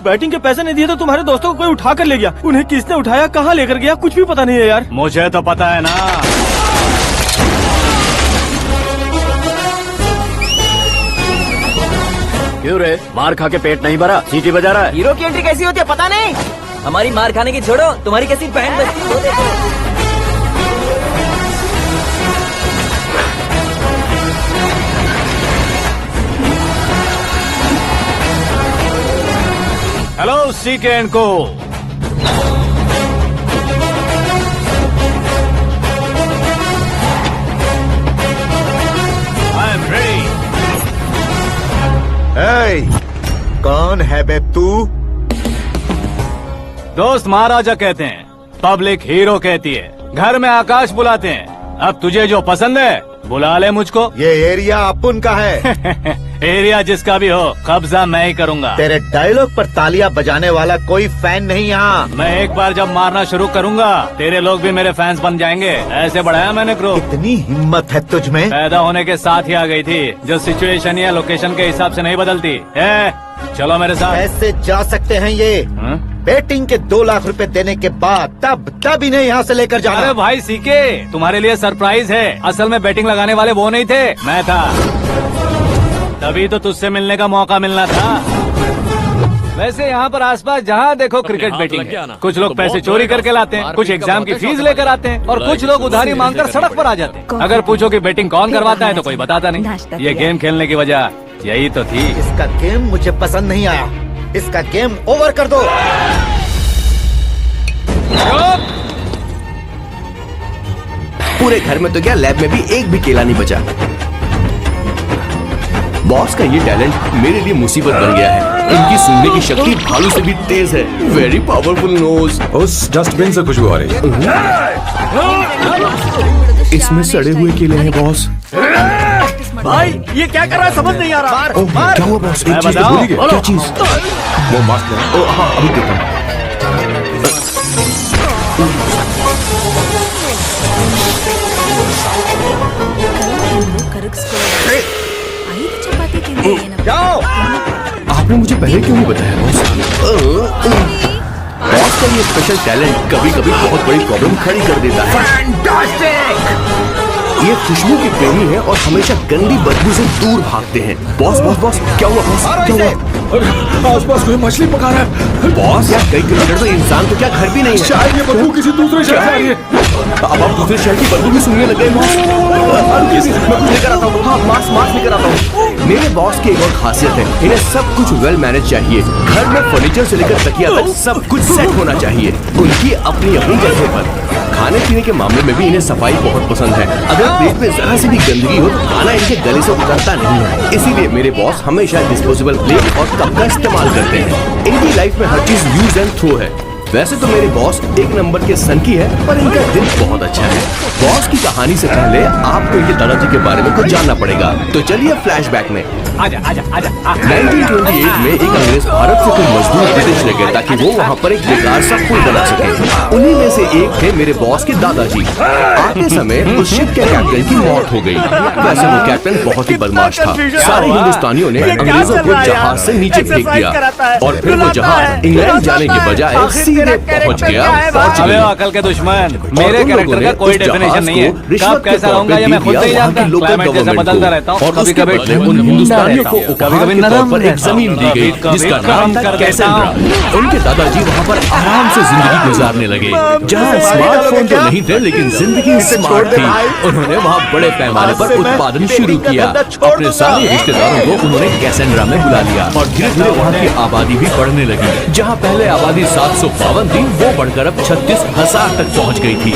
Batting के पैसे नहीं दिए तो तुम्हारे दोस्तों को कोई उठा कर ले गया। उन्हें किसने उठाया, कहाँ लेकर गया, कुछ भी पता नहीं है यार। मुझे तो पता है ना। क्यों रे, मार खा के पेट नहीं भरा, सीटी बजा रहा है? हीरो की एंट्री कैसी होती है पता नहीं। हमारी मार खाने की छोड़ो, तुम्हारी कैसी बैंड बजती है वो देखो। हेलो सीके एंड को। I am ready. कौन है बे तू? दोस्त महाराजा कहते हैं, पब्लिक हीरो कहती है, घर में आकाश बुलाते हैं। अब तुझे जो पसंद है बुला ले मुझको। ये एरिया अपुन का है। एरिया जिसका भी हो, कब्जा मैं ही करूंगा। तेरे डायलॉग पर तालियां बजाने वाला कोई फैन नहीं यहाँ। मैं एक बार जब मारना शुरू करूंगा, तेरे लोग भी मेरे फैंस बन जाएंगे। ऐसे बढ़ाया मैंने ग्रुप। इतनी हिम्मत है तुझ में? पैदा होने के साथ ही आ गई थी, जो सिचुएशन या लोकेशन के हिसाब से नहीं बदलती। चलो मेरे साथ। कैसे जा सकते हैं ये? बैटिंग के 2 लाख रुपए देने के बाद तब इन्हें यहाँ से लेकर जाना। अरे भाई सीके, तुम्हारे लिए सरप्राइज है। असल में बैटिंग लगाने वाले वो नहीं थे, मैं था। तभी तो तुझसे मिलने का मौका मिलना था। वैसे यहाँ पर आसपास जहाँ देखो क्रिकेट बैटिंग है। कुछ लोग पैसे चोरी करके लाते हैं, कुछ एग्जाम की फीस लेकर आते हैं, और कुछ लोग उधारी मांगकर सड़क पर आ जाते हैं। अगर पूछो कि बैटिंग कौन करवाता है तो कोई बताता नहीं। ये गेम खेलने की वजह यही तो थी। इसका गेम मुझे पसंद नहीं आया। इसका गेम ओवर कर दो। पूरे घर में तो क्या, लैब में भी एक भी केला नहीं बचा। बॉस का ये टैलेंट मेरे लिए मुसीबत बन गया है। इनकी सुनने की शक्ति भालू से भी तेज है। Very powerful nose. उस डस्टबिन से खुशबू आ रही है। इसमें सड़े हुए केले हैं बॉस। भाई ये क्या कर रहा है, समझ नहीं आ रहा। मार। क्या हुआ बॉस? एक चीज तो भूल ही गए। क्या चीज? वो मास्क है। हाँ अभी देता हूँ। जाओ। आपने मुझे पहले क्यों नहीं बताया बॉस? बॉस का ये स्पेशल टैलेंट कभी कभी बहुत बड़ी प्रॉब्लम खड़ी कर देता है। ये खुशबू के प्रेमी है और हमेशा गंदी बदबू से दूर भागते हैं। बॉस बॉस बॉस, क्या हुआ बॉस? क्या हुआ? आसपास कोई मछली पका रहा है। बॉस यार, कई किलोमीटर तो इंसान तो क्या घर भी नहीं है। शायद ये बदबू किसी दूसरे शहर से आ रही है। अब आप दूसरे शहर की बदबू भी सुनने लग गए बॉस। मैं कुछ लेकर आता हूँ। हाँ मास्क लेकर आता हूँ। मेरे बॉस की एक और खासियत है, इन्हें सब कुछ वेल मैनेज चाहिए। घर में फर्नीचर से लेकर तकिया तक सब कुछ सेट होना चाहिए, उनकी अपनी अपनी जगह पर। खाने पीने के मामले में भी इन्हें सफाई बहुत पसंद है। अगर प्लेट में जरा सी भी गंदगी हो तो खाना इनके गले से उतरता नहीं है। इसीलिए मेरे बॉस हमेशा डिस्पोजेबल प्लेट और कप का इस्तेमाल करते हैं। इनकी लाइफ में हर चीज यूज एंड थ्रो है। वैसे तो मेरे बॉस एक नंबर के सनकी है, पर इनका दिल बहुत अच्छा है। बॉस की कहानी से पहले आपको इनके दादाजी के बारे में कुछ जानना पड़ेगा। तो चलिए फ्लैशबैक में। आजा आजा आजा। 1928 में एक अंग्रेज भारत से कुछ मजदूर विदेश ले गए ताकि वो वहाँ पर एक बेकार सा पुल बना सके। उन्हीं में से एक थे मेरे बॉस के दादाजी। आते समय उस शिप के कैप्टन की मौत हो गई। वैसे वो कैप्टन बहुत ही बदमाश था। सारे हिंदुस्तानियों ने अंग्रेजों को जहाज से नीचे फेंक दिया और फिर वो जहाज इंग्लैंड जाने के बजाय सीधे पहुँच गया। अबे अकल के दुश्मन, मेरे कैरेक्टर का कोई डेफिनेशन नहीं है। कब कैसा रहूंगा ये मैं खुद नहीं जानता। क्लाइमेट जैसा बदलता रहता हूँ। कभी कभी उन हिंदुस्तानियों को कभी नरम पर एक जमीन दी गई जिसका नाम था कैसेंड्रा। उनके दादाजी वहाँ पर आराम से जिंदगी गुजारने लगे, जहाँ स्मार्टफोन तो नहीं थे लेकिन जिंदगी स्मार्ट थी। उन्होंने वहाँ बड़े पैमाने पर उत्पादन शुरू किया। अपने सारे रिश्तेदारों को उन्होंने कैसेंड्रा में बुला लिया और धीरे धीरे वहाँ की आबादी भी बढ़ने लगी। जहाँ पहले आबादी 752 थी, वो बढ़कर अब 36,000 तक पहुँच गई थी।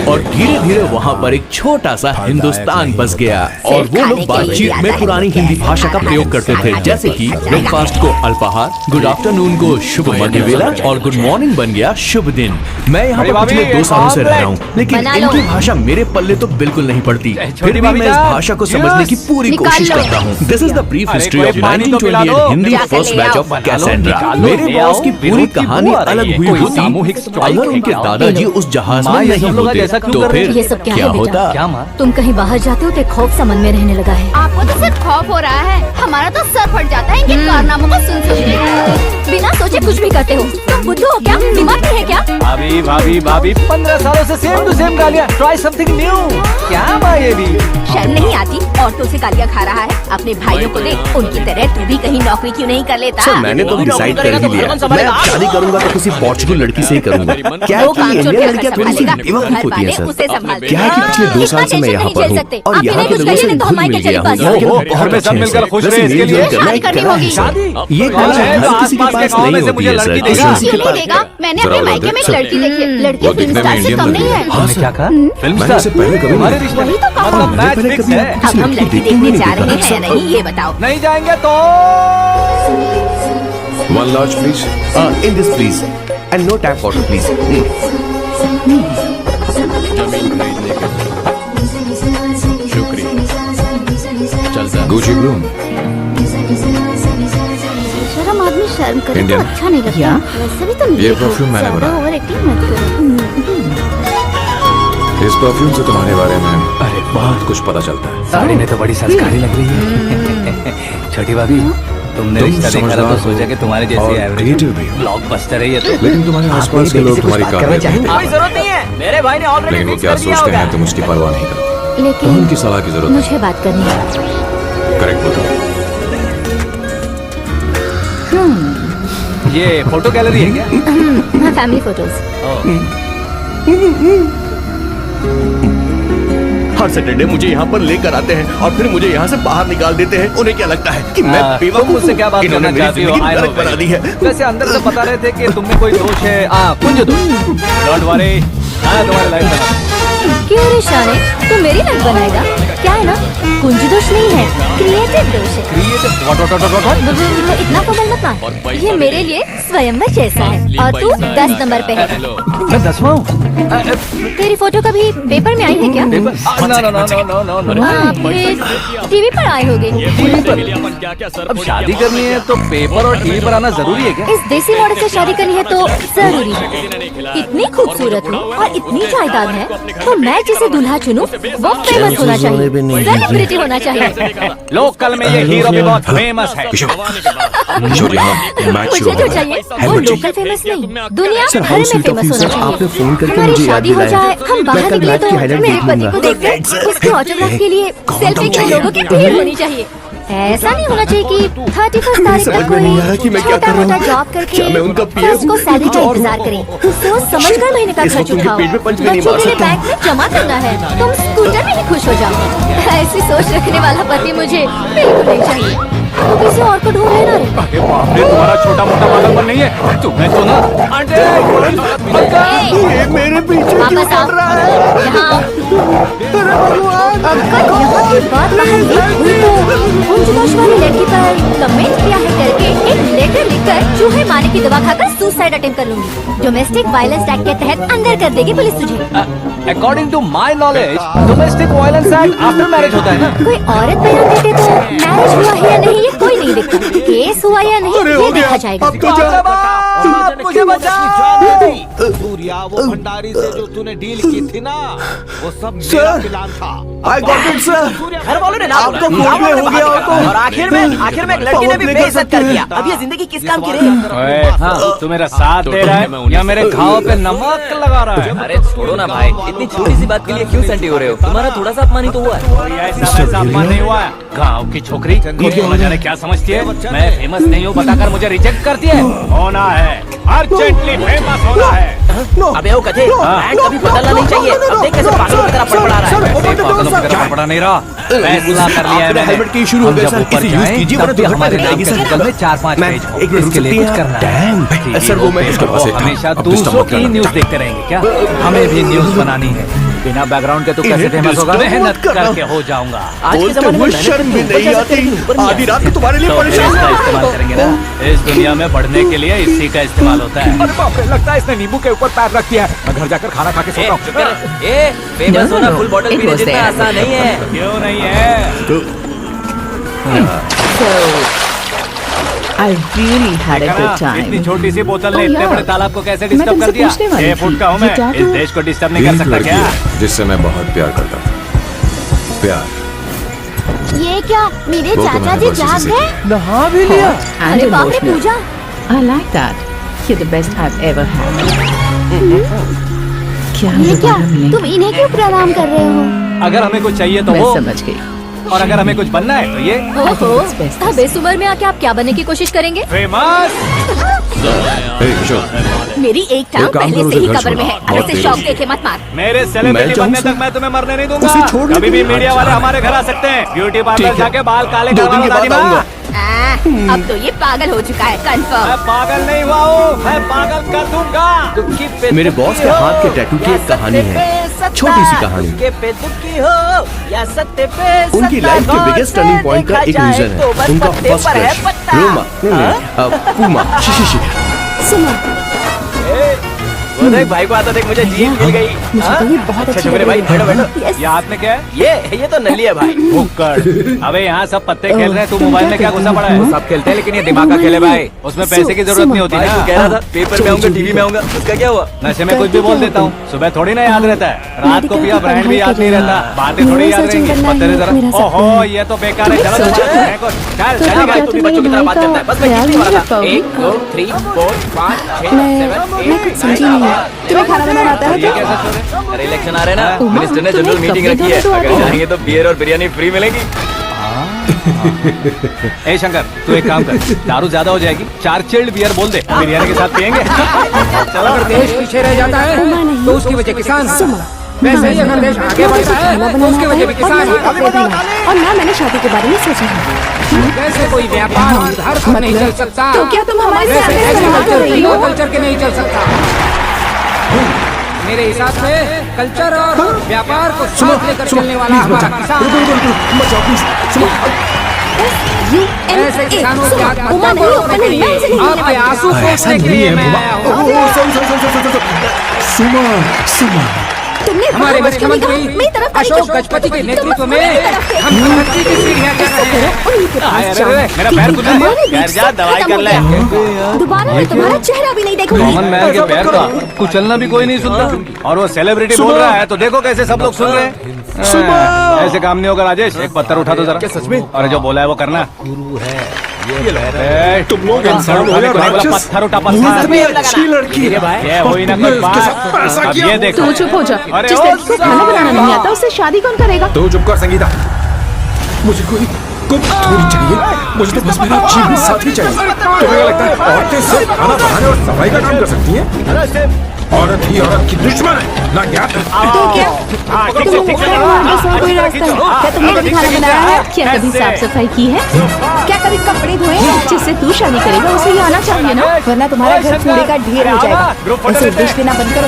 और धीरे धीरे वहाँ पर एक छोटा सा हिंदुस्तान बस गया और वो लोग बातचीत में पुरानी हिंदी भाषा का प्रयोग करते थे, जैसे कि ब्रेकफास्ट को अल्पाहार, गुड आफ्टरनून को शुभ मध्य वेला और गुड मॉर्निंग बन गया शुभ दिन। मैं यहाँ पर पिछले 2 सालों से रह रहा हूँ, लेकिन इनकी भाषा मेरे पल्ले तो बिल्कुल नहीं पड़ती। फिर भी मैं इस भाषा को समझने की पूरी कोशिश करता हूँ। This is the brief history of 1928 Hindi first batch of Cassandra. मेरे बॉस की पूरी कहानी अलग हुई होती अगर उनके दादाजी उस जहाज में नहीं होते। ऐसा क्यों तो कर रही फिर है? ये सब क्या क्या है बेटा? होता? क्या माँ? तुम कहीं बाहर जाते हो तो एक खौफ सा मन में रहने लगा है। आपको तो सिर्फ खौफ हो रहा है, हमारा तो सर फट जाता है इनके कारनामों को सुन के। बिना सोचे कुछ भी करते हो। तुम बुद्धू हो क्या? दिमाग नहीं है क्या? भाभी भाभी भाभी 15 सालों से सेम टू सेम गालियाँ। Try something new. क्या माँ ये भी? शर्म नहीं आती? औरतों से गालियाँ खा रहा है। अपने भाइयों को देख, उनकी तरह तू भी कहीं नौकरी क्यों नहीं कर लेता? सर मैंने तो डिसाइड कर ही लिया मैं अब शादी करूंगा तो किसी पॉर्चुगल लड़की से ही करूंगा। क्या है वो कि काम इंडियन छोड़ लड़कियां कर थोड़ी सी संभालेगा, बेवकूफ घर होती वाले हैं उसे सर। संभालते क्या है कि पिछले 2 साल से मैं यहाँ पर हूँ और यहाँ के लोगों से घुल मिल गया हूँ। यहाँ के लोग बहुत अच्छे हैं सर। वैसे मेरी जो करना है करा है सर। ये काम हर किसी के पास नहीं होती है सर। क्यों नहीं देगा? मैंने अपने मायके में एक लड़की देखी है। लड़की फिल्म स्टार से कम नहीं है। तुमने क्या कहा? फिल्म मैंने इससे पहले कभी तुम्हारे नहीं रिश्ते वही तो कहा। मतलब मैच पहले फिक्स कभी है। किसी अब हम लड़की लड़की देखी देखने नहीं जा देखा। रहे हैं या नहीं ये बताओ। नहीं जाएंगे तो 1 large please. In this please and no tap water please. Gucci Bloom. शर्म आदमी शर्म करे तो Indian. अच्छा नहीं लगता। वैसे भी तुम ये देखो, perfume मैंने ज्यादा बनाया। ओवर एक्टिंग मत करो। इस परफ्यूम से तुम्हारे बारे में बहुत कुछ पता चलता है। साड़ी में तो बड़ी संस्कारी लग रही है। छोटी भाभी तुमने तुम रिश्ता देखा समझदार तो हो सोचा कि तुम्हारे और जैसे एवरेज creative भी हो। ब्लॉकबस्टर है ये तो। लेकिन तुम्हारे आसपास के लोग तुम्हारी काबिलियत नहीं कोई देखते। जरूरत नहीं है, मेरे भाई ने ऑलरेडी लेकिन वो फिक्स क्या कर दिया सोचते होगा। हैं तुम उसकी परवाह नहीं करते। तो लेकिन उनकी सलाह की जरूरत मुझे बात करनी है। है। करेक्ट बोलो। ये फोटो गैलरी है क्या? हाँ, फैमिली फोटोज। हर सैटरडे मुझे यहाँ पर लेकर आते हैं और फिर मुझे यहाँ से बाहर निकाल देते हैं। उन्हें क्या लगता है कि मैं बेवकूफ तुम मुझसे क्या बात इन्होंने करना मेरी चाहती हो? जिंदगी I know नरक बना दी है। वैसे अंदर से बता रहे थे कि तुम में कोई दोष है। कुंज दोष। डोंट वरी, हाँ तुम्हारी लाइफ बना। क्यों रे शाने? तू मेरी लाइफ बनाएगा? क्या है ना? कुंज दोष नहीं है, क्रिएटिव दोष है। What? तो इतना कमल मत मार। ये मेरे लिए स्वयंवर जैसा है और तू 10 नंबर पे है। मैं 10वां हूँ। तेरी फोटो कभी पेपर में आई है क्या? नो फिर टीवी पर आए होगे। अब शादी करनी है तो पेपर और टीवी पर आना जरूरी है क्या? इस देसी मॉडल से शादी करनी है तो जरूरी है। इतनी खूबसूरत हूँ और इतनी जायदाद है तो मैं जिसे दूल्हा चुनूं वो फेमस होना चाहिए, सेलिब्रिटी होना चाहिए। लोकल में ये हीरो भी बहुत फेमस है। किशोर यहाँ मैच शुरू मुझे जो होगा। चाहिए वो हेलमेट लोकल फेमस नहीं, दुनिया सर भर हाउ में स्वीट ऑफ फेमस यू होना सर। आपने चाहिए। फोन करके हमारी मुझे याद शादी हो दिलाया। जाए, हम मैं बाहर कल निकले मैच तो की हाईलाइट मेरे देख पति लूंगा। को देखकर उसके ऑटोग्राफ के लिए सेल्फी के लोगों की भीड़ होनी चाहिए। ऐसा नहीं होना चाहिए कि 31 तारीख समझ तक में नहीं आ रहा कोई कि मैं क्या कर रहा छोटा-मोटा हूँ। जॉब करके क्या मैं उनका PF फर्स्ट को सैलरी का और- इंतजार करें। सोच समझ कर महीने का इस खर्च वक्त उनके उठाओ। पेट में पंच भी नहीं बच्चों मार के लिए सकता। बैंक में जमा करना है, तुम स्कूटर में ही खुश हो जाओ। ऐसी सोच रखने वाला पति मुझे बिल्कुल नहीं चाहिए। तो किसी और को ढूंढ लेना रे। अरे बाप रे, तुम्हारा छोटा मोटा पागलपन नहीं है। तुम्हें तो ना आंटी, ये मेरे पीछे वापस आओ। यहाँ आओ। अगर यहाँ की बात बाहर लीक हुई तो कुंज दोष वाली लड़की पर कमेंट किया है करके एक लेटर लिखकर चूहे मारने की दवा खाकर सुसाइड अटेम्प्ट कर लूंगी। डोमेस्टिक वायलेंस एक्ट के तहत अंदर कर देगी पुलिस तुझे। According to my knowledge domestic violence act after marriage होता है ना? कोई औरत बयान देते तो मैरिज हुआ है या नहीं ये कोई नहीं देखता, केस हुआ या नहीं ये देखा जाएगा। अब तो जा मुझे बचा। सूर्या वो भंडारी से जो तूने डील की थी ना, वो सब मेरा सर प्लान था। I got it sir. घर वालों ने ना आप तो बोला। कोर्ट में हो गया हो तो और आखिर में एक लड़की ने भी लेकर बेइज्जत सकते कर हैं। दिया। अब ये जिंदगी किस काम की रही? तू मेरा साथ दे रहा है या मेरे घाव पे नमक लगा रहा है? अरे छोड़ो ना भाई, इतनी छोटी सी बात के लिए क्यों सैंटी हो रहे हो? तुम्हारा थोड़ा सा अपमान ही तो हुआ है। कोई ऐसा वैसा अपमान नहीं हुआ है। गाँव की छोकरी खुद को न जाने क्या समझती है। मैं फेमस नहीं हूँ बताकर मुझे रिजेक्ट करती है। होना है, अर्जेंटली फेमस होना है। अबे ओ कथे, ब्रांड कभी बदलना नहीं चाहिए। अब देख कैसे पागलों की तरह फड़फड़ा रहा है। पागलों की तरह फड़फड़ा नहीं रहा। फैसला कर लिया है मैंने। हेलमेट की शुरू हो हम गया जब सर। ऊपर इसे यूज जाएं, कीजिए तब वरना भी दुर्घटना हमारे नाम घटाएगी के सर। सर्कल में 4-5 मैं पेज हो। एक मिनट इसके लिए रुक कुछ सकती करना हैं? है। डैम सर वो मैं इसके पास एक था। हमेशा अब दूसरों डिस्टर्ब की मत न्यूज करना। देखते रहेंगे क्या? हमें भी न्यूज बनानी है। बिना बैकग्राउंड के तो कैसे फेमस होगा? डिस्टर्ब मेहनत मत करना। करके हो जाऊंगा। आज के बोलते जमाने में हुए मेहनत शर्म भी ऊपर नहीं जा सकते आती। लेकिन ऊपर नहीं आधी रात को तुम्हारे लिए तो परेशान इसका हूँ। इस्तेमाल करेंगे ना। इस दुनिया में बढ़ने के लिए इसी का इस्तेमाल होता है। अरे बाप रे, लगता है इसने नींबू के ऊपर पैर रख दिया है। मैं घर जाकर खाना खा के सोता हूँ। ए, फेमस होना फुल बॉटल पीने जितना आसान नहीं है। क्यों नहीं है? I really had a good time. इतनी छोटी सी बोतल ने Oh, इतने yeah. बड़े तालाब को कैसे मैं डिस्टर्ब तुमसे कर दिया? पूछने वाली 6 फुट का हूँ मैं, थी, ये इस देश को डिस्टर्ब नहीं कर एक सकता लड़की क्या? है जिससे मैं बहुत प्यार करता था। प्यार ये क्या मेरे वो तो चाचा मैंने जी बस इसी जाग से गए? नहा भी लिया। And अरे बाप रे emotional. Puja, I like that. You're the best I've ever had. क्या ये क्या दोबारा मिलेंगे? तुम इन्हें क्यों प्रणाम कर रहे हो? अगर हमें कुछ चाहिए तो मैं वो, समझ गई. और अगर हमें कुछ बनना है तो ये ओहो, it's best. अब इस उम्र में आके आप क्या बनने की कोशिश करेंगे? फेमस। मेरी एक टांग एक काम पहले करो, से ही उसे घर कब्र में है। छोड़ो। अब बहुत से देर शौक हो देखे मत मार। मेरे सेलिब्रिटी मैं बनने जाऊँ तक मैं तुम्हें मरने नहीं उसे दूंगा। छोड़ने कभी के भी लिए मीडिया हट वाले जा। हमारे घर आ सकते हैं। ब्यूटी पार्लर ठीक है। जाके बाल काले 2 दिन करवा के लो बाद दादी माँ। आऊंगा। अब तो ये पागल हो चुका है कंफर्म। मैं पागल नहीं हुआ हूँ, मैं पागल कर दूंगा। मेरे बॉस के हाथ के टैटू की एक कहानी है, छोटी सी कहानी। उनकी लाइफ के बिगेस्ट टर्निंग पॉइंट का एक रीजन है उनका फर्स्ट क्रश रोमा पुमा शिशिशी। सुनो, वो देख भाई को आता देख मुझे जीत मिल गई। मुझे तो ये बहुत अच्छी मेरे भाई बैठो बैठो। Yes. ये हाथ में क्या है? ये तो नली है भाई। भुक्कड़। अबे यहाँ सब पत्ते खेल रहे हैं, तू मोबाइल में क्या घुसा पड़ा है? सब खेलते हैं लेकिन ये दिमाग का खेल है भाई, उसमें पैसे की जरूरत नहीं होती भाई ना। तू कह रहा था पेपर में आऊंगा टीवी में आऊंगा, उसका क्या हुआ? नशे में कुछ भी बोल देता हूँ, सुबह थोड़ी ना याद रहता है, रात को पिया ब्रांड भी याद नहीं रहता, बातें थोड़ी याद रहेंगी। पत्ते जरा, ओहो ये तो बेकार है। चलो चल भाई तू भी बच्चों की तरह बात करता है। बस मैं कितनी बार था? 1 2 3 4 5 6 7 8 समझी नहीं। तुम्हें खाना बनाना आता है ये कैसे छोड़े? अरे इलेक्शन आ रहे हैं ना, मिनिस्टर ने जनरल मीटिंग रखी है, अगर जाएंगे तो बियर और बिरयानी फ्री मिलेगी। ए शंकर तू एक काम कर, दारू ज्यादा हो जाएगी, 4 चिल्ड बियर बोल दे, बिरयानी के साथ पियेंगे। अगर देश पीछे रह जाता है तो उसकी वजह किसान है। वैसे ही अगर देश आगे बढ़ता है तो उसकी वजह भी किसान है। और ना मैंने शादी के बारे में सोचा है। वैसे कोई व्यापार उधार से नहीं चल सकता। तो क्या तुम हमारे वैसे साथ ऐसे बात कर रही हो? कल्चर के नहीं चल सकता। मेरे हिसाब से कल्चर और व्यापार को साथ लेकर चलने वाला हमारा किसान ऐसे किसानों की आत्महत्या को रोकने के लिए आपके आंसू पोंछने के लिए मैं आया हूँ। सुमा सुमा तुमने हमारे बात करने का मुख्यमंत्री मेरी तरफ अशोक गजपति के नेतृत्व में हम तरक्की की सीढ़ियां चढ़ रहे हैं। उनके पास अरे मेरा पैर खुला है, घर जा दवाई कर ले। दोबारा मैं तुम्हारा चेहरा भी नहीं देखूंगी। कॉमन मैन के पैर का कुचलना भी कोई नहीं सुनता, और वो सेलिब्रिटी बोल रहा है तो देखो कैसे सब लोग सुन रहे हैं। ऐसे काम नहीं होगा राजेश, एक पत्थर उठा दो जरा। सच में? और जो बोला है वो करना। तुम लोग इंसान हो या राक्षस? पत्थर उठा, पत्थर। अच्छी लड़की है। ये हुई ना कुछ बात। अब ये देखो। तू चुप हो जा. अरे जिस ओ लड़की को खाना बनाना नहीं आता उससे शादी कौन करेगा? तो चुप कर संगीता। मुझे कोई थोड़ी चाहिए, मुझे तो बस मेरा जीवन साथी चाहिए। तुम्हें क्या लगता है औरतें सिर्फ खाना बनाने और सफाई का काम कर सकती हैं? औरत ही औरत की दुश्मन है, ना क्या? तो क्या कोई रास्ता है? क्या तुमने कभी खाना बनाया है? क्या कभी साफ सफाई की है? क्या कभी कपड़े धोए हैं? जिससे तू शादी करेगा उसे ये आना चाहिए ना. वरना तुम्हारा घर कूड़े का ढेर हो जाएगा। ऐसे डिश देना बंद करो।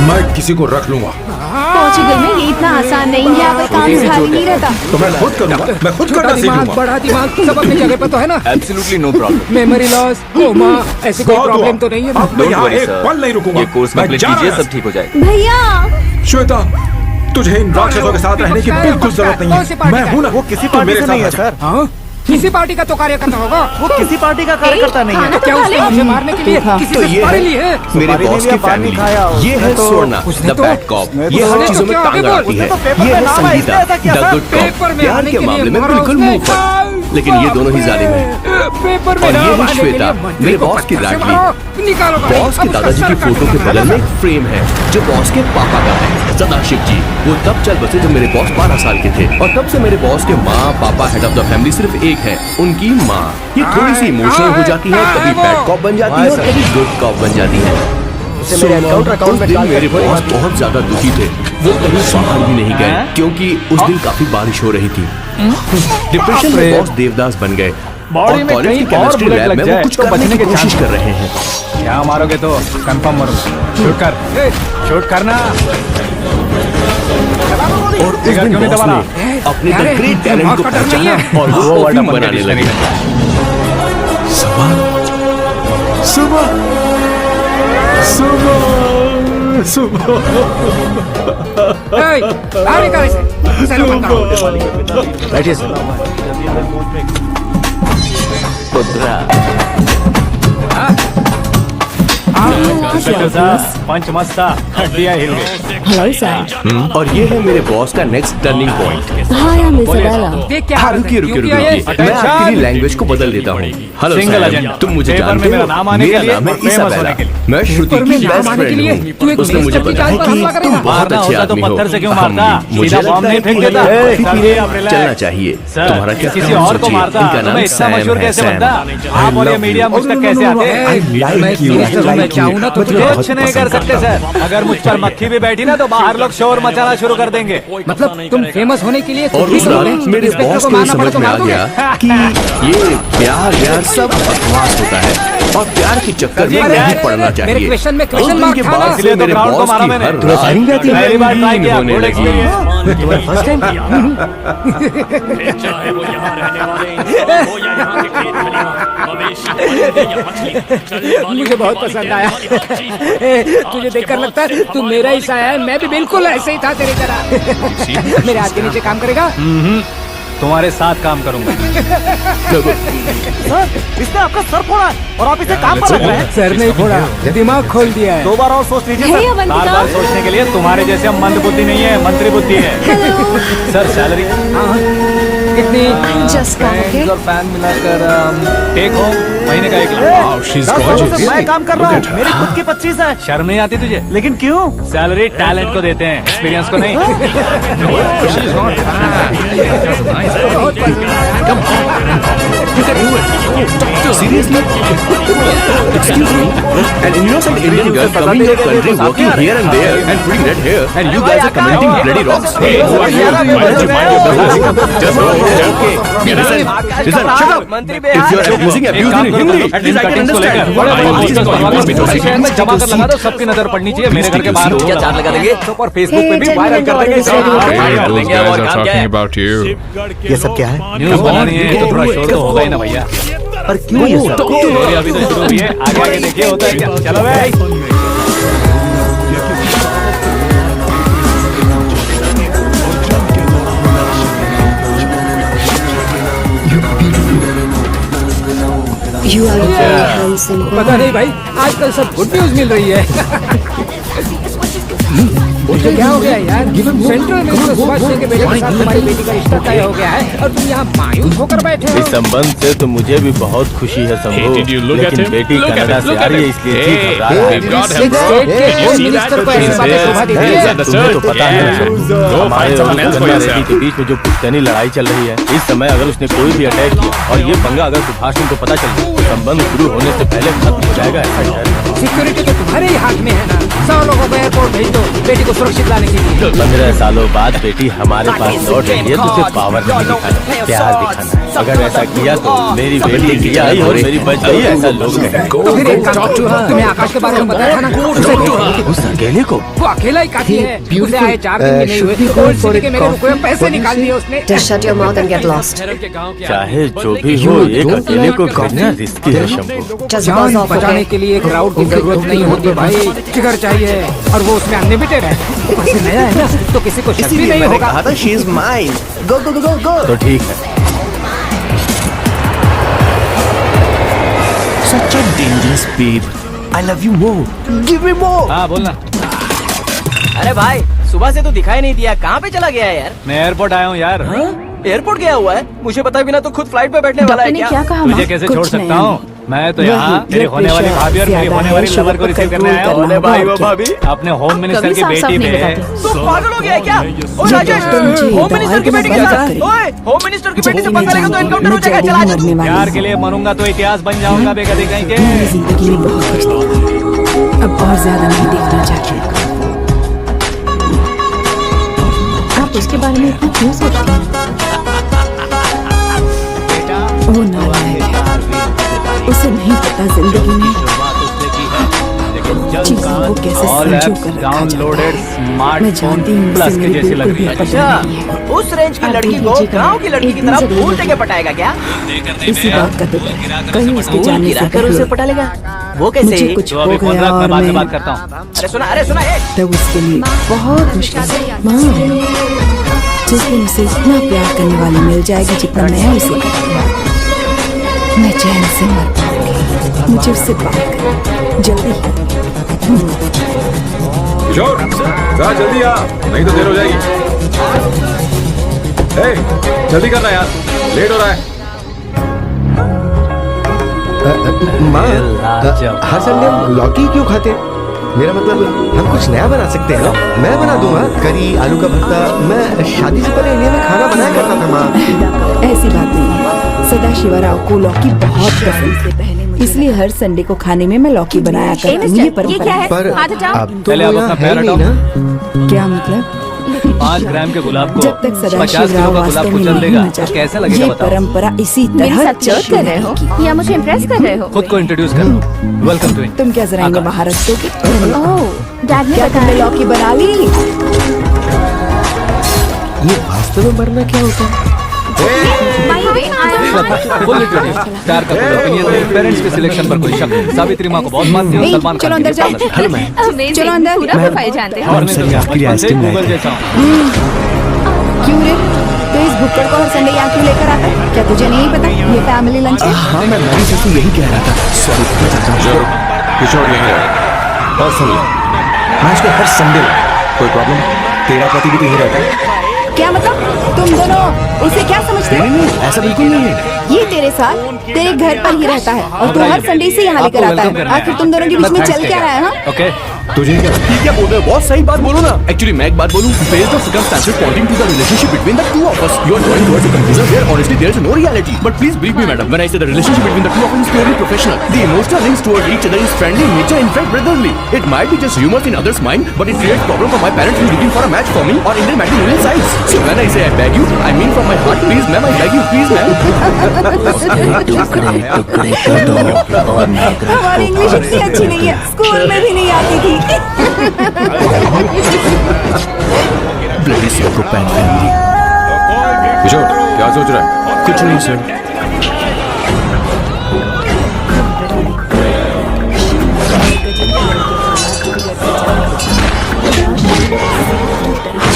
मैं किसी को रख लूंगा। पोर्चुगल में ये इतना आसान नहीं है. यहाँ पर काम खाली नहीं रहता। तो मैं खुद करूंगा, मैं खुद करना सीख दिमाग लूंगा। बड़ा दिमाग सब अपनी जगह पर तो है ना। Absolutely no problem. Memory loss, coma, ऐसी कोई प्रॉब्लम तो नहीं है ना? अब मैं यहाँ एक पल नहीं रुकूंगा। ये कोर्स मैं कंप्लीट जा रहा कीजिए, हूं। सब ठीक हो जाएगा। भैया श्वेता, तुझे इन राक्षसों के साथ रहने की बिल्कुल जरूरत नहीं कौन सी है। पार्टी मैं का? हूं ना, वो किसी पार्टी से नहीं है सर। हाँ? किसी पार्टी का तो कार्यकर्ता होगा। वो किसी पार्टी का कार्यकर्ता नहीं है। क्या उसने मुझे मारने के लिए किसी तो से ये सुपारी है ली है? मेरे सुपारी बॉस ने की भी पानी फैमिली। खाया, ये है उसने तो- सोना उसने द तो- बैड कॉप, ये उसने हर तो चीजों में क्या टांग आगे बोल? अड़ाती है। उसने तो पेपर ये में है नाम है, संगीता इसने ऐसा किया द था? गुड पेपर कॉप, में प्यार आने के के लिए मामले में मारा बिल्कुल उसने। मुंह पर, लेकिन ये दोनों ही जालिम हैं। पेपर में और ये नाम है आने के श्वेता, लिए मंत्री मेरे को बॉस की पत्थर से लाडली। मारो। निकालो गाड़ी। बॉस के अब दादाजी की उसका फोटो के सर बगल में काट एक फ्रेम है जो बॉस के पापा का है, सदाशिव जी। वो तब चल बसे जब मेरे बॉस 12 साल के थे, और तब से मेरे बॉस के माँ पापा हेड ऑफ द फैमिली सिर्फ एक है, उनकी माँ। ये थोड़ी सी इमोशनल हो जाती है, कभी बैड कॉप बन जाती है और कभी गुड कॉप बन जाती है। उस दिन मेरे बॉस बहुत ज्यादा दुखी थे, वो कहीं बाहर भी नहीं गए क्योंकि उस दिन काफी बारिश हो रही थी। डिप्रेशन में बॉस देवदास बन गए और बॉडी में कॉलेज की कहीं और केमिस्ट्री बुलेट लैब लग में वो जाए कुछ तो करने बचने की के कोशिश चांस कर रहे हैं। क्या मारोगे तो कंफर्म मरूंगा। शूट कर, शूट करना। और उस दिन क्यों नहीं बॉस दबाना? ने अपने द ग्रेट टैलेंट को पहचाना और वो वो फिल्म वर्ड बनाने लगे। सुबह सुबह सुबह सुबह ए, बाहर निकाल इसे। चलो बंद करो। बैठिए सर। पुत्रा इंस्पेक्टर साहब, पंच मस्त था, हड्डियां हिल गई। Hello sir. और ये है मेरे बॉस का next turning point. Hi I am Isabella. देख क्या हाँ, रुकिए रुकिए रुकिए, मैं आपकी लैंग्वेज को बदल देता हूँ। Hello single sir, agenda. तुम मुझे पेपर में जानते मेरा हो? नाम आने के मेरा लिए नाम है और फेमस इसाबेला। होने के लिए। मैं श्रुति पेपर में की नाम बेस्ट आने के फ्रेंड लिए हूँ। तू एक उसने मुझे मिनिस्टर की बताया जान पर हमला कि करेगा। तुम बहुत मारना अच्छे होता तो आदमी हो। पत्थर से क्यों मारता? मुझे सीधा लगता बॉम्ब है नहीं कि फेंक मुझे देता। धीरे आप relax। चलना चाहिए। सर, तुम्हारा क्या किसी नाम और को सोचिए? मारता इनका तो नाम मैं इतना सैम मशहूर है, कैसे सैम। बनता? आप और ये मीडिया मुझ तक कैसे आते? मैं चाहूँ ना तो कुछ नहीं कर सकते सर। अगर मुझ पर मक्खी भी बैठी ना तो बाहर लोग शोर मचाना शुरू कर देंगे। मतलब तुम फेमस होने के लिए और कुछ भी दूसरा, करोगे? मेरे इंस्पेक्टर बॉस को को मारना पड़ा समझ तो में आ मार गया दोगे? कि ये प्यार सब बकवास होता है और प्यार के चक्कर में अरे, नहीं पड़ना मेरे चाहिए। क्वेश्चन में उस क्वेश्चन दिन मार्क के था बाद ना। से इसलिए तो मेरे ग्राउंड को बॉस मारा की मैंने। हर तुम्हें रात फायरिंग आती है? पहली बार ट्राई किया, होने गुड लगी। एक्सपीरियंस। फर्स्ट टाइम मुझे बहुत पसंद आया। तुझे देखकर लगता है तू मेरा ही साया है। मैं भी बिल्कुल ऐसे ही था तेरी तरह। मेरे हाथ के नीचे काम करेगा। तुम्हारे साथ काम करूंगा। इसने आपका सर फोड़ा है और आप इसे काम पर रख रहे हैं। सर नहीं फोड़ा, दिमाग खोल दिया है। 2 बार और सोच लीजिए हे सर। बार अवंतिका। बार सोचने के लिए तुम्हारे जैसे मंद बुद्धि नहीं है, मंत्री बुद्धि है। सर सैलरी कितनी? Just okay. और फैन मिलाकर टेक होम महीने का 1 लाख। मैं काम कर रहा हूँ, मेरी खुद की 25 है। शर्म नहीं आती तुझे? लेकिन क्यों? सैलरी टैलेंट को देते हैं, एक्सपीरियंस को नहीं। Seriously? Excuse me? An innocent Indian girl coming to your country, working here and there, and putting red hair, and you guys are commenting bloody rocks? Hey, who are you? Just okay. Listen, shut up. If you are abusing in Hindi, at least I can understand. शहर में जमा कर लगा दो, सबकी नजर पड़नी चाहिए। मेरे घर के बाहर क्या चार्ज लगा देंगे और फेसबुक पे भी वायरल कर देंगे। Those guys are talking about you. ये सब क्या है? न्यूज बनानी है तो थोड़ा शोर तो होगा ही ना भैया। पर क्यों ये सब? स्टोरी अभी तो शुरू हुई है, आगे आगे देखिए होता है क्या। चलो भाई। You are very handsome. पता नहीं भाई, आजकल सब गुड न्यूज मिल रही है। मुझे क्या हो गया यार? सेंट्रल मिनिस्टर सुभाष सिंह के बेटे के साथ तुम्हारी बेटी का रिश्ता तय हो गया है और तुम यहाँ मायूस होकर बैठे हो। इस संबंध से तो मुझे भी बहुत खुशी है Hey, did you look at लेकिन him? बेटी Look at कनाडा him. से Look आ at रही है him. इसलिए जी Hey, घबरा रहा है। we've got him, Six bro. state के Did you see minister that? को ऐसी बातें शोभा देती है। तुम्हें तो पता है Go हमारे find और someone else for Ganga yourself. Reddy के बीच में जो पुश्तैनी लड़ाई चल रही है, इस समय अगर उसने कोई भी अटैक किया और ये पंगा अगर सुभाष सिंह को पता चल गया तो संबंध शुरू होने से पहले खत्म हो जाएगा। ऐसा डर है। सिक्योरिटी तो तुम्हारे ही हाथ में है ना। 100 लोगों को एयरपोर्ट भेज दो बेटी को सुरक्षित लाने के लिए। 15 सालों बाद बेटी हमारे पास लौट रही है तो उसे पावर नहीं दिखाना, प्यार दिखाना है। अगर ऐसा किया तो मेरी बेटी किया ही और मेरी बच गई, ऐसा लोग कहेंगे। तो फिर एक काम करो, तुम्हें आकाश के बारे में बताया था ना, उसे भेजो। उस अकेले को वो अकेला ही काफी है। उसे आए 4 दिन भी नहीं हुए। ओल्ड सिटी के मेरे रुपए पैसे निकाल दिए उसने। Just shut your mouth and get lost. चाहे जो भी हो, एक अकेले को भेजना रिस्की है शंभू। Just जान buzz off, बचाने okay? के लिए क्राउड की जरूरत नहीं होती भाई, जिगर चाहिए और वो उसमें अनलिमिटेड है। ऊपर से नया है ना तो किसी को शक भी नहीं होगा। कहा था शी इज माइन। गो गो गो गो गो। तो ठीक है। Such a dangerous babe. I love you more. Give me more. हाँ बोलना। अरे भाई सुबह से तो दिखाई नहीं दिया, कहाँ पे चला गया है यार? मैं एयरपोर्ट आया हूँ यार। एयरपोर्ट गया हुआ है? मुझे पता बिना तो खुद फ्लाइट पे बैठने वाला है डॉक्टर ने क्या? क्या कहा? तुझे माँ? कैसे कुछ छोड़ सकता नहीं। हूँ? मैं तो यहाँ वही, मेरी blood होने वाली pressure भाभी और मेरी ज्यादा होने है, वाली शुगर लवर को को रिसीव करने आया control हूँ। करना भाई वो होगा। भाभी अपने होम मिनिस्टर कभी की साफ साफ बेटी नहीं पे बताते। तो पागल हो गया है क्या? ओ राजेश, डॉक्टर मुझे होम मिनिस्टर की दवाई बेटी के के साथ साथ करें। ओए होम मिनिस्टर की बेटी से जल्दी पंगा नहीं लेगा तो जानती, एनकाउंटर हो मैं जाएगा। जल्दी चला जा मरने वाली प्यार हूँ। के लिए मरूंगा तो इतिहास बन जाऊंगा बेकदे कहीं के। मेरी जिंदगी में बहुत कुछ था। अब और ज्यादा नहीं देखना चाहती। आप उसके बारे में इतना क्यों सोचती हैं? वो नालायक है। उसे नहीं पता जिंदगी में चीजों को कैसे संजो कर रखा डाउनलोडेड जाता है। स्मार्टफोन मैं जानती हूँ प्लस उसे के मेरी जैसी लग बिल्कुल रही भी है। पसंद नहीं है। उस रेंज की आप लड़की भी को लीजिएगा। गांव की लड़की की एक तरह नजर भूल देखिए। के पटाएगा क्या? इसी बात का दुख है। कहीं उसके भूल जाने से गिरा कर उसे पहले पटा लेगा? वो मुझे कैसे? कुछ तो हो अभी फोन गया रख, मैं और बाद में बात मैं करता हूँ। अरे सुना तब उसके लिए बहुत मुश्किल से माँ जिस दिन उसे इतना प्यार करने वाली मिल जाएगी जितना मैं उसे करती हूँ, मैं चैन से मर पाऊंगी। मुझे उससे बात करनी जल्दी ही। किशोर जरा जल्दी आ, नहीं तो देर हो जाएगी। जल्दी करना यार, लेट हो रहा है। माँ, हर संडे हम लौकी क्यों खाते हैं? मेरा मतलब हम कुछ नया बना सकते हैं ना? मैं बना दूंगा करी, आलू का भरता। मैं शादी से पहले इंडिया में खाना बनाया करता था माँ। ऐसी बात नहीं है, सदा शिवराव को लौकी बहुत पसंद है, इसलिए हर संडे को खाने में मैं लौकी बनाया करती हूँ। ये परंपरा है। पर हाथ हटाओ। अब तो पहले आप यहाँ अपना है पैर नहीं हटाओ। ना। क्या मतलब? 5 ग्राम के गुलाब को जब तक 50 किलो सदाशिवराव का वास्तव गुलाब में कुचल नहीं देगा नचा, तो कैसा लगेगा ये बताओ? परंपरा इसी मेरे तरह साथ चोट कर रहे हो या मुझे इम्प्रेस कर रहे हो? खुद को इंट्रोड्यूस करो। वेलकम टू तुम क्या जरा इन्हें बाहर रख दोगे? ओह, डैड ने क्या तुमने बताया। लौकी बना ली? ये वास्तव में मरना क्या होता है? By the way, I am- full introduce. प्यार का कोई ओपिनियन नहीं, पेरेंट्स के सिलेक्शन पर कोई शक नहीं। सावित्री माँ को बहुत मानती हूँ, नहीं, सलमान चलो खान अंदर की जाओ। भी हेलो मैम। Amazing, चलो अंदर। पूरा प्रोफाइल जानते हैं। और नहीं सर, तो ये आपके लिए बचपन से आइसक्रीम गूगल लाए थे। जैसा हूँ। क्यों रे? तो इस भुक्कड़ को हर संडे यहाँ क्यों लेकर आता है? क्या तुझे नहीं पता ये फैमिली लंच है? हाँ मैं मेरी से यही कह रहा था। सॉरी मैं चाहता हूँ। किशोर यहीं रहे और सुन लो, मैं इसको हर संडे कोई प्रॉब्लम? तेरा पति भी तो यहीं रहता है। क्या मतलब? तुम दोनों उसे क्या समझते हो? नहीं ऐसा बिल्कुल नहीं है। ये तेरे साथ तेरे घर पर ही रहता है और तू हर संडे से यहाँ लेकर आता है। आखिर तुम दोनों के बीच में चल क्या रहा है? हाँ? ओके, तुझे क्या ये क्या बोल रहे हो बॉस? सही बात बोलो ना। एक्चुअली मैं एक बात बोलूं, based on circumstances pointing to the relationship between the two of us, you are drawing towards a conclusion where honestly there is no reality. But please believe me, madam, when I say the relationship between the two of us is purely professional. The emotional links towards each other is friendly in nature, in fact brotherly. It might be just rumors in others' mind, but it creates problem for my parents who are looking for a match for me on Indian matrimonial sites. So when I say I beg you, I mean from my heart. Please, ma'am, I beg you, please, ma'am. हमारी English इतनी अच्छी नहीं है, school में भी नहीं आती थी। Bloody psychopath family. किशोर क्या सोच रहा है? कुछ नहीं सर।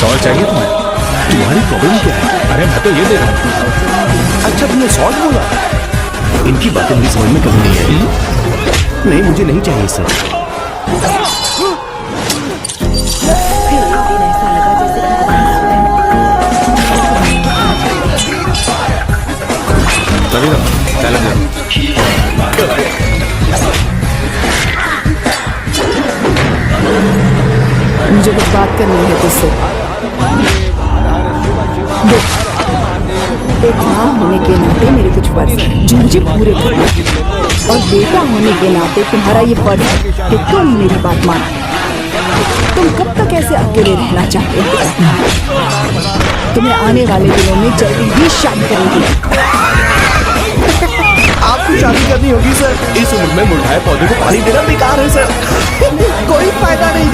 सॉल्व चाहिए तुम्हें? तुम्हारी प्रॉब्लम क्या है? अरे मैं तो ये दे रहा हूँ। अच्छा तुमने सॉल्व बोला? इनकी बातें मेरी समझ में कभी नहीं आई। नहीं मुझे नहीं चाहिए सर। तभी ना चैलेंज मुझे कुछ बात करनी है तुझसे। देख, एक माँ होने के नाते मेरे कुछ फर्ज हैं जो मुझे पूरे करने हैं। और बेटा होने के नाते तुम्हारा ये फर्ज है कि तुम मेरी बात मानो। तुम कब तक ऐसे अकेले रहना चाहते हो? तुम्हें आने वाले दिनों में जल्दी ही शादी करेंगी। आपको शादी करनी होगी सर। इस उम्र में मुरझाए पौधे को पानी देना बेकार है सर। कोई फायदा नहीं।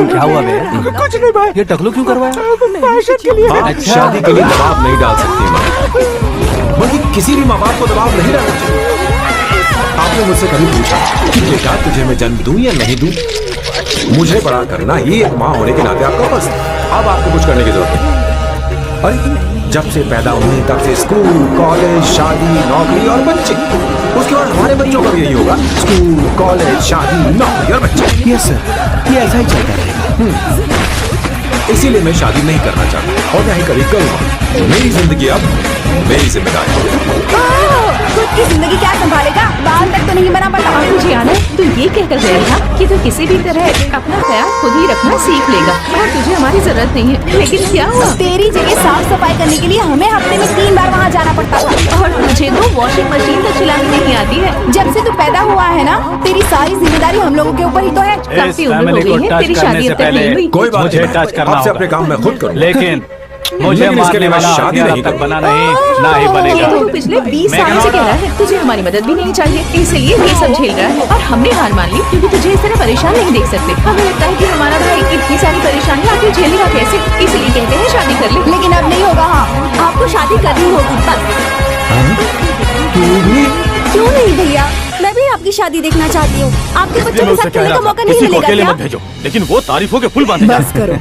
क्या हुआ बे? कुछ नहीं भाई। ये टकलू क्यों करवाया? फैशन के लिए। आप शादी के लिए दबाव नहीं डाल सकती माँ, बल्कि किसी भी माँ बाप को दबाव नहीं डालना चाहिए। आपने मुझसे कभी पूछा कि बेटा तुझे मैं जन्म दूं या नहीं दूं? मुझे बड़ा करना ही एक माँ होने के नाते आपका फर्ज है। अब आपको कुछ करने की जरूरत नहीं। अरे जब से पैदा हुए तब से स्कूल, कॉलेज, शादी, नौकरी और बच्चे। उसके बाद हमारे बच्चों का भी यही होगा, स्कूल, कॉलेज, शादी, नौकरी और बच्चे। यस सर, ये ऐसा ही चलता रहेगा। इसीलिए मैं शादी नहीं करना चाहता और नहीं कभी करूँगा। मेरी जिंदगी अब मेरी जिम्मेदारी है। खुद की जिंदगी क्या संभालेगा? बाल तक तो नहीं बना पड़ा। तुझे याद है तू ये कहकर गया था कि तू किसी भी तरह अपना ख्याल खुद ही रखना सीख लेगा और तुझे हमारी जरूरत नहीं है, लेकिन क्या हुआ? तेरी जगह साफ सफाई करने के लिए हमें हफ्ते में 3 बार वहाँ जाना पड़ता था। और तुझे तो वॉशिंग मशीन तक चलानी नहीं आती है। जब से तू पैदा हुआ है ना, तेरी सारी जिम्मेदारी हम लोगों के ऊपर ही तो है। काफी उम्र हो गई है, तेरी शादी अब तक नहीं हुई। कोई बात मुझे नहीं, टच करना आपसे होगा। अपने काम मैं खुद करूँ। लेकिन मुझे लेकिन इसके लिए मारने मैं वाला शादी हथियार नहीं अब तक करूँगा। बना नहीं, ना ही बनेगा। तू पिछले 20 साल से कह रहा है तुझे हमारी मदद भी नहीं चाहिए, इसलिए ये सब झेल रहा है और हमने हार मान ली क्योंकि तुझे इस तरह परेशान नहीं देख सकते। हमें लगता है कि हमारा भाई इतनी सारी परेशानी आखिर झेलेगा कैसे, इसलिए कहते हैं शादी कर ले। लेकिन अब नहीं होगा। हाँ, आपको शादी करनी होगी बस। क्यों नहीं भैया? मैं भी आपकी शादी देखना चाहती हूँ। आपके इसलिए बच्चों मैं के उससे साथ कह खेलने रहा का मौका था नहीं किसी को मिलेगा अकेले क्या? मत भेजो, लेकिन वो तारीफों के पुल बांधे बस करो।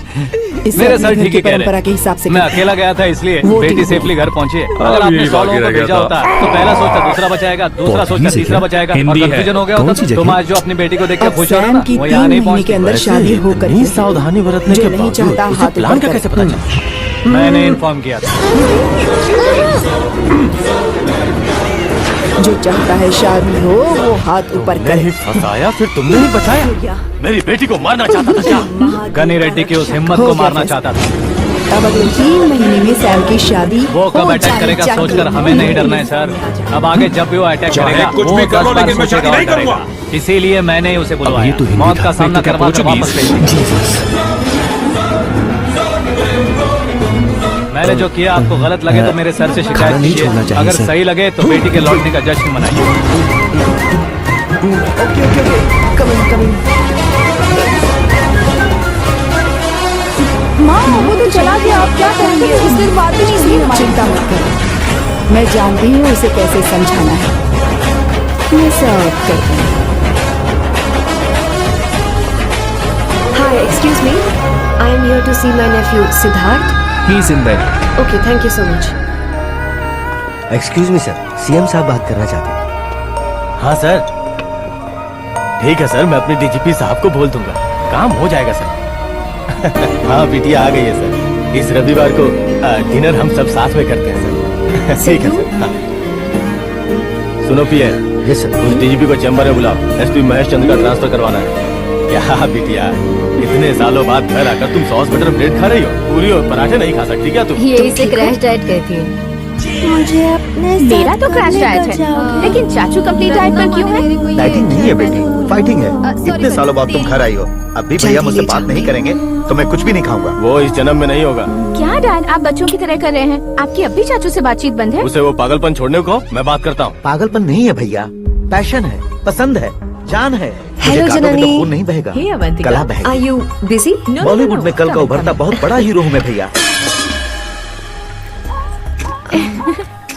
इसे मेरे अपने सर घर ठीक की ही कह परंपरा रहे के हिसाब से मैं करो। अकेला गया था इसलिए वो बेटी ठीक है। सेफली घर पहुंची है। अगर आपने यही 100 बाकी लोगों रह को गया भेजा था। होता तो पहला सोचता दूसरा बचाएगा, दूसरा सोचता हिंदी तीसरा है। बचाएगा, हिंदी और है। कंफ्यूजन हो गया कौन होता सी तो तुम जगह? आज जो अपनी बेटी को देख के अब खुश हो सैम की वो 3 यहाँ नहीं महीने के पहुंचती। अंदर शादी होकर इतनी सावधानी बरतने जो के नहीं बावजूद चाहता उसे हाथ प्लान ऊपर का कैसे करे। पता चला? मैंने इन्फॉर्म किया था। जो चाहता है शादी हो वो हाथ ऊपर तुमने करे। ही फंसाया, फिर तुमने ही बचाया। मेरी बेटी को मारना चाहता था क्या? गनी रेड्डी की उस हिम्मत को मारना चाहता था। अब अगले 3 महीने में सैम की शादी वो कब हो अटैक जानी करेगा चाहिए। सोचकर हमें नहीं डरना है सर। अब आगे जब भी वो अटैक चाहे करेगा कुछ वो भी कर 10 लो, बार लेकिन मैं सोचेगा शादी और नहीं डरेगा। करूंगा। इसीलिए मैंने ही उसे अब ये बुलवाया, तो हिंदी मौत था, का मैं सामना तो क्या करवा कर वापस पोर्चुगीज? भेजना। मैंने जो किया आपको गलत लगे तो मेरे सर से शिकायत खाना नहीं कीजिए, छोड़ना चाहिए, अगर सर। सही लगे तो बेटी के लौटने का जश्न मनाइए। माँ वो तो चला गया, आप क्या करेंगे? उस दिन बात ही नहीं सुनी। चिंता मत करो, मैं जानती हूँ उसे कैसे समझाना है। मैं सब करती हूँ। Hi, excuse me. I am here to see my nephew Siddharth. He is in there. Okay, thank you so much. Excuse me sir, CM साहब बात करना चाहते हैं। हाँ सर, ठीक है सर, मैं अपने डीजीपी साहब को बोल दूंगा, काम हो जाएगा सर। हाँ बिटिया आ गई है सर। इस रविवार को डिनर हम सब साथ में करते हैं सर। ठीक है सर। हाँ। सुनो पियर, यस सर। उस डीजीपी को चैम्बर में बुलाओ, एसपी महेश चंद्र का ट्रांसफर करवाना है। क्या बिटिया, इतने सालों बाद घर आकर तुम सॉस बटर ब्रेड खा रही हो? पूरी और पराठे नहीं खा सकती क्या तुम? यही से क्रैश डाइट कहती है। मुझे अपने मेरा तो क्रैश डाइट है, लेकिन चाचू कंप्लीट डाइट पर क्यों है? डाइटिंग नहीं है बेटी, फाइटिंग है। इतने सालों बाद तुम घर आई हो, अब भी भैया मुझसे बात नहीं करेंगे तो मैं कुछ भी नहीं खाऊंगा। वो इस जन्म में नहीं होगा। क्या डैड, आप बच्चों की तरह कर रहे हैं? आपकी अब भी चाचू से बातचीत बंद है? उसे वो पागलपन छोड़ने को मैं बात करता हूँ। पागलपन नहीं है भैया, पैशन है, पसंद है, जान है। Hello, मुझे काटोगे तो जननी। खून नहीं बहेगा, हे अवंतिका। कला बहेगा। Are you busy? बॉलीवुड में कल का उभरता बहुत बड़ा हीरो हूँ मैं भैया।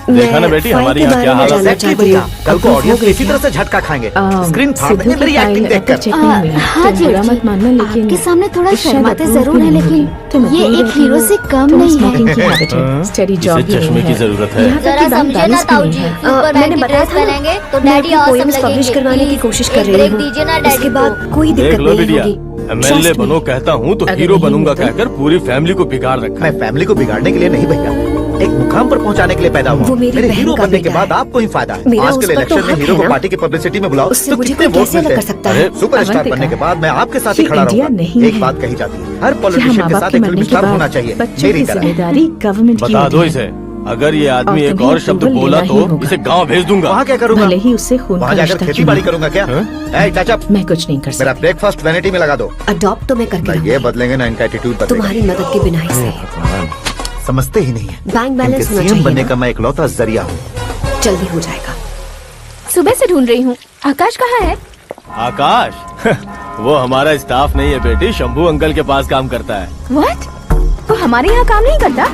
देखा ना बेटी, हमारी यहाँ क्या हालत है। Exactly भैया, कल को ऑडियंस इसी तरह से झटका खाएंगे, स्क्रीन फाड़ देंगे मेरी एक्टिंग देखकर। हाँ जी, मत मानना, लेकिन आपके सामने थोड़ा शर्माते जरूर है, लेकिन ये एक हीरो से कम नहीं है। स्टडी इसे जॉब चश्मे की जरूरत है। जरा समझे ना ताऊ जी, मैंने बताया था पहनेंगे तो मैं डैडी अपनी और पोएम्स पब्लिश करवाने की कोशिश कर रही हूँ। दीजिए ना इसके डैडी बाद कोई देख दिक्कत लो नहीं बिटिया, होगी। MLA Trust me. बनो कहता हूँ तो अगर हीरो नहीं बनूंगा होता- कहकर पूरी फैमिली को बिगाड़ रखा है। मैं फैमिली को बिगाड़ने के लिए नहीं भैया, एक मुकाम पर पहुंचाने के लिए पैदा हुआ। वो मेरी मेरे बहन हीरो का बनने के बेटा बाद है। आपको ही फायदा है। मेरा आजकल उस पर तो इलेक्शन में हक हीरो है को ना। पार्टी की पब्लिसिटी में बुलाओ उससे तो मुझे कितने कोई वोट कैसे मिलते अलग हैं। कर सकता अरे है? सुपरस्टार अवंतिका, बनने के बाद मैं आपके साथ ही ये खड़ा इंडिया रहूंगा। नहीं एक है। बात कही जाती है, हर कि पॉलिटिशियन माँ के बाप साथ के एक मरने फिल्म के स्टार होना बाद चाहिए, बच्चों मेरी की तरह। जिम्मेदारी गवर्नमेंट की बता दो होती है। इसे, अगर ये आदमी और एक तुम्हें और शब्द approval बोला लेना ही तो होगा। इसे गांव भेज दूंगा। वहाँ क्या करूंगा? भले ही उससे खून वहाँ का जाकर रिश्ता खेती क्यों बाड़ी न करूंगा क्या? हाँ? ए चाचा, मैं कुछ नहीं कर मेरा सकती। ब्रेकफास्ट वैनिटी में लगा दो। अडॉप्ट तो मैं करके ना रहूंगी। ये बदलेंगे ना इनका एटीट्यूड बदलेगा। तुम्हारी मदद के बिना ही सही। समझते ही नहीं है। बैंक बैलेंस इनके होना सीएम चाहिए बनने ना। का मैं इकलौता जरिया हूँ। जल्दी हो जाएगा। सुबह से ढूंढ रही हूँ, आकाश कहाँ है? आकाश वो हमारा स्टाफ नहीं है बेटी, शंभू अंकल के पास काम करता है। व्हाट? वो हमारे यहाँ काम नहीं करता?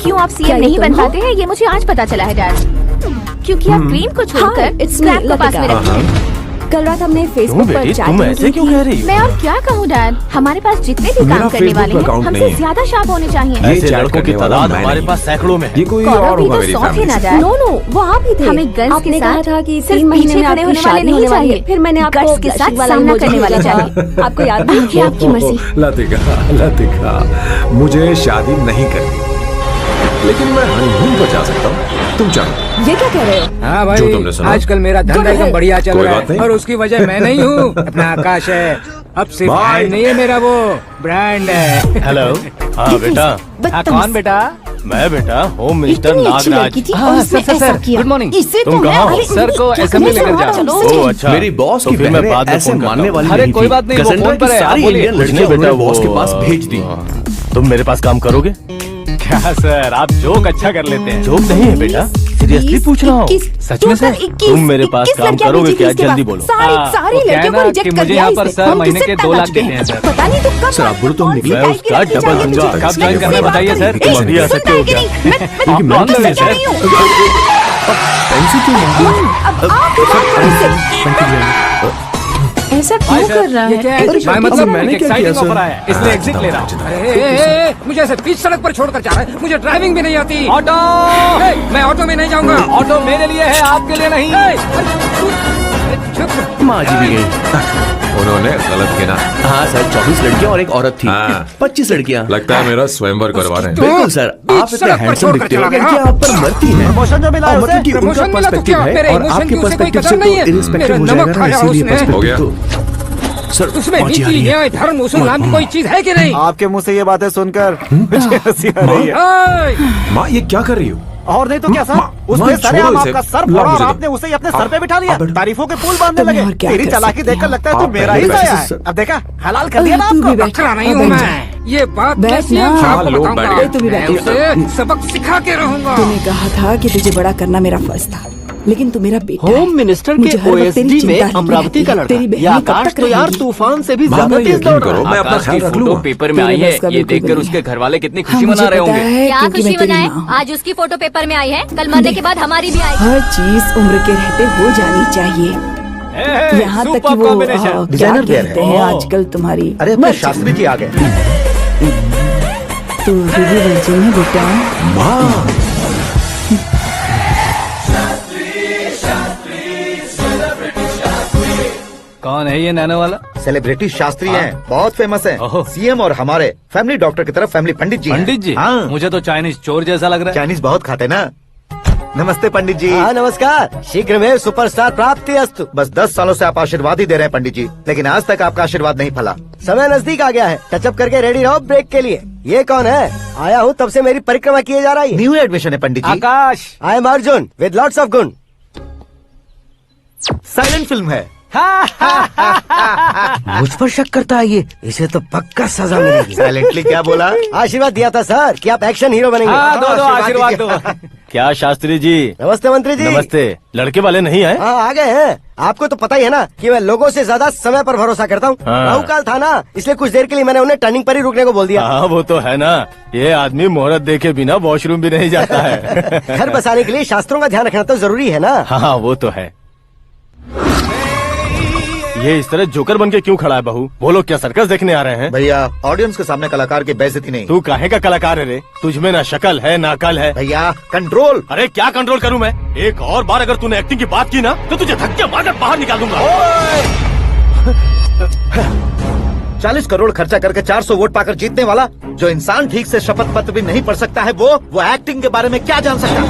क्यों आप सीएम नहीं बन पाते हैं? ये मुझे आज पता चला है डैड। क्योंकि आप क्रीम को छोड़कर स्क्रैप को पास में रखते हैं। कल रात हमने क्यों फेसबुक पर बेटी, तुम चैटिंग ऐसे की क्यों थी। कह रही हो? मैं और क्या कहूँ डैड, हमारे पास जितने भी मेरा काम करने वाले Facebook हैं अकाउंट हमसे नहीं है। ज्यादा शार्प होने चाहिए। ऐसे चैट लड़कों की करने वाला तादाद मैं हमारे नहीं। पास सैकड़ों में है। ये कोई कौरव और भी होगा तो मेरी 100 थे फैमिली ना से। डैड। नो नो, वो आप ही थे। हमें गन्स आपने के कहा साथ था कि सिर्फ 3 महीने पीछे में खड़े आपकी होने वाले शादी नहीं होने वाली है। चाहिए। फिर मैंने आपको गट्स के साथ blushing वाला सामना emoji करने वाले भेजा। चाहिए। आपको याद है? ये आपकी मर्जी। लतिका, मुझे शादी नहीं करनी, लेकिन मैं हनीमून पर जा सकता हूँ। तुम चाहो ये क्या कह रहे हो? हाँ जो भाई, तुमने सुना। आजकल मेरा धंधा एकदम बढ़िया चल कोई रहा बात है नहीं। और उसकी वजह मैं नहीं हूँ, अपना आकाश है। अब सिर्फ Bye. ब्रांड नहीं है मेरा, वो ब्रांड है। हेलो, हाँ बेटा। हाँ, कौन बेटा? मैं बेटा होम मिनिस्टर इतनी अच्छी नागराज। लड़की थी हाँ, और उसने सर, ऐसा सर, किया। Good morning. इससे तुम तो मैं- कहाँ हो? अरे, सर को क्या असेंबली करने लेकर से जाओ। चलो। ओह अच्छा, मेरी बॉस तो की फिर मैं बहनें बाद में ऐसे फोन करता मानने हूँ। वाली अरे, नहीं कोई थी। बात नहीं, वो कैसेंड्रा फोन की पर है, सारी आप बोलिए। इंडियन कुछ नहीं लड़कियां बेटा, उन्होंने बॉस के वो, पास भेज दी। तुम मेरे पास काम करोगे? क्या सर, आप जोक अच्छा कर लेते हैं। जोक नहीं है बेटा, सीरियसली पूछ रहा हूँ। सच में सर? तुम मेरे पास काम करोगे क्या? जल्दी बोलो। सारी हाँ, सारी वो लड़कियों कहना को रिजेक्ट कि कर मुझे दिया यहाँ पर इसने। सर हम महीने तुझसे के 2 लाख तलाश देते हैं सर। पता नहीं तू कब सर, आप बोलो तो हम कौन सी निकले। मैं टाइप की उसका लड़की डबल चाहिए दूंगा। तुझे? कब ज्वाइन करना है बताइए सर। तुम अभी आ सकते हो क्या? मैं तुझसे कह रही हूँ। पेंसिल क्यों अब आप ही बात करो इससे। ऐसा क्यों कर रहा ये क्या है? है? मैं मतलब मैंने एक क्या किया एक्साइटिंग सर? ऑफर आया है, इसलिए एग्जिट ले रहा हूँ। अरे मुझे ऐसे बीच सड़क पर छोड़कर जा रहा है, मुझे ड्राइविंग भी नहीं आती। ऑटो मैं ऑटो में नहीं जाऊंगा। ऑटो मेरे लिए है, आपके लिए नहीं। माँ जी भी गई। उन्होंने गलत गिना। हाँ सर, 24 लड़कियां और एक औरत थी। हाँ। 25 लड़कियां। लगता है मेरा स्वयंवर करवा रहे हैं। बिल्कुल सर, आप इतने हैंडसम दिखते हो, लड़कियां आप पर मरती हैं। प्रमोशन जो मिला है और मतलब कि प्रमोशन उनका मिला तो पर्सपेक्टिव क्या? है मेरे और इमोशन आपके की उसे कोई पर्सपेक्टिव कदर से नहीं है। तो इरिस्पेक्टिव मेरा हो नमक जाएगा ना, खाया इसीलिए उसने। हो गया। पर्सपेक्टिव तो सर उसमें पहुंची आ नीति रही है। न्याय धर्म उसूल नाम की कोई चीज है कि नहीं? आपके मुंह से ये बातें सुनकर मुझे हंसी आ रही है। ओए! माँ ये क्या कर रही हो? और नहीं तो क्या सर, उसने माँ, सरेआम छोड़ो इसे। आपका सर ला फोड़ा और मुझे दो। आपने उसे ही अपने सर पे बिठा लिया। अब- तारीफों के पुल बांधने तुम्हें लगे। और क्या तेरी कर चालाकी सकते देखकर हैं? लगता है तू आप मेरा ही पहले साया वैसे है। अब देखा, हलाल कर दिया ना तू भी आपको। बैठ। खड़ा नहीं अब हूँ बैठ मैं। ये बात मैं बैठ सीएम ना। साहब को लोग बताऊंगा। बैठ तू भी मैं बैठ। उसे सबक सिखा के रहूंगा। तूने कहा था कि तुझे बड़ा करना मेरा फर्ज था, लेकिन तू मेरा बेटा है। होम मिनिस्टर मुझे के हर वक्त तेरी ओएसडी चिंता में रहती अमरावती का है। लड़का। तेरी बहन ये कब आकाश तक तो यार रहेगी? तूफान से भी माँ, ज्यादा मैं तेज यकीन दौड़ करो, रहा मैं है। अपना ख्याल रख फोटो लूंगा। पेपर में तेरे आई है, बस का ये बिल्कुल देखकर नहीं उसके घर वाले कितनी हाँ, खुशी मुझे मना रहे पता होंगे। है, क्या क्योंकि खुशी मैं तेरी मनाए? माँ हूँ। आज उसकी फोटो पेपर में आई है, कल मरने के बाद हमारी भी आएगी। हर चीज उम्र के रहते हो जानी चाहिए, यहाँ तक कि वो क्या डिजाइनर वेयर कहते है। हैं आजकल तुम्हारी। अरे अपने मर्जी। शास्त्री जी आ गए। तू अभी भी वर्जिन है बेटा। माँ कौन है ये नैनो वाला? सेलिब्रिटी शास्त्री हैं, बहुत फेमस हैं। ओहो। सीएम और हमारे फैमिली डॉक्टर की तरफ फैमिली पंडित जी हैं। पंडित जी? हाँ, मुझे तो चाइनीज चोर जैसा लग रहा है। चाइनीज बहुत खाते ना। नमस्ते पंडित जी। हाँ नमस्कार, शीघ्र में सुपरस्टार प्राप्ति अस्तु। बस 10 सालों से आप आशीर्वाद ही दे रहे हैं पंडित जी, लेकिन आज तक आपका आशीर्वाद नहीं फला। समय नजदीक आ गया है, टचअप करके रेडी रहो ब्रेक के लिए। ये कौन है? आया हूँ तब से मेरी परिक्रमा किए जा रही है। न्यू एडमिशन है Pandit ji. Akash. I am Arjun with lots of गुण। साइलेंट फिल्म है। मुझ पर शक करता है ये, इसे तो पक्का सजा मिलेगी। साइलेंटली क्या बोला? आशीर्वाद दिया था सर कि आप एक्शन हीरो बनेंगे। हाँ, दो आशीर्वाद दो। क्या शास्त्री जी? नमस्ते मंत्री जी। नमस्ते। लड़के वाले नहीं आए? हाँ आ गए हैं। आपको तो पता ही है ना कि मैं लोगों से ज्यादा समय पर भरोसा करता हूँ। हाँ। राहु काल था ना, इसलिए कुछ देर के लिए मैंने उन्हें टर्निंग पर ही रुकने को बोल दिया। हाँ वो तो है ना, ये आदमी मुहूर्त देखे बिना वॉशरूम भी नहीं जाता है। घर बसाने के लिए शास्त्रों का ध्यान रखना तो जरूरी है ना। हाँ वो तो है। ये इस तरह जोकर बन के क्यों खड़ा है बहू? वो लोग क्या सर्कस देखने आ रहे हैं? भैया ऑडियंस के सामने कलाकार की बेइज्जती नहीं। तू काहे का कलाकार है रे? तुझमें ना शक्ल है ना अकल है। भैया कंट्रोल। अरे क्या कंट्रोल करूं मैं? एक और बार अगर तूने एक्टिंग की बात की ना तो तुझे धक्के मारकर बाहर निकाल दूंगा। 40 करोड़ खर्चा करके 400 वोट पाकर जीतने वाला, जो इंसान ठीक से शपथ पत्र भी नहीं पढ़ सकता है, वो एक्टिंग के बारे में क्या जान सकता है?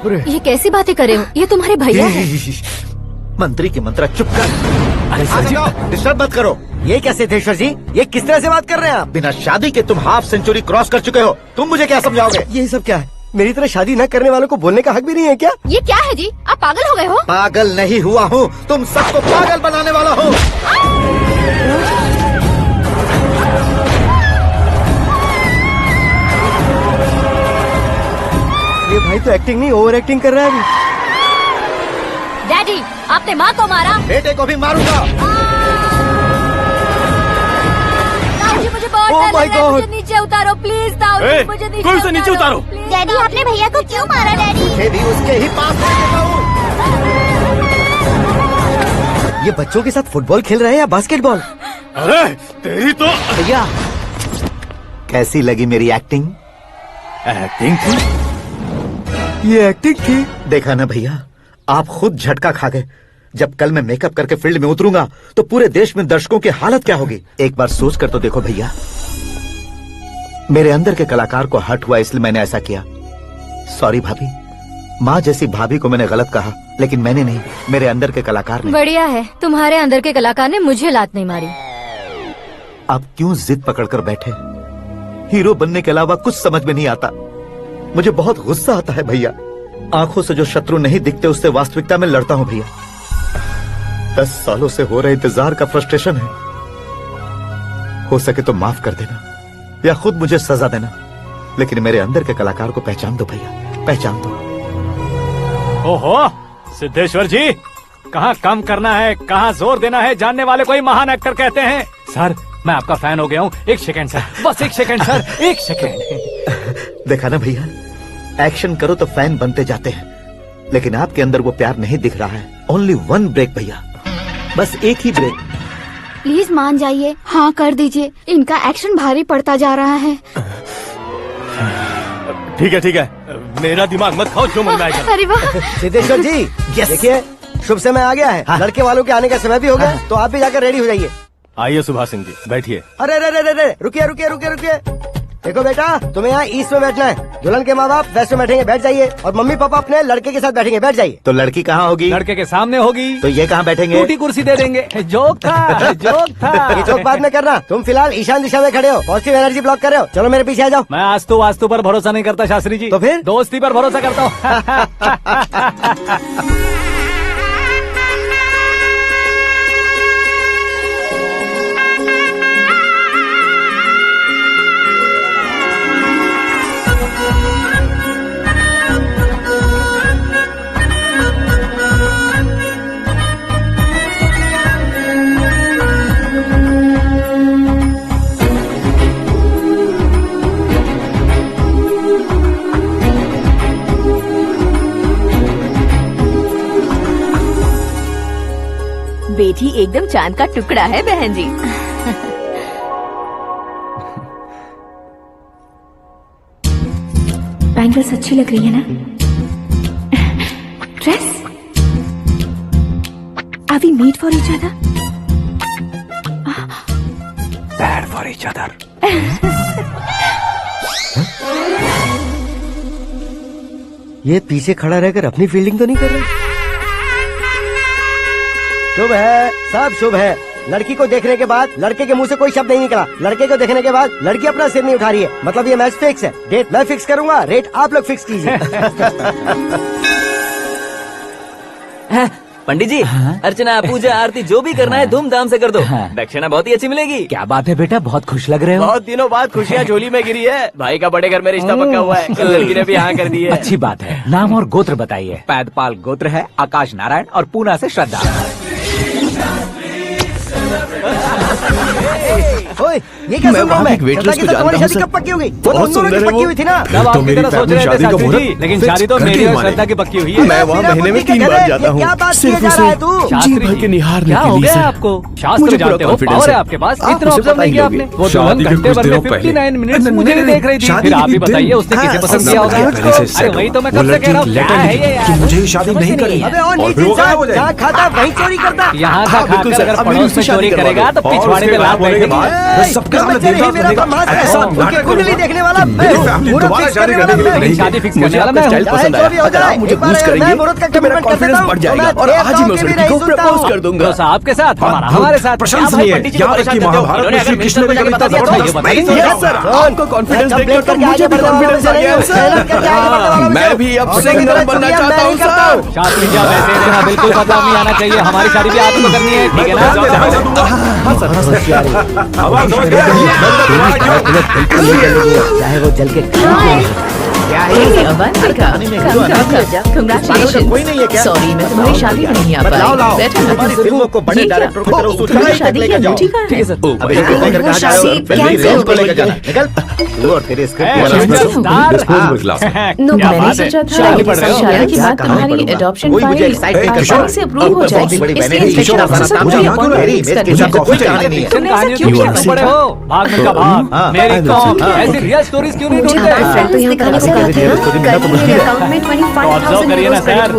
ये कैसी बातें कर रहे हो? ये तुम्हारे भैया हैं। मंत्री की मंत्रा चुप कर। डिस्टर्ब मत करो। ये क्या सिद्धेश्वर जी, ये किस तरह से बात कर रहे हैं आप? बिना शादी के तुम हाफ सेंचुरी क्रॉस कर चुके हो, तुम मुझे क्या समझाओगे? ये सब क्या है? मेरी तरह शादी न करने वालों को बोलने का हक भी नहीं है क्या? ये क्या है जी? आप पागल हो गए हो? पागल नहीं हुआ हूँ, तुम सबको पागल बनाने वाला हूँ। ये भाई तो एक्टिंग नहीं ओवर एक्टिंग कर रहा है अभी। डैडी, आपने माँ को मारा। बेटे को भी मारूंगा। ताऊ जी मुझे बहुत Oh डर my लग रहा है, God! मुझे नीचे उतारो प्लीज। ताऊ जी मुझे कोई उसे नीचे उतारो। डैडी आपने भैया को क्यों मारा? डैडी मुझे भी उसके ही पास लेके जाऊं। ये बच्चों के साथ फुटबॉल खेल रहे हैं या बास्केटबॉल? अरे तेरी तो भैया कैसी लगी मेरी एक्टिंग? एक्टिंग थी। ये एक्टिंग थी। देखा ना भैया, आप खुद झटका खा गए। जब कल मैं मेकअप करके फील्ड में उतरूंगा तो पूरे देश में दर्शकों की हालत क्या होगी? एक बार सोच कर तो देखो भैया। मेरे अंदर के कलाकार को हर्ट हुआ इसलिए मैंने ऐसा किया। सॉरी भाभी। माँ जैसी भाभी को मैंने गलत कहा, लेकिन मैंने नहीं, मेरे अंदर के कलाकार ने। बढ़िया है, तुम्हारे अंदर के कलाकार ने मुझे लात नहीं मारी। आप क्यों जिद पकड़कर बैठे? हीरो बनने के अलावा कुछ समझ में नहीं आता। मुझे बहुत गुस्सा आता है भैया। आंखों से जो शत्रु नहीं दिखते उससे वास्तविकता में लड़ता हूँ भैया। 10 सालों से हो रहे इंतजार का फ्रस्ट्रेशन है। हो सके तो माफ कर देना या खुद मुझे सजा देना, लेकिन मेरे अंदर के कलाकार को पहचान दो भैया, पहचान दो। ओहो सिद्धेश्वर जी, कहाँ कम करना है कहाँ जोर देना है, जानने वाले को ही महान एक्टर कहते हैं। सर मैं आपका फैन हो गया हूँ। एक सेकंड सर, बस एक सेकंड सर, एक सेकंड। देखा ना भैया, एक्शन करो तो फैन बनते जाते हैं, लेकिन आपके अंदर वो प्यार नहीं दिख रहा है। ओनली वन ब्रेक भैया, बस एक ही ब्रेक। प्लीज मान जाइए, हाँ कर दीजिए। इनका एक्शन भारी पड़ता जा रहा है। ठीक है, मेरा दिमाग मत खाओ, जो मन में आएगा। अरे वाह, सिद्धेश्वर जी देखिए, शुभ समय आ गया है। लड़के वालों के आने का समय भी हो गया, तो आप भी जाकर रेडी हो जाइए। आइए सुभाष सिंह जी, बैठिए। अरे रुकिए। देखो बेटा, तुम्हें यहाँ ईस्ट में बैठना है। दुल्हन के माँ बाप वेस्ट में बैठेंगे, बैठ जाइए। और मम्मी पापा अपने लड़के के साथ बैठेंगे, बैठ जाइए। तो लड़की कहाँ होगी? लड़के के सामने होगी। तो ये कहाँ बैठेंगे? टूटी कुर्सी दे देंगे। जोक था। ये जोक बाद में करना। तुम फिलहाल ईशान दिशा में खड़े हो, पॉजिटिव एनर्जी ब्लॉक कर रहे हो। चलो मेरे पीछे आ जाओ। मैं वास्तु पर भरोसा नहीं करता शास्त्री जी। तो फिर दोस्ती पर भरोसा करता हूँ। बेटी एकदम चांद का टुकड़ा है बहन जी। बैंगल्स अच्छी लग रही है ना? Dress? Are we made for each other? Bad for each other. ये पीछे खड़ा रहकर अपनी फील्डिंग तो नहीं कर रहा? शुभ है, सब शुभ है। लड़की को देखने के बाद लड़के के मुंह से कोई शब्द नहीं निकला। लड़के को देखने के बाद लड़की अपना सिर नहीं उठा रही है, मतलब ये मैच फिक्स है। डेट मैं फिक्स करूंगा, रेट आप लोग फिक्स कीजिए। पंडित जी, अर्चना, पूजा, आरती जो भी करना है धूमधाम से कर दो। दक्षिणा बहुत ही अच्छी मिलेगी। क्या बात है बेटा, बहुत खुश लग रहे हो। बहुत दिनों बाद खुशियाँ झोली में गिरी है। भाई का बड़े घर में रिश्ता पक्का हुआ है। कल लड़की ने भी हाँ कर दी है। अच्छी बात है। नाम और गोत्र बताइए। पैदपाल गोत्र है, आकाश नारायण, और पूना से श्रद्धा। ओए, ये क्या सुन रहा हूं मैं? वेटरेस को जानता हूं शादी कब पक्की हो गई? बहुत सुंदर है पक्की हुई थी ना? तब आपकी तरह सोच रहे थे शास्त्री जी, लेकिन शादी तो मेरी और श्रद्धा की पक्की हुई है। मैं वहाँ महीने में 3 बार जाता हूँ, सिर्फ उसे जी भर के निहारने क्या के हो लिए। गया आपको? शास्त्र जानते हो, पावर है आपके पास। इतना ऑब्जर्व नहीं किया आपने? वो दुल्हन घंटे भर में 59 मिनट मुझे नहीं देख रही थी। फिर आप ही बताइए, उसने किसे पसंद किया होगा? अरे वही तो मैं कब से कह रहा हूँ, क्या है ये यार? मुझे शादी नहीं करनी। अबे और नीचे जहाँ खाता वहीं चोरी करता। यहाँ का खाकर अगर पड़ोस में चोरी करेगा तो पिछवाड़े में लात बैठेगी। सबके सामने कुंडली देखने वाला मैं हूँ, शादी फिक्स करने वाला मैं हूँ। पसंद आया, मुझे बूस्ट करेंगे तो मेरा कॉन्फिडेंस बढ़ जाएगा और आज ही मैं उस लड़की को प्रपोज कर दूंगा। तो साहब के साथ, हमारे साथ प्रशंसनीय है। याद रखिए, महाभारत में श्री कृष्ण ने कविता जबरदस्त नहीं यस सर, आपको कॉन्फिडेंस देखकर तो मुझे भी कॉन्फिडेंस आ गया सर। मैं भी अब सिंगर बनना चाहता हूँ सर। शास्त्री जी, वैसे इतना बिल्कुल बदलाव नहीं आना चाहिए। हमारी शादी भी आपको करनी है, ठीक है ना? चाहे वो जल के कोई नहीं है क्या? सॉरी, मैं तुम्हारी शादी में नहीं आ पाई। हमारी फिल्मों को बड़े डायरेक्टर की तरह तुम्हारी शादी लेकर जाओ। ठीक है सर। अब इसको लेकर कहाँ जा रहे हो? फिल्म को लेकर जाना। निकल तू और तेरे स्क्रिप्ट वाला मैंने सोचा था शादी के बाद तुम्हारी एडॉप्शन फाइल आसानी से अप्रूव हो जाएगी। इसलिए रियल स्टोरीज क्यों नहीं ढूंढते? ऑब्जर्व करिए ना सर,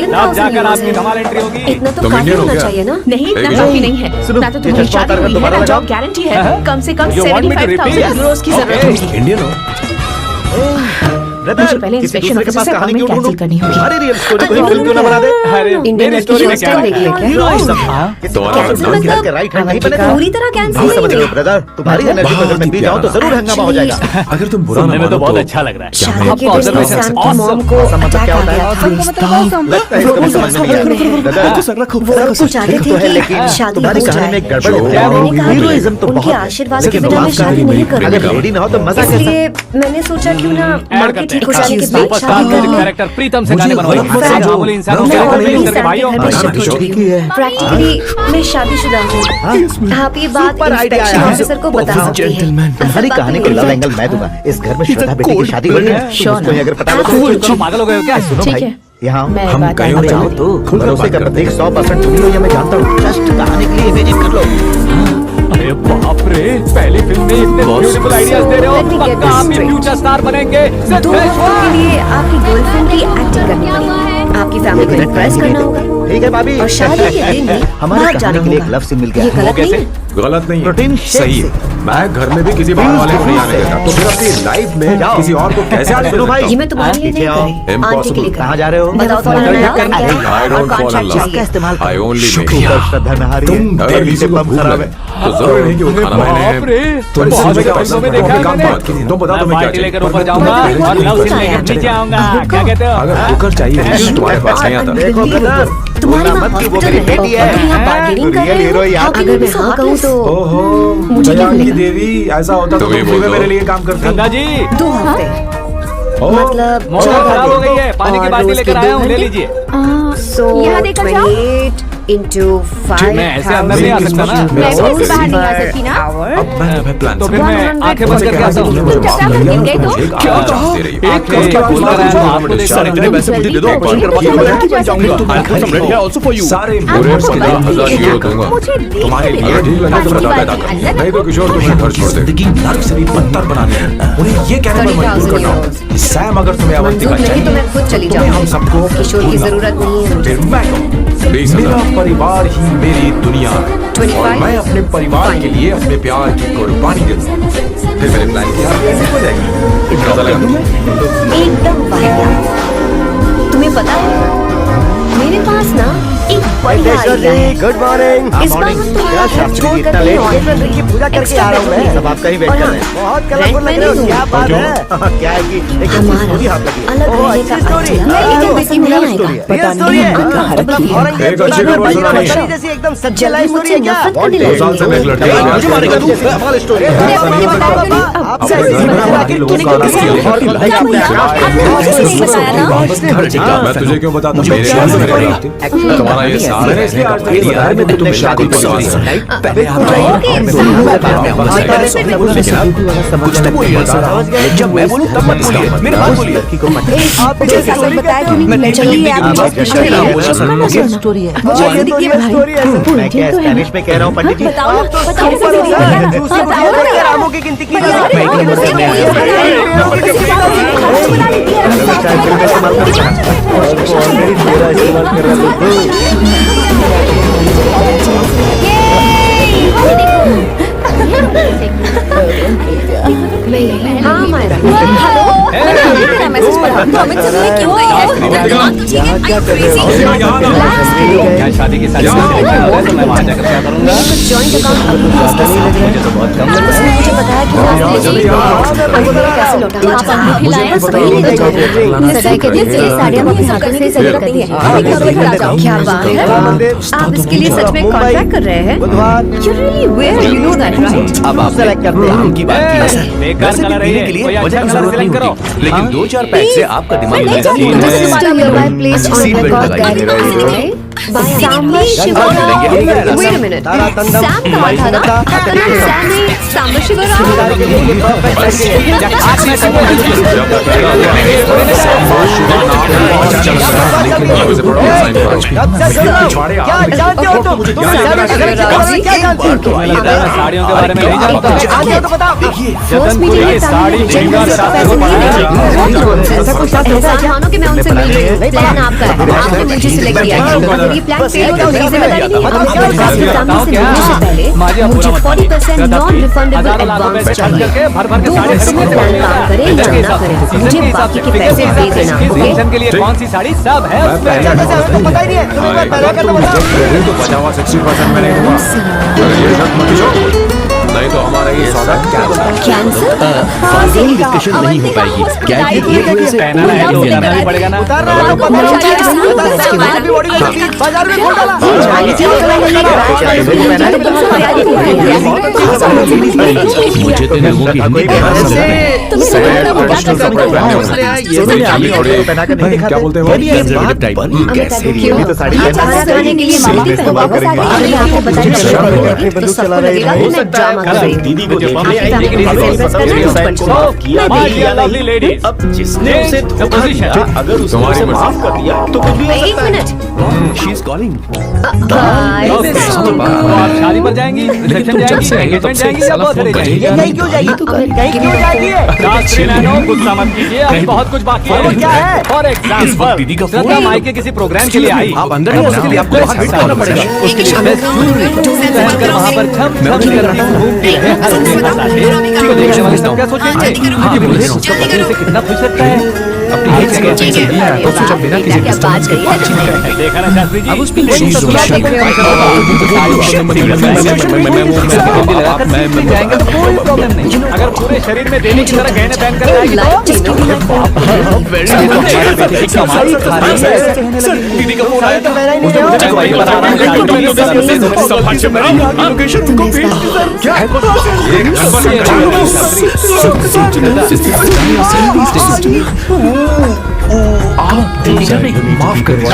तब जाकर आपकी धमाल एंट्री होगी। इतना तो काफी होना चाहिए ना? नहीं, इतना काफी नहीं है। ना तो तुम्हारी शादी हुई है, ना जॉब गारंटी है। कम से कम 75,000 यूरोस की जरूरत होगी। इंडियन हो? मुझे पहले इंस्पेक्शन ऑफिसर से अपॉइंटमेंट कैंसिल करनी होगी। अरे रियल स्टोरी को फिल्म क्यों ना बना दे? इंडियन स्टोरी में क्या राइट हैंड नहीं बनेगा पूरी तरह कैंसिल नहीं समझ रहे हो ब्रदर? तुम्हारी एनर्जी को अगर मैं पी जाऊं तो जरूर हंगामा हो जाएगा। अगर तुम बुरा सुनने ना में तो मानो बहुत तो अच्छा लग रहा है। शादी के आपको दिन ऑब्जर्वेशन सैम की मॉम को मतलब क्या होता है? लगता है इसका भी समझ नहीं आया। ब्रदर सब कुछ आगे तो है, लेकिन शादी तुम्हारी हो कहानी में जाए। एक गड़बड़ मैंने है। कहा हीरोइज्म तो उनके बहुत है, आशीर्वाद के लेकिन बिना मैं माफ शादी नहीं अगर करूंगी। लेडी ना हो तो मजा कैसा? इसलिए मैंने सोचा क्यों ना मार्केट ठीक हो जाने के बाद सुपरस्टार म्यूजिक डायरेक्टर प्रीतम से गाने बनवाएंगे मामूली इंसानों के कैरेक्टर करके भाइयों प्रैक्टिकली मैं शादीशुदा हूँ। आप ये बात इंस्पेक्शन ऑफिसर को बता सकती हैं। तुम्हारी कहानी को लव एंगल मैं दूंगा। इस घर में श्रद्धा बेटी की शादी हो रही है, उसको ही अगर पता लगे पागल हो गए हो क्या? सुनो ठीक भाई, है। यहाँ हम कहीं और जाओ तो भरोसे का प्रतीक 100% तुम ही हो, ये मैं जानता हूँ। जस्ट कहानी के लिए इमेजिन कर लो। अरे बाप रे, पहली फिल्म में इतने ब्यूटीफुल आइडियाज दे रहे हो, पक्का आप ही फ्यूचर स्टार बनेंगे। 2 हफ्तों के लिए आपकी गर्लफ्रेंड की एक्टिंग करनी पड़ेगी। आपकी फैमिली को इम्प्रेस करना होगा। ठीक है भाभी। और शादी के दिन भी हमारे बाहर जाना कहानी के लिए एक होगा। लव सीन मिल गया। ये गलत नहीं है? गलत नहीं प्रोटीन है, शेक सही से। है। मैं घर में भी किसी बाहर वाले को नहीं आने देता, तो फिर अपनी लाइफ में किसी और को कैसे आने सुनो देता? भाई, ये मैं तुम्हारे लिए नहीं करी, आंटी के लिए करी। कहाँ जा रहे हो? बताओ तुम्हारा नाम क्या है? I और don't fall in contract love. चाहिए। इस्तेमाल I only make. शुक्रिया। श्रद्धा नहारी है। तुम अगर किसी को पंप भूख खराब लगे है। तो जरूरी नहीं कि वो खाना बाप मैंने रे, थोड़ी सी बहुत जगह सारे पैसा फिल्मों में देखा है काम मैंने। बात की। तो बता मैं तुम्हें क्या पार्टी चाहिए? लेकर ऊपर जाऊंगा और लव सीन लेकर नीचे आऊंगा। क्या कहते हो? अगर कुकर चाहिए तुम्हारे पास नहीं आता। देखो ब्रदर, तुम्हारी बोलना माँ मत कि वो हॉस्पिटल मेरी है, बेटी है। तुम यहाँ बार्गेनिंग कर रियल रहे हीरो हो। यहाँ। अगर मैं हाँ कहूँ तो ओहो, मुझे क्या दयाल की मिलेगा? देवी, ऐसा होता तो तुम भी मेरे लिए काम करती। गंगा जी, 2 हफ्ते मतलब मोटर 4 खराब हो दिन। गई है, पानी की और बाल्टी रोज लेकर के आया 2 हूँ, ले घंटे। लीजिए। So यहाँ देखा जाओ। 28 into 5 मैं ऐसे अंदर नहीं आ सकता ना। मैं भी ऐसे बाहर नहीं आ सकती ना। अब मैं प्लान तो फिर मैं आंखें बंद करके आता हूँ। तुम चर्चा कर गिर गए तो क्या दे रही हो? एक करोड़ क्या बोल रहा है, आपको देख सर इतने पैसे मुझे दे दो, ऑपरेशन करवा के मैं लड़की बन जाऊंगा। I'll put some red hair also for you. सारे बुलेट्स के 10,000 यूरो दूंगा तुम्हारे लिए। ठीक लगा तो बता देता करूँ, नहीं तो किशोर तुम्हें घर छोड़ दे। जिंदगी नर्क से भी बदतर बनानी है, उन्हें ये कहने पर मजबूर करना हो। सैम अगर तुम्हें अवंतिका मंजूर नहीं चाहिए तो मैं खुद चली तुम्हें हम जाऊंगी। सबको किशोर की जरूरत नहीं है। फिर मैं कहूँ, मेरा परिवार ही मेरी दुनिया है। 25? मैं अपने परिवार के लिए अपने प्यार की कुर्बानी दे दूँ। फिर मैंने प्लान किया हो जाएगी। कैसा लगा तुम्हें? एकदम वाहियात। तुम्हें पता है मेरे पास ना एक बढ़िया आइडिया है। Good morning. इस बार हम क्या तुम्हारा शास्त्री जी, छोड़ इतना कर लेट? की पूजा करके आ रहा हूँ मैं। सब आपका ही वेट और कर हाँ, रहे हैं। बहुत रेंट कलरफुल मैं लग रहे हो। नहीं क्या बात क्यों? है? क्या है कि एक हमारा पूरी हाथ लगी। अलग ओह, रहने अच्छी का स्टोरी। आइडिया मैं लेकिन तो वैसे नहीं आएगा। रियल स्टोरी है। मतलब फॉरेन एक अच्छी खबर सुना नहीं। बच्ची जैसी एकदम सच्ची जल्दी लाइफ स्टोरी मुझसे है क्या? नफरत करने 2 साल से मैं एक लड़के को मुझे मारेगा तू? हमारी स्टोरी है। आपसे ऐसी अपने घर में बात बाकी लोगों तूने का किसी किया। और को क्या भैया, आपने मुझे नहीं बताया ना। मैं तुझे क्यों बताता हूँ? मेरे घर में मेरे तुम्हारा ये साल है, इसलिए आज तक ये यार में तुमने शादी को समझ पहले आप कुछ तो बोलिए सर। जब मैं बोलूं तब मत बोलिए, मेरे बात बोलिए। आप जैसा कोई बताया क्यों नहीं? चलिए आपकी बात मैं स्टोरी है। वो जल्दी की भाई। मैं क्या स्पेनिश में कह रहा हूँ पंडित जी? बताओ ना, बताओ ऊपर कैसे हो हुआ? सर, दूसरी बुढ़िया देख के रामों की गिनती की जाती है। हाँ मायरा। हेलो मैसेज पढ़ा तो अमित से तुम्हें क्यों गई है? दिमाग तो ठीक है? Are you crazy? क्या शादी की सारी सिलेक्शन हो रहा है तो मैं वहाँ जाकर क्या करूँगा? जॉइंट अकाउंट मुझे तो बहुत कम लग रहा उसने मुझे बताया कि वो जल्दी पैसे लौटाना आप चाहता हमको खिलाएं, है। वही लेकर जाओ। सगाई के दिन से साड़ियाँ अपने हाथों से सजा करती हैं। ठीक है, और घर आ जाओ। क्या बात है? आप इसके लिए सच में कॉन्ट्रैक्ट कर रहे हैं? बुधवार You really wear, you know that, right? अब आप सेलेक्ट करते हैं। काम की बात की है सर। बेकार वैसे भी कलर है पीने ये, के लिए कोई वजह अच्छा की कलर जरूरत नहीं select होती, लेकिन 2-4 पैक से आपका दिमाग मैं लगेगा। नहीं जानती हूँ। This is to your place on seat belt record लगाइए। that okay? By Samba Shivarao. Wait a minute. तारा तंदम सैम कहा था ना? आपका नाम सैम है, सांबा शिवराव। क्या जानते हो तुम? तुम क्या जानते हो? साड़ियों के बारे में नहीं जानता। जानते हो तो बताओ। First meeting में साड़ी साड़ी झींगा पैसे शास्त्र नहीं पढ़ा ऐसा कुछ शास्त्र होता है क्या? मानो कि मैं उनसे मिल रही हूँ। प्लान आपका है। आपने मुझे सिलेक्ट किया है। अगर ये प्लान फेल हो तो मेरी जिम्मेदारी नहीं है। अगर आपकी फैमिली से मिलने से पहले मुझे 40% नॉन रिफंडेबल एडवांस चाहिए। भर भर के दो साड़ी हफ्ते में प्लान काम करे या ना करे, मुझे बाकी के पैसे दे देना। फंक्शन के लिए कौन सी साड़ी सब है उसमें। कैसे है? तुमको पता ही नहीं है। तुम्हें मैं पहले कर तो बताओ। तो 50-60% मैंने दूंगा। ये सब मत छोड़ो, नहीं तो हमारा ये सौदा कैंसर? बार्गेनिंग डिस्कशन नहीं हो पाएगी। क्या है कि एक वजह से पहना है तो करना भी पड़ेगा ना। उतार रहा है, पता नहीं बॉडी में बाजार में खोल डाला। मुझे तो लोगों की हिंदी कहना समझ तुम्हें रहना वो क्या कर सकते हो? क्या बोलते हो? कैसे क्यों? तो साड़ी हाँ, चाचा जाने के लिए मामा की तरफ वापस आ गई। मैं आपको बताई तो सबको लगेगा कि मैं ड्रामा कर रही हूँ। दीदी को देखने आपकी आई, फैमिली लेकिन को इसे impress करना है, मुझ पर छोड़ो। मैं देख रही लवली लेडीज, अब जिसने उसे धोखा दिया, अगर उसने उसे माफ कर दिया तो कुछ भी हो एक सकता है। मिनट। शी इज कॉलिंग तो आप शादी पर जाएंगी, रिसेप्शन जाएंगी, एंगेजमेंट जाएंगी या बर्थडे जाएंगी? ये कहीं क्यों जाएगी? कहीं क्यों जाएगी? शास्त्री नैनो, गुस्सा मत कीजिए, अभी बहुत कुछ बाकी है। वो क्या है? फॉर इस वक्त एग्जाम्पल, दीदी का श्रद्धा फोन- माई के किसी प्रोग्राम के लिए आई, आप अंदर हैं, उसके लिए आपको बाहर वेट करना पड़ेगा। उसके लिए बेस्ट ज्वेलरी पहनकर वहाँ पर छम छम करती घूमती है। हर दिन बताते, ठीक है, देखने वाले सब क्या सोचेंगे? हाँ, बोलिए, उसका पति से कितना खुश लगता है। देखा देखा ना शास्त्री जी, अब उस पे कोई शीश ससुराल का कोई फंक्शन होगा, मेहंदी लगाकर सिर्फ जाएंगे तो कोई प्रॉब्लम नहीं। अगर पूरे शरीर में देवी की तरह गहने पहन कर जाएगी तो दीदी का फोन आया था। लोकेशन को क्या है? माफ करो।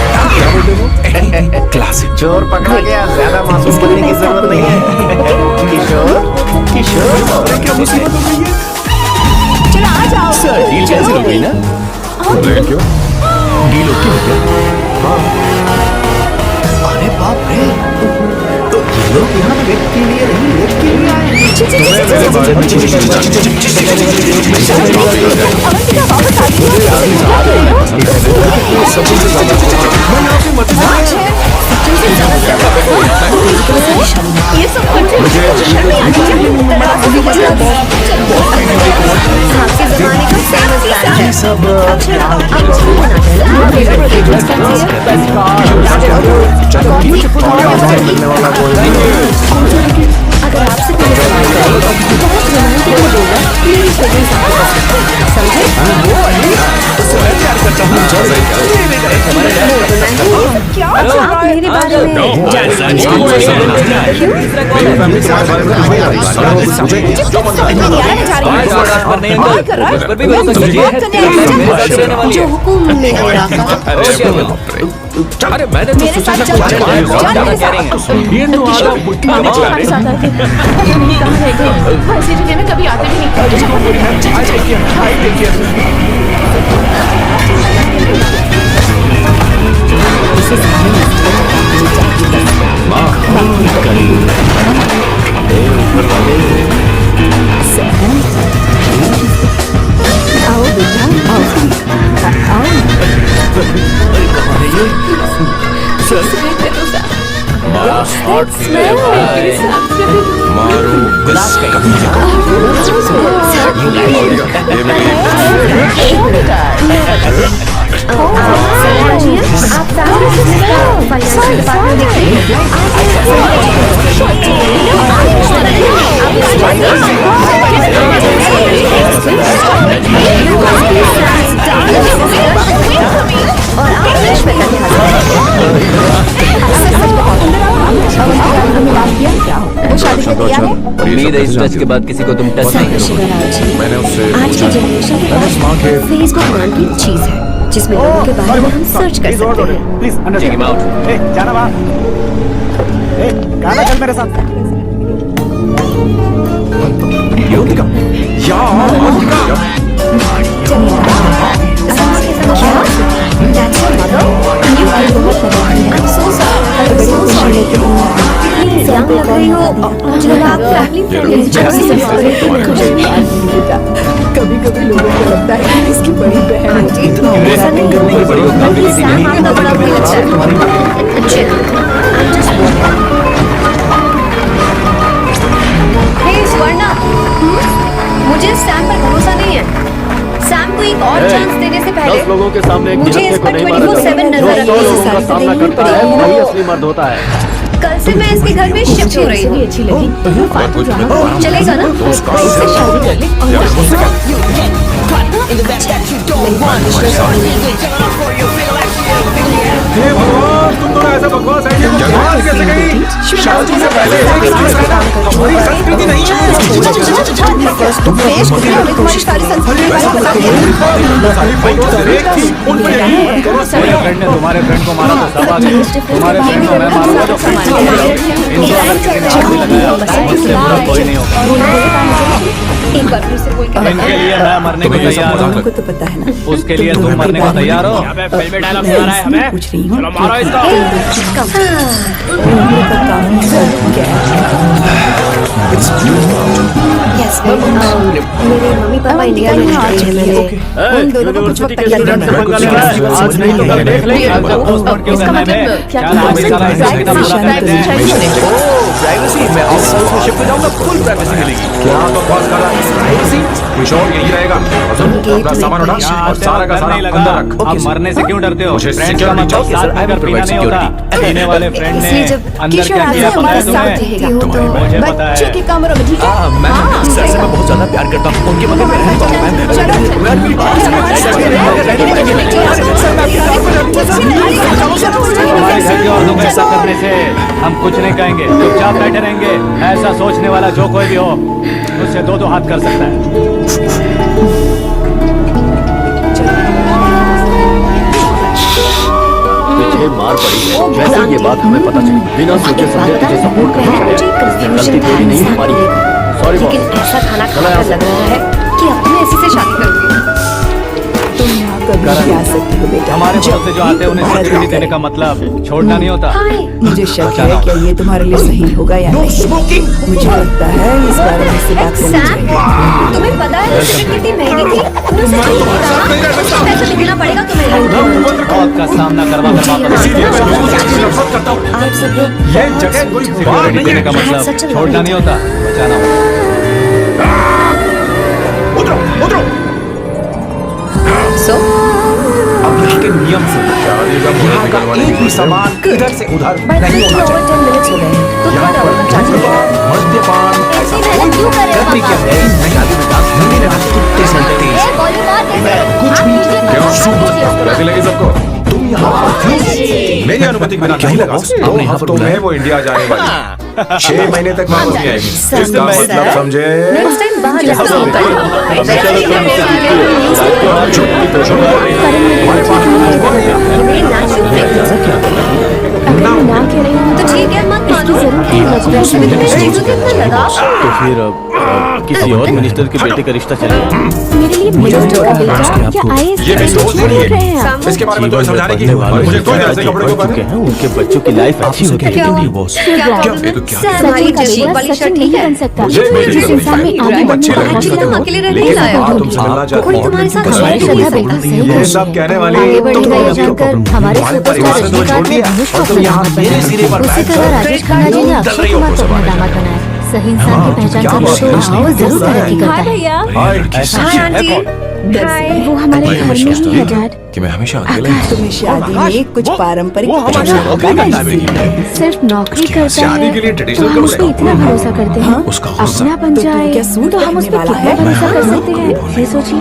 अरे तुम क्लासिक चोर पकड़ा गया, ज्यादा मासूम बनने की जरूरत नहीं है। किशोर, किशोर, क्या मुसीबत हो गई है? चलो आ जाओ सर डील कैंसिल हो गई ना? क्यों? डील ओके हो गया? अरे बाप रे, तो ये लोग यहाँ वेट के लिए नहीं, वेट के लिए आए हैं। ये सब कुछ आपके जमाने का फेमस गाना है। सब अगर आपसे कोई सवाल करे तो बहुत रोमांटिक बोलना, प्लीज समझे? आप मेरे बारे में जो हुक्म मेरा अरे मैंने तो सोचा था कुछ ये तो आधा बुट्टी हमारे साथ आते थे। कहाँ रह गए? ऐसी जगह में कभी आते भी आओ बेटा, आओ, उम्मीद है इस टच के बाद किसी को तुम टच नहीं करोगे। मैंने उससे आज की जनरेशन के पास फेसबुक नाम की चीज है जिसमें लोगों के बारे में हम सर्च कर सकते हैं। Please Check him out. जाना वहाँ। गाना चल मेरे साथ। योगिका लग रही हो, कभी कभी लोगों को लगता है कि इसकी बड़ी बहन ऐसा नहीं बल्कि सैम आपका बड़ा भाई लगता है। हे स्वर्णा, 10 लोगों के सामने एक मुझे निहत्थे इस को पर नहीं मारा 24/7 जाता। जो नजर 100 रखने लोगों का की सामना साथ करता है वही असली मर्द होता है। कल से मैं इसके घर में शिफ्ट हो रही हूँ। अच्छी लगी फालतू ड्रामा चलेगा ना? इससे शादी कर ले और हे भगवान, तुम दोनों ऐसा बकवास आइडिया को मान कैसे गई? शादी से पहले एक साथ रहना हमारी संस्कृति नहीं है। तुम पेश करने में तुम्हारी सारी संस्कृति के बारे में बता दिया। सारी फोटो एक थी, उन पर यकीन करो। मेरे फ्रेंड ने तुम्हारे फ्रेंड को मारा तो सब आ गए। तुम्हारे फ्रेंड को मैं मारूंगा तो फिर सब आ गए। इनको अगर किसी ने हाथ भी लगाया मुझसे बुरा कोई नहीं होगा। एक बार फिर से बोल के इनके लिए मैं मरने को तैयार हूँ। तुमको तो पता है ना। उसके लिए तुम मरने को तैयार हो? फिल्मी डायलॉग सुना रहा है हमें। पूछ रही हूँ। चलो मारो इसको। उम्र का काम कर क्या मेरे मम्मी पापा इंडिया में रहते हैं। मैंने उन दोनों को कुछ वक्त तक याद रखना। आज नहीं तो कल देख लेंगे। इसका मतलब क्या प्राइवेसी मैं आउटहाउस में शिफ्ट हो जाऊंगा, फुल प्राइवेसी मिलेगी। क्या बकवास कर रहा है? प्राइवेसी? किशोर यही रहेगा। और सुन, अपना सामान उठा और सारा का सारा अंदर रख। अब मरने से क्यों डरते हो? मुझे फ्रेंड का सिक्योरिटी मतलब चाहिए, साथ सर। में कर पीना नहीं होता। पीने वाले फ्रेंड ने इसलिए जब अंदर किशोर क्या आता किया है पता हमारे है साथ तुम्हें? रहेगा तो मुझे पता है। बच्चों के कमरों में, ठीक है? मैं सर से मैं बहुत ज्यादा प्यार करता हूँ, उनके बगल में रहता हूँ। हमारे घर के औरतों को ऐसा करने से हम कुछ नहीं कहेंगे, चुपचाप बैठे रहेंगे। ऐसा सोचने वाला जो कोई भी हो उससे दो हाथ कर सकता है। तुझे मार पड़ी है, वैसे ये बात हमें पता चली। बिना सोचे समझे तुझे सपोर्ट करना पड़ेगा। गलती तेरी नहीं हमारी है। Sorry boss. लेकिन ऐसा खाना खाकर लग रहा है कि अब मैं इसी से शादी करूंगी। तुम यहाँ कभी भी आ सकती हो बेटा। हमारे से जो आते हैं उन्हें स्वीकृति देने का मतलब छोड़ना नहीं होता। मुझे शक है क्या ये तुम्हारे लिए सही होगा या नहीं। मुझे लगता है इस बारे में से बात करनी चाहिए। तुम्हें पता है टिकट कितनी महंगी थी? पैसे देना पड़ेगा तुम्हें। मौत का सामना करवा कर वापस आप सब लोग ये जगह कोई बात नहीं देने है। का मतलब छोड़ना नहीं होता, बचाना होता। उतरो। सो अब यहाँ के नियम से यहाँ का एक भी सामान इधर से उधर नहीं होना चाहिए। 10 मिनट्स हो गए तो तुम्हारा ऑर्डर चालू है। मद्यपान ऐसी मेहनत क्यों कर रहे हो करने पापा? के लिए नई आदमी में डांस नहीं लेना। कुत्ते संते ए, गोली मार कैसे? कुछ आप भी नीचे क्या करो, शुभ नीचे करो। कैसे लगे सबको? तुम यहाँ परफ्यूम मेरी अनुमति के बिना नहीं लगा सकते। 2 हफ्तों में वो इंडिया जाने वाली है। 6 महीने तक वापस नहीं आएगी। इसका मतलब समझे? नेक्स्ट टाइम बाहर जाकर अगर मैं ना कह रही हूँ तो ठीक है, मत मानो। वैसे भी तुम्हें चीजों से इतना लगा। तो फिर किसी और मिनिस्टर के बेटे का रिश्ता चलेगा। मेरे लिए मिनिस्टर का बेटा या आईएएस ये भी सोच थोड़ी है। रहे हैं आप। इसके बारे में तो समझाने की पढ़ने वाले मुझे कोई जो ऐसे कपड़े को बढ़ चुके हैं उनके बच्चों की लाइफ अच्छी होगी। क्या हुआ? बॉस क्या प्रॉब्लम है? हमारी जशीन वाली शर्ट ठीक है? बन सकता मुझे मेरी जिस इंसान में आगे बढ़ने का एक्चुअली हम अकेले रहने ही लाए हाँ, हो। तुमसे मिलना चाहती कोई हूँ। तुम्हारे साथ हमारी आएगा श्रद्धा नहीं। बेटा सही ये है। सब कहने वाली आगे बढ़ेगा ये तुम जानकर हमारे तुम्हारे सुपरस्टार परिवार से तुम्हें छोड़ रजनीकांत ने दिया धनुष को और तुम अपना यहाँ दामाद मेरे बनाया। सिरे पर उसी तरह राजेश खन्ना जी ने अक्षय कुमार को अपना दामाद बनाया। सही इंसान की पहचान क्या करो बात तो है? हाँ, वो जरूर तरक्की करता है। हाय हाय आंटी। हाय। वो हमारे घर में ही है डैड। कि मैं हमेशा आकाश तुम्हें शादी में कुछ पारंपरिक सिर्फ नौकरी करता शादी है के लिए तो ट्रेडिशनल हम उस पर कपड़े। इतना भरोसा करते हैं। उसका गुस्सा। अपना बन तो तुम जाए क्या सूट तो हम उस पहनने पर वाला कितना है? भरोसा कर सकते हैं ये सोचिए।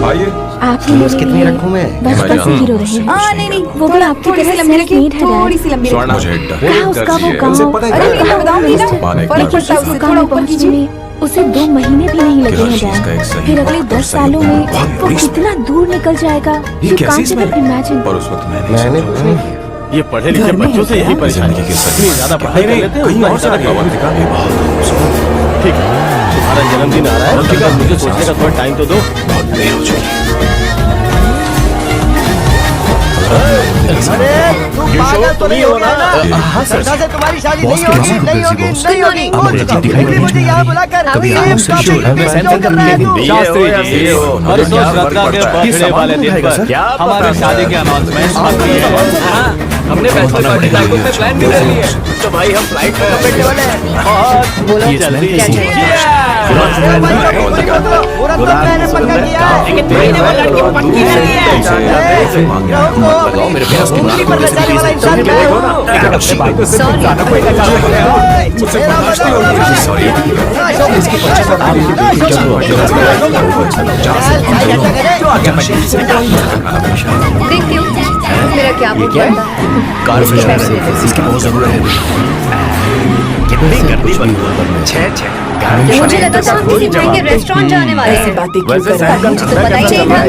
आइए आप ही मेरे कितनी लिए रखूं मैं? बचपन से हीरो रहे हैं। नहीं नहीं वो भी आपकी तरह लंबी self made है थोड़ी डैड। सी लंबी स्वर्ण मुझे डर कहा उसका वो उसे गाँव पता है अरे मैं बताऊंगी ना माने फर्क की पड़ता है उससे मुकाम थोड़ा में ऊपर पहुंचने कीजिए। में उसे 2 महीने भी नहीं लगे हैं चीज़ का एक डैड। सही फिर अगले और 10 सही सालों में बहुत वो बुरी कितना दूर निकल जाएगा। ये You कैसी can't स्मेल even imagine। और उस वक्त मैंने कुछ नहीं किया। ये पढ़े लिखे बच्चों से यही परेशानी है। इतनी ज्यादा पढ़ाई कर लेते हैं कहीं उतना और से हिसाब लगा नहीं। ये बहुत खूबसूरत। ठीक है, तुम्हारा जन्मदिन आ रहा है, उसके बाद मुझे सोचने का थोड़ा टाइम तो दो। बहुत देर हो चुकी है। अरे तुम पागल तो नहीं हो गया ना? श्रद्धा से तुम्हारी शादी नहीं होगी, नहीं होगी, नहीं होगी। अभी मुझे यहाँ बुलाकर कभी ये आपसे टॉपिक शोर पे क्यों कर रहा है तू? शास्त्री जी, परसों श्रद्धा के बर्थडे वाले दिन पर हमारी शादी की अनाउंसमेंट आती है। हमने बैचलर पार्टी का कुछ प्लान भी कर लिया है। तो भाई हम फ्लाइट में बैठने वाले हैं। बहुत ये जल्दी smell कैसी है? Cheers! मैंने पक्का किया है। लेकिन मैंने वो लड़की पक्की नहीं है। मेरे पास उंगली पर नचाने वाला इंसान मैं हूँ। देखती हूँ मेरा क्या हो गया। कार में इसकी बहुत जरूरत है। कितनी गर्दी बंद हुआ। मुझे लगा था हम किसी महंगे रेस्टोरेंट जाने वाले हैं। वैसे सैम का मुझे तो पता ही नहीं था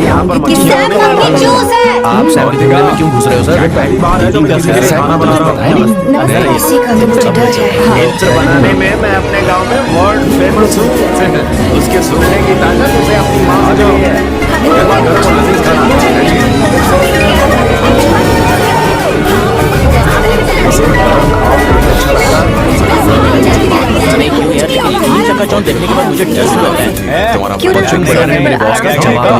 कि सैम नाम की जूस है। आप सैम की दुकान में क्यों घुस रहे हो सर? पहली बार है जो मैं किसी के लिए खाना बना रहा हूँ। इसी का तो मुझे डर है। इत्र बनाने में मैं अपने गांव में वर्ल्ड फेमस हूँ। उसके सूखने की ताकत उसे अपनी माँ से मिली है। चकाचौंध देखने के बाद मुझे डर सा लग रहा है। क्यों ना मेरे बॉस का जवाब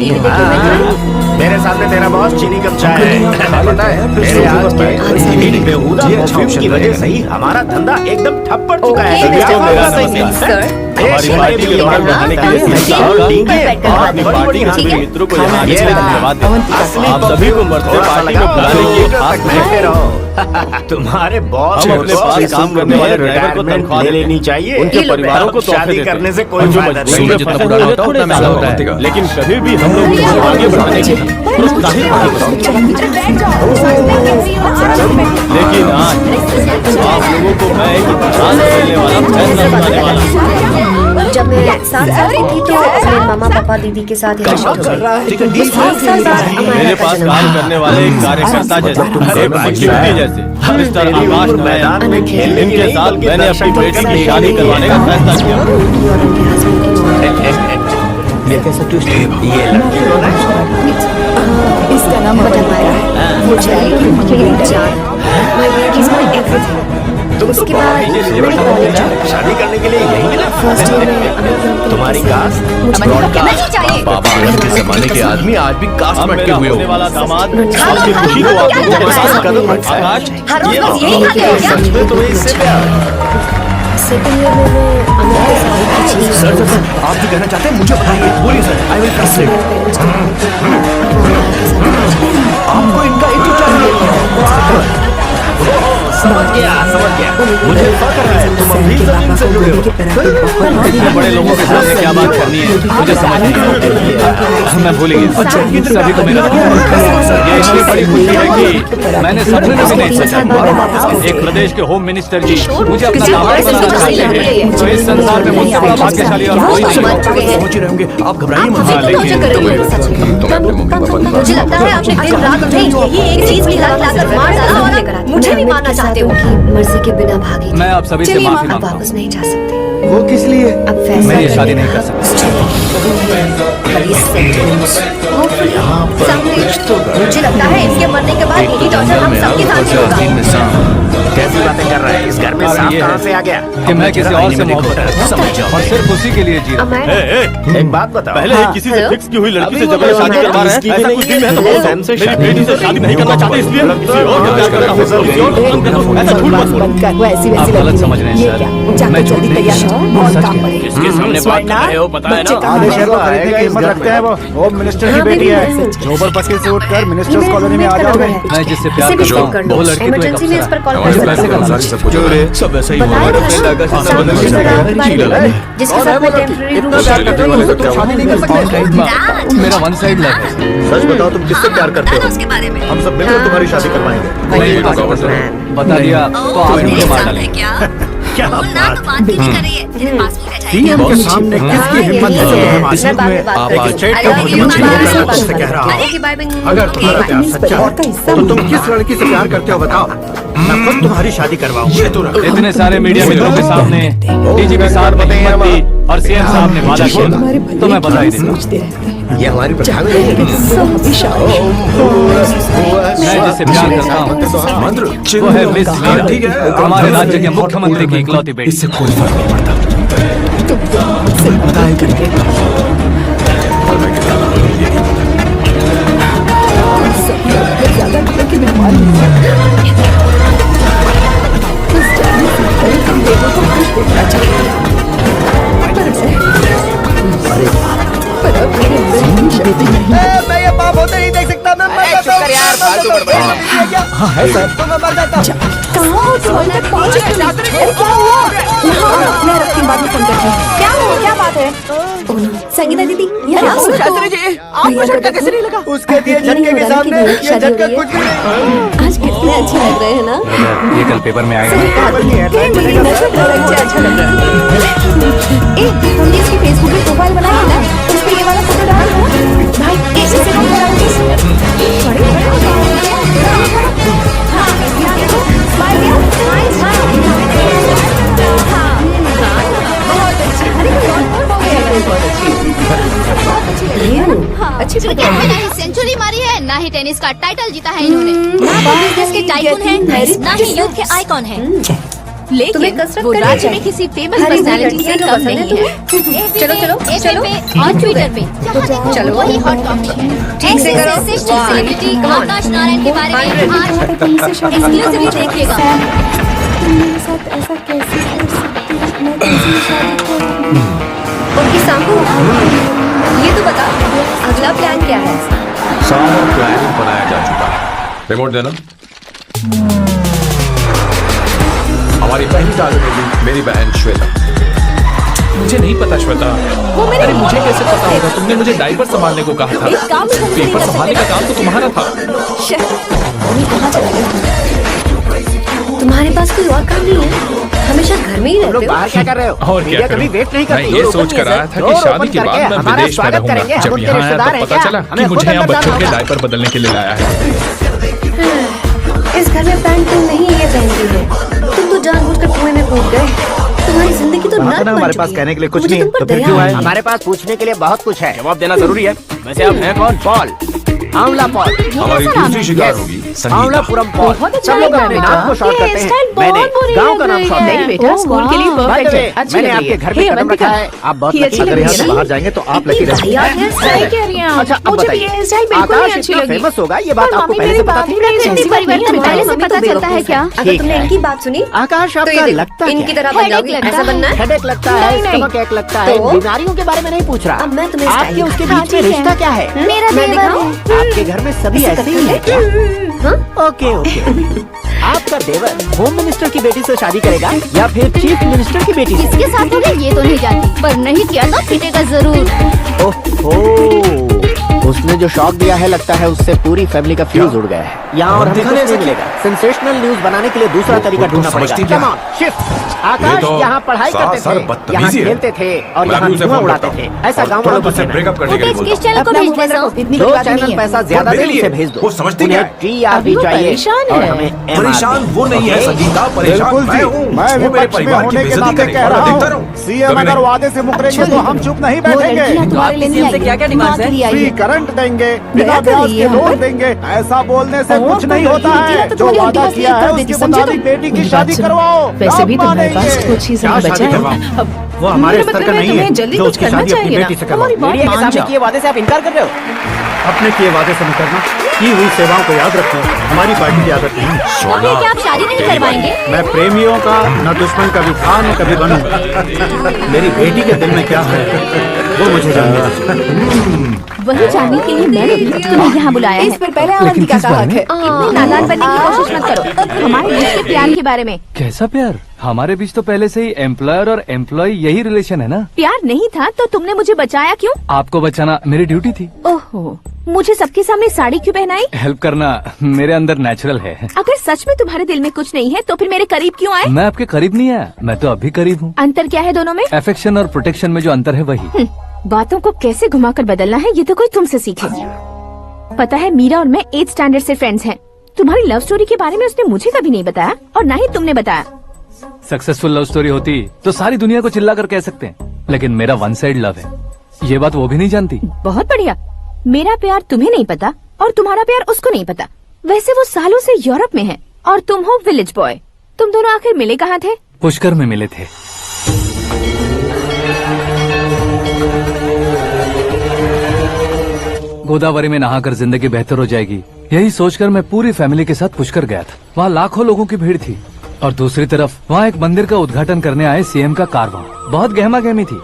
मेरे सामने तेरा बॉस चीनी कप चाय है। पता है मेरे आज के बेहुदा परफ्यूम की वजह से ही हमारा धंधा एकदम ठप पड़ चुका है। हमारी पार्टी के बाहर बढ़ाने के लिए अपनी पार्टी के मित्रों को यहाँ आने के लिए धन्यवाद देता हूँ। आप सभी को मरते पार्टी में बुलाने की खास महंगे रहो। तुम्हारे बॉस हम अपने पास काम करने वाले ड्राइवर को तनख्वाह ले लेनी चाहिए। उनके परिवारों को शादी करने से कोई फायदा नहीं। जितना बुरा होता है उतना महंगा होता है, लेकिन कभी भी हम लोग उनको आगे बढ़ाने की प्रोत्साहित नहीं करते। लेकिन आज आप लोगों को मैं एक जान देने वाला फैसला सुनाने वाला हूँ। जब मैं 7 साल की थी तो अपने मामा पापा दीदी के साथ यहाँ शिफ्ट हुई। मेरे पास काम करने वाले एक कार्यकर्ता जैसे एक बच्ची जैसे मिस्टर आकाश मैदान में खेलने के साथ मैंने अपनी बेटी की शादी करवाने का फैसला किया। ये लड़की कौन है? इसका नाम बताया वो जाएगी मेरी जान। उसके बाद शादी करने के लिए यही मिला। तुम्हारी कास्ट बाबा आनंद के जमाने के आदमी आज भी कास्ट में अटके हुए हो। वाला दामाद आपकी खुशी को आप लोगों के साथ कदम आकाश सच में तुम्हें इससे प्यार। सर आप जो कहना चाहते हैं मुझे बताइए। बोलिए sir, I will trust it. आपको इनका इंटरव्यू चाहिए। समझ गया। मुझे फक्र है तुम अभी जमीन से जुड़े हो। इतने बड़े लोगों के सामने क्या बात करनी है मुझे समझ नहीं आता। मैं भूल गया। सभी को मेरा ये इतनी बड़ी खुशी है कि मैंने सपने में भी नहीं सोचा एक प्रदेश के होम मिनिस्टर जी मुझे अपना दामाद बनाना चाहते हैं। तो इस संसार में मुझसे बड़ा भाग्यशाली और कोई नहीं। पहुंच ही रहेंगे आप घबराइए मत। मुझे लगता है आपने दिन रात नहीं ये एक चीज की लात लाकर मार डाला और मुझे भी मारना चाहते हो कि मर्जी के बिना भागी। मैं आप सभी से माफी मांगता हूँ। वापस नहीं जा सकते। वो किस लिए? अब फैसला मैं ये शादी नहीं कर सकता। मुझे लगता है इसके मरने के बाद यही टॉर्चर हम सबके साथ होगा। कैसी बातें कर रहे हैं? इस घर में सांप कहाँ से आ गया? कि मैं किसी और से मोहब्बत करता हूँ और सिर्फ उसी के लिए जी रहा हूँ। एक बात बताओ। पहले ही किसी से फिक्स की हुई लड़की से जबरन शादी करवा रहे हैं। ऐसा कुछ भी मैं तो बोल रहा हूँ। मेरी बेटी से शादी नहीं करना चाहते इसलिए किसी और को प्यार करता हूँ, किसी और को पसंद करता हूँ। ऐसा झूठ मत बोलो। आप गलत समझ रहे हैं सर। मैं झूठ नहीं किसके सामने बात कर रहे हो पता है ना? आधे शहर को खरीदने की हिम्मत रखते हैं वो। होम मिनिस्टर की बेटी है। जोबर पक्के से उठकर मिनिस्टर्स कॉलोनी में आ जाओगे। मैं जिससे प्यार करता हूँ वो लड़की तो एक इमरजेंसी में इस पर कॉल मुझे पैसे का लालच सब ऐसा ही हुआ। जिसके साथ मैं टेम्पररी रूम शादी नहीं कर सकते। मेरा वन साइड लव है। सच बताओ तुम किससे प्यार करते हो? उसके बारे में हम सब मिलकर तुम्हारी शादी करवाएंगे। बता दिया तो आप मुझे मार डालेंगे। क्या बात पीएम के सामने किसकी हिम्मत है? आप आज अगर तुम्हारा प्यार सच्चा है तो तुम किस लड़की से प्यार करते हो बताओ। मैं खुद तुम्हारी शादी कराऊंगा। इतने सारे मीडिया मित्रों के सामने डीजीपी साहब ने हिम्मत दी और सीएम साहब ने वादा किया तो मैं बधाई देता हूँ। ये हमारी प्रधानमंत्री मैं जिससे प्यार करता हूँ वो है मिस मीरा, हमारे राज्य के मुख्यमंत्री की इकलौती बेटी। इससे कोई फर्क नहीं पड़ता। बताए करके देखना चाहिए। क्या? हाँ है सर। तो मैं मर जाता हूँ। कहाँ हो तुम? अभी तक पहुँचे क्यों नहीं? अरे क्या हुआ? हाँ, मैं रखती हूँ, बाद में फोन करती हूँ। क्या हुआ? क्या बात है? संगीता दीदी यहाँ आओ। आपको झटका कैसे नहीं लगा? उसके दिए झटके के सामने ये झटका कुछ भी नहीं। आज कितने अच्छे लग रहे हैं ना? ये कल पेपर में आएगा। अच्छा लग रहा है। तुमने इसकी फेसबुक पे प्रोफाइल बनाई है ना? उस पे ये वाला फोटो डाल दो। भाई एक से अच्छी ना ही सेंचुरी मारी है, ना ही टेनिस का टाइटल जीता है इन्होंने, ना ही बिजनेस के टाइकून हैं, ना ही यूथ के आइकॉन हैं। लेकिन वो राज्य में किसी फेमस पर्सनालिटी से कम नहीं है। चलो चलो चलो और ट्विटर पे चलो वही हॉट टॉपिक है। ऐसे सेलिब्रिटी आकाश नारायण के बारे में आज एक्सक्लूसिवली देखिएगा। मेरे साथ ऐसा कैसे कर सकती है? मैं कैसे शादी करूं? उनकी सांभू, ये तो बता अगला प्लान क्या है? सारा प्लान बनाया जा चुका है। रिमोट देना। हमारी पहली टारगेट होगी मेरी बहन श्वेता। मुझे नहीं पता श्वेता। अरे मुझे कैसे पता होगा? तुमने मुझे डायपर संभालने को कहा था। एक काम भी नहीं पेपर कर संभालने का काम तो तुम्हारा था। मम्मी कहाँ चले गए? तुम्हारे पास कोई और काम नहीं है? हमेशा घर में ही रहते हो? बाहर क्या कर रहे हो? और क्या कभी वेट नहीं मैं करती। ये सोच कर आया था कि शादी के बाद मैं विदेश में रहूंगा। जब यहाँ आया तो पता चला कि मुझे यहाँ बच्चों के डायपर बदलने के लिए लाया है। इस घर में पैंट तुम नहीं ये पहनती है। तुम तो जानबूझकर कुएं में कूद गए। तुम्हारी जिंदगी तो नर्क बन हमारे चुकी पास है। कहने के लिए कुछ मुझे नहीं, तुम पर तो फिर दया क्यों आए? आई। हमारे पास पूछने के लिए बहुत कुछ है। जवाब देना जरूरी है। वैसे आप हैं कौन? पॉल, आंवला पॉल। हमारी दूसरी शिकार होगी संगीता। आंवलापुरम पॉल। बहुत अच्छा सब लोग लग रहा अपने है नाम को शॉर्ट बेटा। करते ये हैं। स्टाइल मैंने बहुत बुरी गांव लग का नाम रही शॉर्ट है। नहीं बेटा स्कूल के लिए By the परफेक्ट way, है। अच्छी मैंने लग रही आपके है। घर पे कदम रखा है। आप बहुत ये लकी अच्छी लग अगर रही यहाँ है से ना? बाहर जाएंगे तो आप लकी रहेंगे। यार ये सही कह रही हैं आप। अच्छा, अब मुझे भी बताइए, ये स्टाइल बिल्कुल नहीं आकाश अच्छी इतना लगी। फेमस होगा ये बात पर आपको मम्मी पहले मेरी से पता बात थी? नहीं ऐसी सुनती। परिवार नहीं, तुम्हारे पहले से मम्मी पता तो चलता है बेवकूफ क्या? अगर तुमने इनकी बात सुनी आकाश तो आपका ये लगता देखो, इनकी तरह बन Headache जाओगी। लगता ऐसा बनना है? हेडेक लगता है, नहीं, नहीं। स्टमक एक लगता है। तो? बीमारियों के बारे में नहीं पूछ रहा। अब मैं तुम्हें आपके स्टाइल उसके हाँ, बीच में ठीक है। रिश्ता क्या है? मेरा मैं देवर दिखाऊं? है। आपके घर में सभी ऐसे ही है क्या? हाँ? Okay okay. आपका देवर होम मिनिस्टर की बेटी से शादी करेगा या फिर चीफ मिनिस्टर की बेटी से? किसके साथ होगा ये तो नहीं जानती, पर नहीं किया तो पिटेगा जरूर। ओहो, उसने जो शॉक दिया है लगता है उससे पूरी फैमिली का फ्यूज उड़ गया है। यहाँ और हमें कुछ नहीं मिलेगा। सेंसेशनल न्यूज बनाने के लिए दूसरा तरीका ढूंढना पड़ेगा। समझती क्या? Come on, shift। आकाश यहाँ पढ़ाई करते थे, यहाँ खेलते थे और यहाँ धुआं उड़ाते थे। ऐसा गाँव वालों को कहना है। ब्रेकअप करने के लिए किस चैनल को अपना भेज मोबाइल देता रखो, हूँ? इतनी दो बड़ी बात चैनल नहीं है। पैसा ज्यादा मेरे दे लिए। उसे भेज दो। वो समझती क्या है? TRP वो चाहिए परेशान और है। हमें परेशान वो नहीं है संगीता, परेशान मैं हूँ। मैं वो मेरे विपक्ष में परिवार की होने के बेइज्जती नाते करें कह और रहा मैं देखता हूँ रहूं। सीएम कभी अगर नहीं। वादे से मुकरेंगे तो हम चुप नहीं वो बैठेंगे। लड़कियां तुम्हारे लेने आई क्या क्या डिमांड्स हैं? फ्री करंट देंगे, बिना दया ब्याज करिए के हम लोन पर। देंगे। ऐसा बोलने से और कुछ नहीं कोई होता लड़की है। होती जो तो तुम्हारी वादा डिवोर्स किया है कर उसके देती, समझे मुताबिक तुम? बेटी की मेरी शादी बात सुनो। करवाओ। वैसे भी आप तुम्हारे पास मानेंगे। कुछ ही क्या समय शादी बचा है। करवाऊं? अब वो हमारे मेरा स्तर का मतलब है नहीं है तुम्हें जल्दी जो कुछ उसकी करना शादी अपनी चाहिए बेटी से ना। करवाऊं। हमारी बात मीडिया के मान सामने जाओ। किए वादे से आप इनकार कर रहे हो? अपने किए वादे से मुकरना, की हुई सेवाओं को याद रखो, हमारी पार्टी की आदत नहीं है। मम्मी क्या आप शादी नहीं करवाएंगे? मैं प्रेमियों का न दुश्मन कभी था न कभी बनूं। मेरी बेटी के दिल में क्या है वो मुझे जानना चाहिए। वही जानने के लिए मैंने भी तुम्हें यहाँ बुलाया इस है। पर पहले अवंतिका का हक है। इतने नादान बनने की कोशिश मत करो। हमारे बीच के प्यार के बारे में। कैसा प्यार? हमारे बीच तो पहले से ही एम्प्लॉयर और एम्प्लॉय यही रिलेशन है ना। प्यार नहीं था तो तुमने मुझे बचाया क्यों? आपको बचाना मेरी ड्यूटी थी। ओहो, मुझे सबके सामने साड़ी क्यों पहनाई? हेल्प करना मेरे अंदर नेचुरल है। अगर सच में तुम्हारे दिल में कुछ नहीं है तो फिर मेरे करीब क्यों आए? मैं आपके करीब नहीं आया, मैं तो अभी करीब हूँ। अंतर क्या है दोनों में? अफेक्शन और प्रोटेक्शन में जो अंतर है वही। बातों को कैसे घुमाकर बदलना है ये तो कोई तुमसे सीखे। पता है मीरा और मैं 8th स्टैंडर्ड से फ्रेंड्स हैं। तुम्हारी लव स्टोरी के बारे में उसने मुझे कभी नहीं बताया और ना ही तुमने बताया। सक्सेसफुल लव स्टोरी होती तो सारी दुनिया को चिल्ला कर कह सकते हैं, लेकिन मेरा वन साइड लव है। ये बात वो भी नहीं जानती। बहुत बढ़िया। मेरा प्यार तुम्हें नहीं पता और तुम्हारा प्यार उसको नहीं पता। वैसे वो सालों से यूरोप में है और तुम हो विलेज बॉय। तुम दोनों आखिर मिले कहाँ थे? पुष्कर में मिले थे। गोदावरी में नहाकर जिंदगी बेहतर हो जाएगी, यही सोचकर मैं पूरी फैमिली के साथ पुष्कर गया था। वहाँ लाखों लोगों की भीड़ थी और दूसरी तरफ वहाँ एक मंदिर का उद्घाटन करने आए सीएम का कारवां। बहुत गहमा गहमी थी।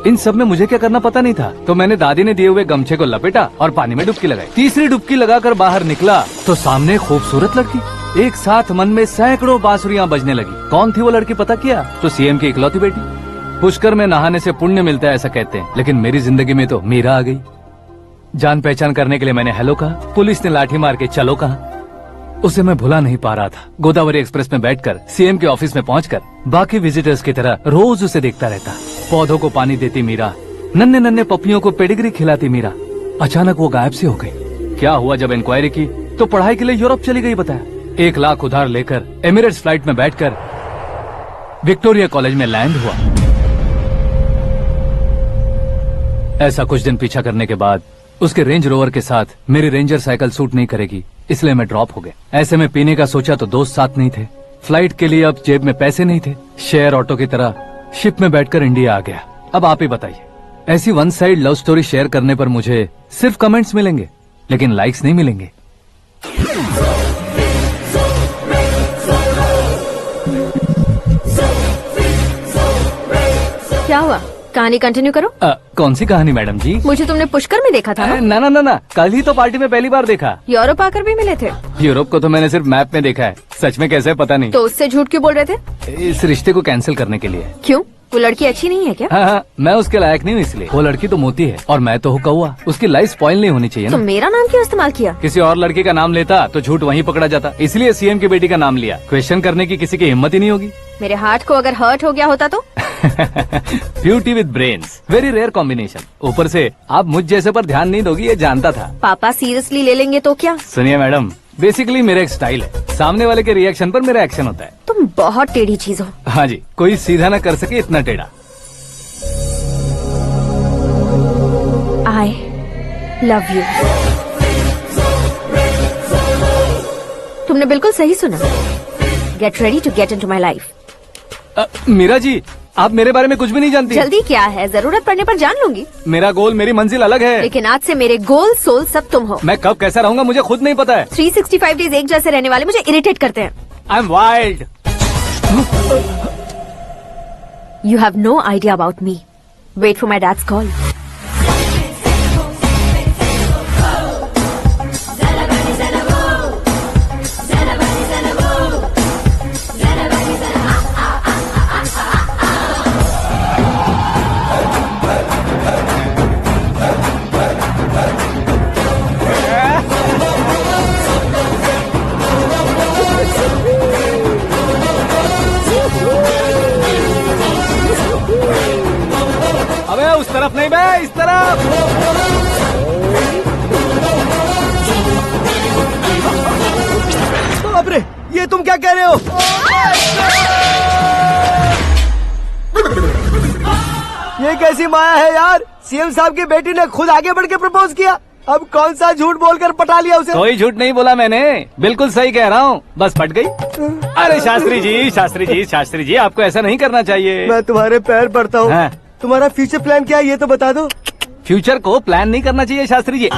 इन सब में मुझे क्या करना पता नहीं था, तो मैंने दादी ने दिए हुए गमछे को लपेटा और पानी में डुबकी लगाई। तीसरी डुबकी लगाकर बाहर निकला तो सामने खूबसूरत लड़की। एक साथ मन में सैकड़ों बांसुरियां बजने लगी। कौन थी वो लड़की पता किया? तो सीएम की इकलौती बेटी। पुष्कर में नहाने से पुण्य मिलता है ऐसा कहते हैं, लेकिन मेरी जिंदगी में तो मीरा आ गई। जान पहचान करने के लिए मैंने हेलो कहा, पुलिस ने लाठी मार के चलो कहा। उसे मैं भुला नहीं पा रहा था। गोदावरी एक्सप्रेस में बैठकर सीएम के ऑफिस में पहुंचकर बाकी विजिटर्स की तरह रोज उसे देखता रहता। पौधों को पानी देती मीरा, नन्हे नन्हे पपियों को पेडिग्री खिलाती मीरा। अचानक वो गायब सी हो गई। क्या हुआ? जब इंक्वायरी की तो पढ़ाई के लिए यूरोप चली गई बताया। 1 लाख उधार लेकर एमिरेट्स फ्लाइट में बैठकर विक्टोरिया कॉलेज में लैंड हुआ। ऐसा कुछ दिन पीछा करने के बाद उसके रेंज रोवर के साथ मेरी रेंजर साइकिल सूट नहीं करेगी, इसलिए मैं ड्रॉप हो गया। ऐसे में पीने का सोचा तो दोस्त साथ नहीं थे। फ्लाइट के लिए अब जेब में पैसे नहीं थे। शेयर ऑटो की तरह शिप में बैठकर इंडिया आ गया। अब आप ही बताइए, ऐसी one side love story share करने पर मुझे सिर्फ कमेंट्स मिलेंगे, लेकिन लाइक्स नहीं मिलेंगे। क्या हुआ? कहानी कंटिन्यू करो। कौन सी कहानी मैडम जी? मुझे तुमने पुष्कर में देखा था ना? ना, कल ही तो पार्टी में पहली बार देखा। यूरोप आकर भी मिले थे? यूरोप को तो मैंने सिर्फ मैप में देखा है, सच में कैसे पता नहीं। तो उससे झूठ क्यों बोल रहे थे? इस रिश्ते को कैंसिल करने के लिए। क्यों? वो लड़की अच्छी नहीं है क्या? हाँ, मैं उसके लायक नहीं हूँ इसलिए। वो लड़की तो मोती है और मैं तो हूँ कौवा। उसकी लाइफ स्पॉइल नहीं होनी चाहिए ना। तो मेरा नाम क्यों इस्तेमाल किया? किसी और लड़की का नाम लेता तो झूठ वहीं पकड़ा जाता, इसलिए सीएम की बेटी का नाम लिया। क्वेश्चन करने की किसी की हिम्मत ही नहीं होगी। मेरे हार्ट को अगर हर्ट हो गया होता तो? Beauty with brains, very rare combination. ऊपर से आप मुझ जैसे पर ध्यान नहीं दोगी ये जानता था। पापा सीरियसली ले लेंगे तो क्या? सुनिए मैडम, बेसिकली मेरा एक स्टाइल है, सामने वाले के रिएक्शन पर मेरा एक्शन होता है। तुम बहुत टेढ़ी चीज हो। हाँ जी, कोई सीधा न कर सके इतना टेढ़ा। I love you। तुमने बिल्कुल सही सुना। Get ready to get into my life। Meera ji, आप मेरे बारे में कुछ भी नहीं जानती। जल्दी क्या है, जरूरत पड़ने पर जान लूंगी। मेरा गोल, मेरी मंजिल अलग है। लेकिन आज से मेरे गोल सोल सब तुम हो। मैं कब कैसा रहूंगा मुझे खुद नहीं पता है। 365 डेज एक जैसे रहने वाले मुझे इरिटेट करते हैं। I am wild. You have no idea about me। Wait for my dad's call। उस तरफ नहीं बे, इस तरफ। बाप रे, ये तुम क्या कह रहे हो? ये कैसी माया है यार? सीएम साहब की बेटी ने खुद आगे बढ़ के प्रपोज किया। अब कौन सा झूठ बोलकर पटा लिया उसे? कोई झूठ नहीं बोला मैंने, बिल्कुल सही कह रहा हूँ, बस पट गई। अरे शास्त्री जी आपको ऐसा नहीं करना चाहिए। मैं तुम्हारे पैर पड़ता हूँ। हाँ। तुम्हारा फ्यूचर प्लान क्या है ये तो बता दो। फ्यूचर को प्लान नहीं करना चाहिए शास्त्री जी।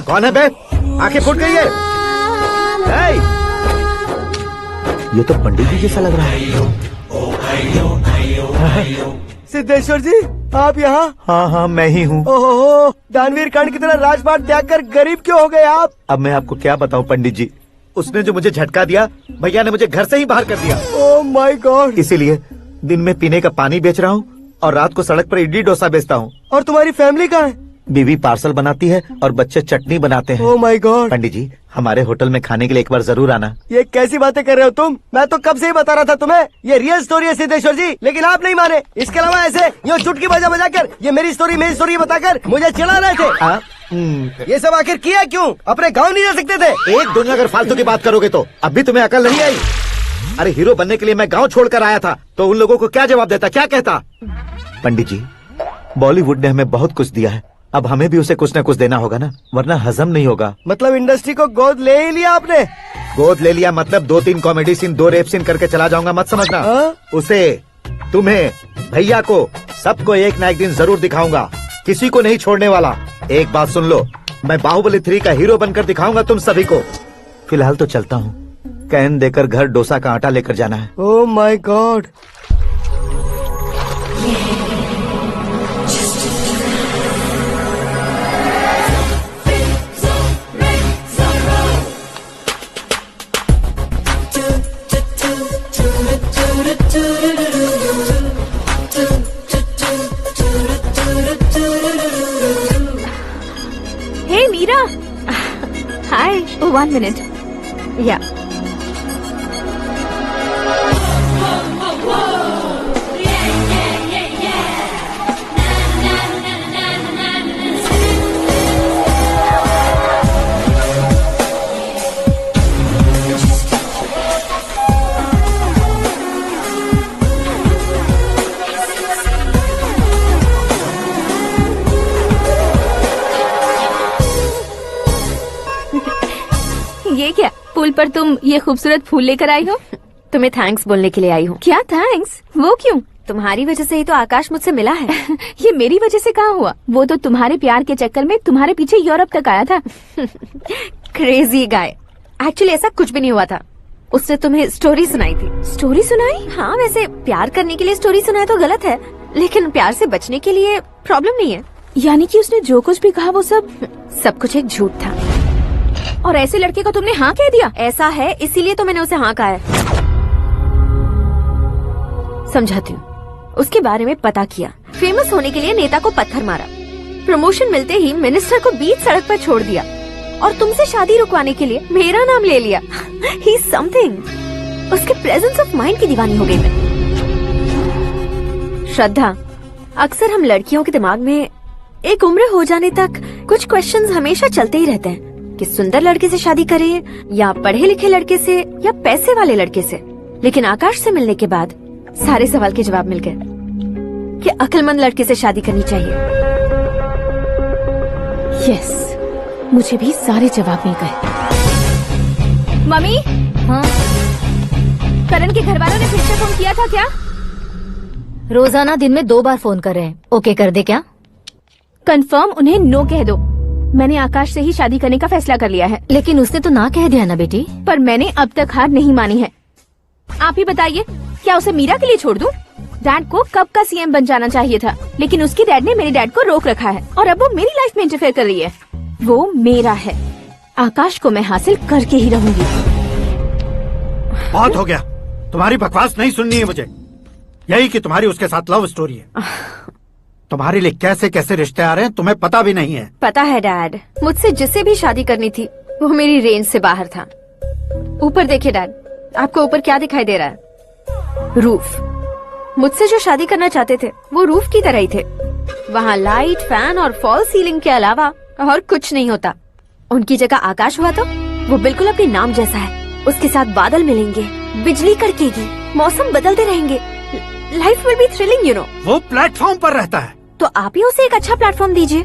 कौन है बे? आंखें फूट गई है। ये तो पंडित जी जैसा लग रहा है। सिद्धेश्वर जी, आप यहाँ? हाँ, मैं ही हूँ। ओहो, दानवीर कर्ण की तरह राजपाट त्याग कर गरीब क्यों हो गए आप? अब मैं आपको क्या बताऊँ पंडित जी, उसने जो मुझे झटका दिया, भैया ने मुझे घर से ही बाहर कर दिया। ओह माय गॉड। इसीलिए दिन में पीने का पानी बेच रहा हूँ और रात को सड़क पर इडली डोसा बेचता हूँ। और तुम्हारी फैमिली कहाँ है? बीवी पार्सल बनाती है और बच्चे चटनी बनाते हैं। ओह माय गॉड। पंडित जी, हमारे होटल में खाने के लिए एक बार जरूर आना। ये कैसी बातें कर रहे हो तुम? मैं तो कब से ही बता रहा था तुम्हें, ये रियल स्टोरी है सिद्धेश्वर जी, लेकिन आप नहीं माने। इसके अलावा ऐसे यूँ चुटकी बजा कर ये मेरी स्टोरी बताकर मुझे चिढ़ा रहे थे। ये सब आखिर किया क्यों? अपने गाँव नहीं जा सकते थे? एक दुनिया अगर फालतू की बात करोगे तो अब भी तुम्हें अकल नहीं आई। अरे हीरो बनने के लिए मैं गाँव छोड़कर आया था, तो उन लोगों को क्या जवाब देता, क्या कहता? पंडित जी, बॉलीवुड ने हमें बहुत कुछ दिया है, अब हमें भी उसे कुछ न कुछ देना होगा ना, वरना हजम नहीं होगा। मतलब इंडस्ट्री को गोद ले ही लिया आपने? गोद ले लिया मतलब 2-3 कॉमेडी सीन, 2 रेप सीन करके चला जाऊंगा मत समझना। उसे, तुम्हें, भैया को, सबको एक ना एक दिन जरूर दिखाऊंगा, किसी को नहीं छोड़ने वाला। एक बात सुन लो, मैं बाहुबली 3 का हीरो बनकर दिखाऊंगा तुम सभी को। फिलहाल तो चलता हूँ। कैन देकर घर डोसा का आटा लेकर जाना है। Oh my god. Hey Meera, hi. 1 minute. या ये क्या, पुल पर तुम ये खूबसूरत फूल लेकर आई हो? तुम्हें थैंक्स बोलने के लिए आई हूँ। क्या थैंक्स? वो क्यों? तुम्हारी वजह से ही तो आकाश मुझसे मिला है। ये मेरी वजह से कहाँ हुआ? वो तो तुम्हारे प्यार के चक्कर में तुम्हारे पीछे यूरोप तक आया था। Crazy guy. एक्चुअली ऐसा कुछ भी नहीं हुआ था। उसने तुम्हें स्टोरी सुनाई थी। स्टोरी सुनाई? हाँ, वैसे प्यार करने के लिए स्टोरी सुनाए तो गलत है, लेकिन प्यार से बचने के लिए प्रॉब्लम नहीं है। यानी कि उसने जो कुछ भी कहा वो सब कुछ एक झूठ था। और ऐसे लड़के को तुमने हाँ कह दिया? ऐसा है, इसीलिए तो मैंने उसे हाँ कहा है। समझाती हूँ। उसके बारे में पता किया, फेमस होने के लिए नेता को पत्थर मारा, प्रमोशन मिलते ही मिनिस्टर को बीच सड़क पर छोड़ दिया और तुमसे शादी रुकवाने के लिए मेरा नाम ले लिया। ही समथिंग। उसके प्रेजेंस ऑफ माइंड की दीवानी हो गई मैं। श्रद्धा, अक्सर हम लड़कियों के दिमाग में एक उम्र हो जाने तक कुछ क्वेश्चंस हमेशा चलते ही रहते हैं कि सुंदर लड़के से शादी करें या पढ़े लिखे लड़के से या पैसे वाले लड़के से। लेकिन आकाश से मिलने के बाद सारे सवाल के जवाब मिल गए कि अक्लमंद लड़के से शादी करनी चाहिए। यस, मुझे भी सारे जवाब मिल गए। मम्मी, हाँ? करण के घर वालों ने फिर से फोन किया था क्या? रोजाना दिन में 2 बार फोन कर रहे हैं। ओके कर दे क्या? कंफर्म उन्हें नो कह दो। मैंने आकाश से ही शादी करने का फैसला कर लिया है। लेकिन उसने तो ना कह दिया ना बेटी। पर मैंने अब तक हार नहीं मानी है। आप ही बताइए, क्या उसे मीरा के लिए छोड़ दूं? डैड को कब का सीएम बन जाना चाहिए था, लेकिन उसके डैड ने मेरे डैड को रोक रखा है और अब वो मेरी लाइफ में इंटरफेयर कर रही है। वो मेरा है। आकाश को मैं हासिल करके ही रहूंगी। बहुत हो गया, तुम्हारी बकवास नहीं सुननी है मुझे। यही कि तुम्हारी उसके साथ लव स्टोरी है। तुम्हारे लिए कैसे कैसे रिश्ते आ रहे हैं तुम्हें पता भी नहीं है। पता है डैड, मुझसे जिसे भी शादी करनी थी वो मेरी रेंज से बाहर था। ऊपर देखिए डैड, आपको ऊपर क्या दिखाई दे रहा है? रूफ। मुझसे जो शादी करना चाहते थे वो रूफ की तरह ही थे। वहाँ लाइट, फैन और फॉल सीलिंग के अलावा और कुछ नहीं होता। उनकी जगह आकाश हुआ तो वो बिल्कुल अपने नाम जैसा है। उसके साथ बादल मिलेंगे, बिजली कड़केगी, मौसम बदलते रहेंगे। Life will be thrilling, you know. वो प्लेटफॉर्म पर रहता है तो आप ही उसे एक अच्छा प्लेटफॉर्म दीजिए,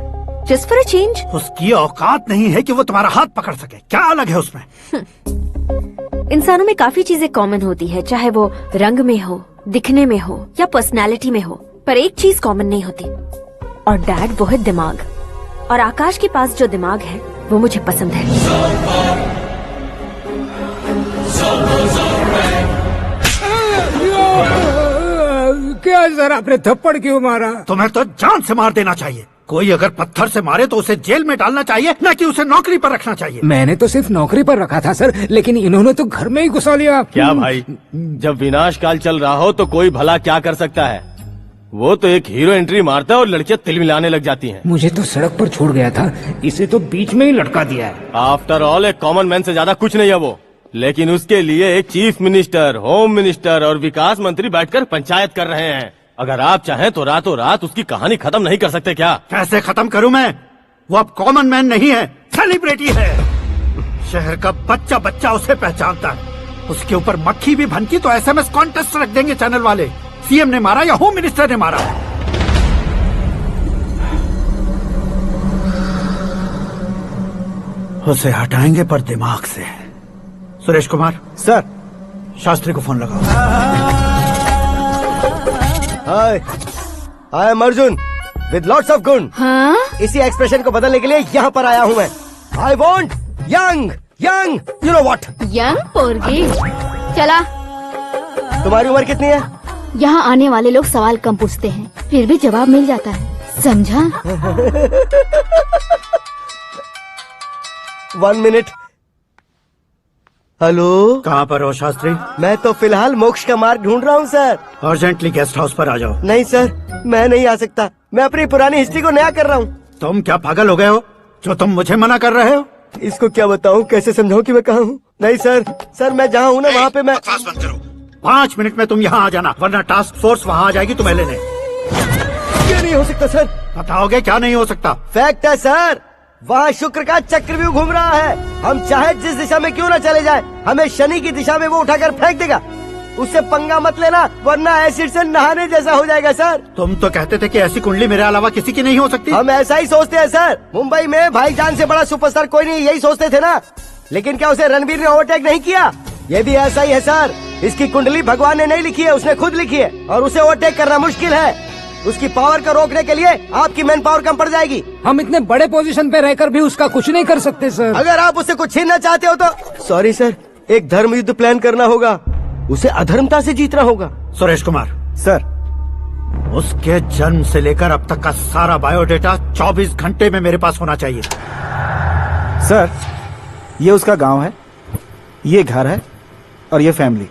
जस्ट फॉर अ चेंज। उसकी औकात नहीं है कि वो तुम्हारा हाथ पकड़ सके। क्या अलग है उसमें? इंसानों में काफी चीजें कॉमन होती है, चाहे वो रंग में हो, दिखने में हो या पर्सनालिटी में हो, पर एक चीज कॉमन नहीं होती, और डैड वो है दिमाग। और आकाश के पास जो दिमाग है वो मुझे पसंद है। क्या सर, आपने थप्पड़ क्यों मारा? तुम्हें तो जान से मार देना चाहिए। कोई अगर पत्थर से मारे तो उसे जेल में डालना चाहिए, न कि उसे नौकरी पर रखना चाहिए। मैंने तो सिर्फ नौकरी पर रखा था सर, लेकिन इन्होंने तो घर में ही घुसा लिया। क्या भाई, जब विनाश काल चल रहा हो तो कोई भला क्या कर सकता है? वो तो एक हीरो एंट्री मारता है और लड़कियां तिल मिलाने लग जाती हैं। मुझे तो सड़क पर छोड़ गया था, इसे तो बीच में ही लटका दिया है। आफ्टर ऑल एक कॉमन मैन से ज्यादा कुछ नहीं है वो, लेकिन उसके लिए एक चीफ मिनिस्टर, होम मिनिस्टर और विकास मंत्री बैठकर पंचायत कर रहे हैं। अगर आप चाहें तो रातों रात उसकी कहानी खत्म नहीं कर सकते क्या? कैसे खत्म करूं मैं? वो अब कॉमन मैन नहीं है, सेलिब्रिटी है। शहर का बच्चा बच्चा उसे पहचानता है। उसके ऊपर मक्खी भी भनकी तो एसएमएस कॉन्टेस्ट रख देंगे चैनल वाले। सीएम ने मारा या होम मिनिस्टर ने मारा। उसे हटाएंगे पर दिमाग से। सुरेश कुमार सर, शास्त्री को फोन लगाओ। Hi, I am Arjun with lots of गुण। हाँ? इसी एक्सप्रेशन को बदलने के लिए यहाँ पर आया हूँ मैं। I want young young, you know what. Young पोरगी। चला। तुम्हारी उम्र कितनी है? यहाँ आने वाले लोग सवाल कम पूछते हैं, फिर भी जवाब मिल जाता है, समझा? 1 मिनट। हेलो, कहाँ पर हो शास्त्री? मैं तो फिलहाल मोक्ष का मार्ग ढूंढ रहा हूँ सर। अर्जेंटली गेस्ट हाउस पर आ जाओ। नहीं सर, मैं नहीं आ सकता। मैं अपनी पुरानी हिस्ट्री को नया कर रहा हूँ। तुम क्या पागल हो गए हो जो तुम मुझे मना कर रहे हो? इसको क्या बताऊँ, कैसे समझाऊँ कि मैं कहाँ हूँ? नहीं सर, सर मैं जहाँ हूँ ना वहाँ पे मैं। 5 मिनट में तुम यहाँ आ जाना, वरना टास्क फोर्स वहाँ आ जाएगी तुम्हें लेने। क्या नहीं हो सकता सर? बताओगे क्या नहीं हो सकता? फैक्ट है सर, वहाँ शुक्र का चक्रव्यूह घूम रहा है। हम चाहे जिस दिशा में क्यों न चले जाए, हमें शनि की दिशा में वो उठाकर फेंक देगा। उससे पंगा मत लेना, वरना एसिड से नहाने जैसा हो जाएगा सर। तुम तो कहते थे कि ऐसी कुंडली मेरे अलावा किसी की नहीं हो सकती। हम ऐसा ही सोचते हैं सर। मुंबई में भाईजान से बड़ा सुपरस्टार कोई नहीं, यही सोचते थे ना। लेकिन क्या उसे रणवीर ने ओवरटेक नहीं किया? ये भी ऐसा ही है सर। इसकी कुंडली भगवान ने नहीं लिखी है, उसने खुद लिखी है, और उसे ओवरटेक करना मुश्किल है। उसकी पावर को रोकने के लिए आपकी मैन पावर कम पड़ जाएगी। हम इतने बड़े पोजीशन पे रहकर भी उसका कुछ नहीं कर सकते सर। अगर आप उससे कुछ छीनना चाहते हो तो सॉरी सर, एक धर्म युद्ध प्लान करना होगा। उसे अधर्मता से जीतना होगा। सुरेश कुमार सर, उसके जन्म से लेकर अब तक का सारा बायोडेटा 24 घंटे में मेरे पास होना चाहिए। सर, ये उसका गांव है, ये घर है, और ये फैमिली।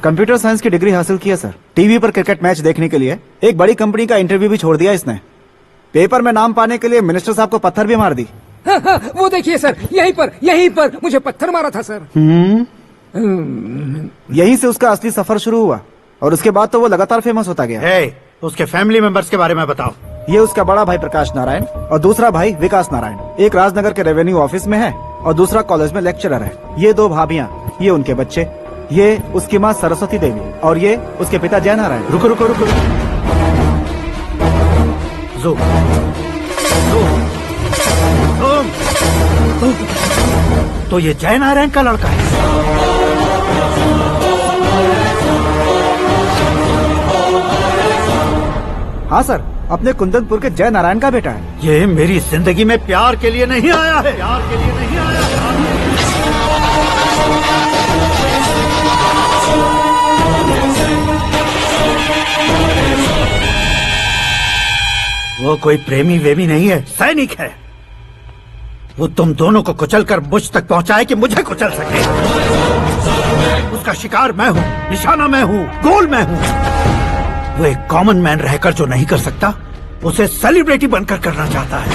कंप्यूटर साइंस की डिग्री हासिल की है सर। टीवी पर क्रिकेट मैच देखने के लिए एक बड़ी कंपनी का इंटरव्यू भी छोड़ दिया इसने। पेपर में नाम पाने के लिए मिनिस्टर साहब को पत्थर भी मार दी। वो देखिए सर, यहीं पर मुझे पत्थर मारा था सर। यहीं से उसका असली सफर शुरू हुआ, और उसके बाद तो वो लगातार फेमस होता गया। उसके फैमिली मेंबर्स के बारे में बताओ। ये उसका बड़ा भाई प्रकाश नारायण और दूसरा भाई विकास नारायण। एक राजनगर के रेवेन्यू ऑफिस में है और दूसरा कॉलेज में लेक्चरर है। ये 2 भाभियां, ये उनके बच्चे, ये उसकी माँ सरस्वती देवी और ये उसके पिता जय नारायण। रुको रुको रुको, तो ये जय नारायण का लड़का है। हाँ सर, अपने कुंदनपुर के जय नारायण का बेटा है। ये मेरी जिंदगी में प्यार के लिए नहीं आया है, प्यार के लिए नहीं आया है। वो कोई प्रेमी वेमी नहीं है, सैनिक है। वो तुम दोनों को कुचलकर मुझ तक पहुंचाए कि मुझे कुचल सके। उसका शिकार मैं हूँ, निशाना मैं हूँ, गोल मैं हूँ। वो एक कॉमन मैन रहकर जो नहीं कर सकता, उसे सेलिब्रिटी बनकर करना चाहता है।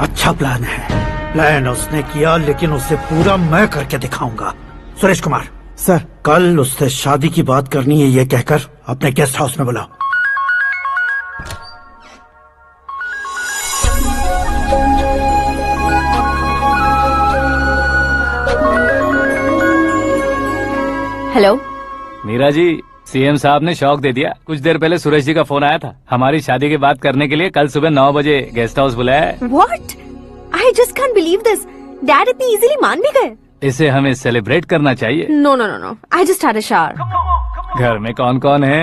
अच्छा प्लान है। प्लान उसने किया, लेकिन उसे पूरा मैं करके दिखाऊंगा। सुरेश कुमार सर, कल उससे शादी की बात करनी है, ये कहकर अपने गेस्ट हाउस में बुलाओ। हेलो मीरा जी, सीएम साहब ने शौक दे दिया। कुछ देर पहले सुरेश जी का फोन आया था, हमारी शादी की बात करने के लिए कल सुबह 9 बजे गेस्ट हाउस बुलाया है। What? I just can't believe this. Dad इतनी इजीली मान भी गए। इसे हमें सेलिब्रेट करना चाहिए। No, no, no, no. I just had a shower. घर में कौन कौन है?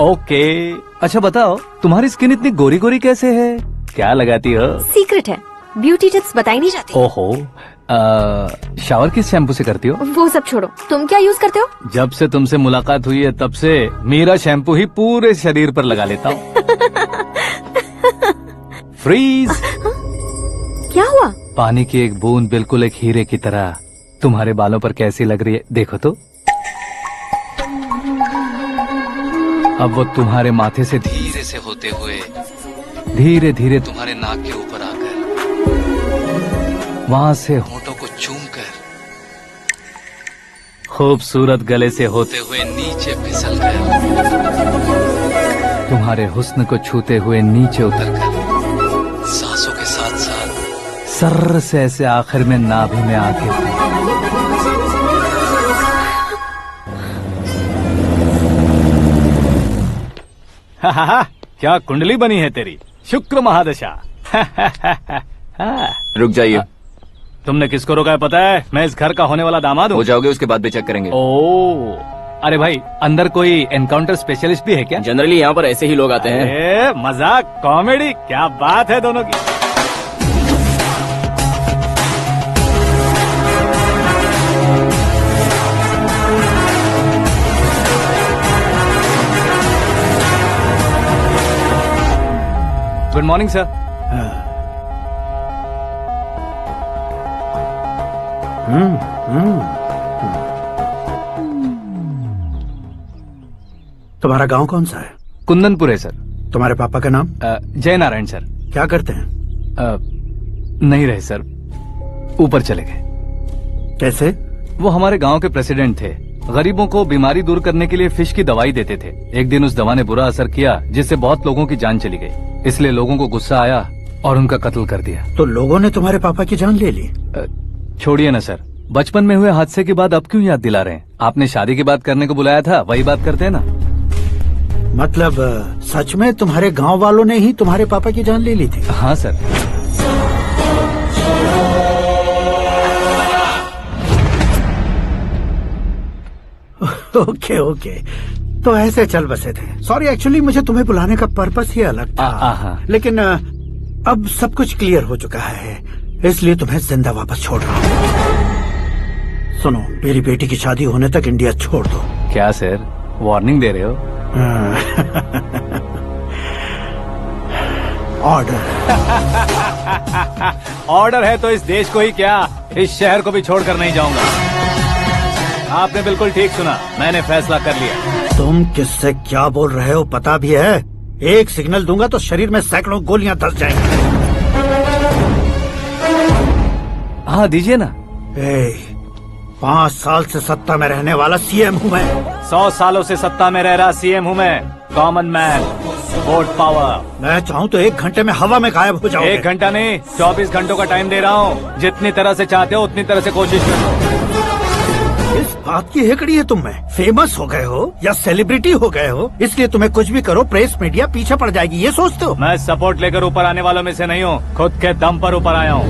ओके। अच्छा बताओ, तुम्हारी स्किन इतनी गोरी गोरी कैसे है? क्या लगाती हो? सीक्रेट है, ब्यूटी टिप्स बताई नहीं जाती। ओहो, शावर किस शैम्पू से करती हो? वो सब छोड़ो, तुम क्या यूज करते हो? जब से तुमसे मुलाकात हुई है तब से मेरा शैम्पू ही पूरे शरीर पर लगा लेता हूँ। फ्रीज। क्या हुआ? पानी की एक बूंद बिल्कुल एक हीरे की तरह तुम्हारे बालों पर कैसी लग रही है, देखो तो। अब वो तुम्हारे माथे से धीरे से होते हुए धीरे धीरे तुम्हारे नाक के ऊपर आकर वहां से होठों को चूमकर खूबसूरत गले से होते हुए नीचे फिसलकर तुम्हारे हुस्न को छूते हुए नीचे उतरकर सांसों के साथ साथ सर्र से ऐसे आखिर में नाभि में आके क्या कुंडली बनी है तेरी, शुक्र महादशा। रुक जाइए। तुमने किसको रोका है पता है? मैं इस घर का होने वाला दामाद हूँ। हो जाओगे उसके बाद भी चेक करेंगे। ओ, अरे भाई, अंदर कोई एनकाउंटर स्पेशलिस्ट भी है क्या? जनरली यहाँ पर ऐसे ही लोग आते हैं। मजाक, कॉमेडी, क्या बात है दोनों की। Good morning sir. तुम्हारा गांव कौन सा है? कुंदनपुर है सर। तुम्हारे पापा का नाम? जय नारायण सर। क्या करते हैं? नहीं रहे सर, ऊपर चले गए। कैसे? वो हमारे गांव के प्रेसिडेंट थे। गरीबों को बीमारी दूर करने के लिए फिश की दवाई देते थे। एक दिन उस दवा ने बुरा असर किया, जिससे बहुत लोगों की जान चली गई। इसलिए लोगों को गुस्सा आया और उनका कत्ल कर दिया। तो लोगों ने तुम्हारे पापा की जान ले ली? छोड़िए ना सर, बचपन में हुए हादसे की बात अब क्यों याद दिला रहे हैं? आपने शादी की बात करने को बुलाया था, वही बात करते हैं ना। मतलब सच में तुम्हारे गांव वालों ने ही तुम्हारे पापा की जान ले ली थी? हाँ सर। ओके ओके, तो ऐसे चल बसे थे। सॉरी, एक्चुअली मुझे तुम्हें बुलाने का पर्पस ही अलग था। लेकिन अब सब कुछ क्लियर हो चुका है, इसलिए तुम्हें जिंदा वापस छोड़ रहा हूँ। सुनो, मेरी बेटी की शादी होने तक इंडिया छोड़ दो। क्या सर, वार्निंग दे रहे हो? ऑर्डर। ऑर्डर है तो इस देश को ही क्या, इस शहर को भी छोड़कर नहीं जाऊंगा। आपने बिल्कुल ठीक सुना, मैंने फैसला कर लिया। तुम किससे क्या बोल रहे हो पता भी है? एक सिग्नल दूंगा तो शरीर में सैकड़ों गोलियां धस जाएंगी। हाँ दीजिए ना। 5 साल से सत्ता में रहने वाला सीएम हूँ मैं। 100 सालों से सत्ता में रह रहा सीएम हूँ मैं। Common man, vote power. मैं चाहूँ तो 1 घंटे में हवा में गायब हो जाऊँ। 1 घंटा नहीं, 24 घंटों का टाइम दे रहा हूँ। जितनी तरह से चाहते हो उतनी तरह से कोशिश करो। इस बात की हेकड़ी है तुम में? फेमस हो गए हो या सेलिब्रिटी हो गए हो, इसलिए तुम्हें कुछ भी करो प्रेस मीडिया पीछे पड़ जाएगी, ये सोचते हो? मैं सपोर्ट लेकर ऊपर आने वालों में से नहीं हूँ, खुद के दम पर ऊपर आया हूँ।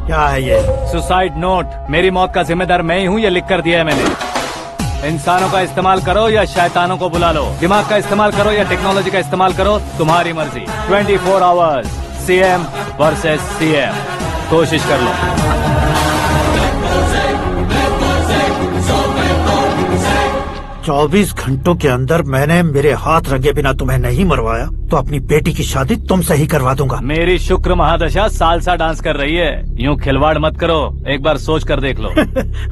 क्या है ये? Suicide note. मेरी मौत का जिम्मेदार मैं ही हूँ, ये लिख कर दिया है मैंने। इंसानों का इस्तेमाल करो या शैतानों को बुला लो, दिमाग का इस्तेमाल करो या टेक्नोलॉजी का इस्तेमाल करो, तुम्हारी मर्जी। 24 आवर्स, सीएम वर्सेस सीएम, कोशिश कर लो। चौबीस घंटों के अंदर मैंने मेरे हाथ रंगे बिना तुम्हें नहीं मरवाया तो अपनी बेटी की शादी तुमसे ही करवा दूंगा। मेरी शुक्र महादशा सालसा डांस कर रही है, यूँ खिलवाड़ मत करो, एक बार सोच कर देख लो।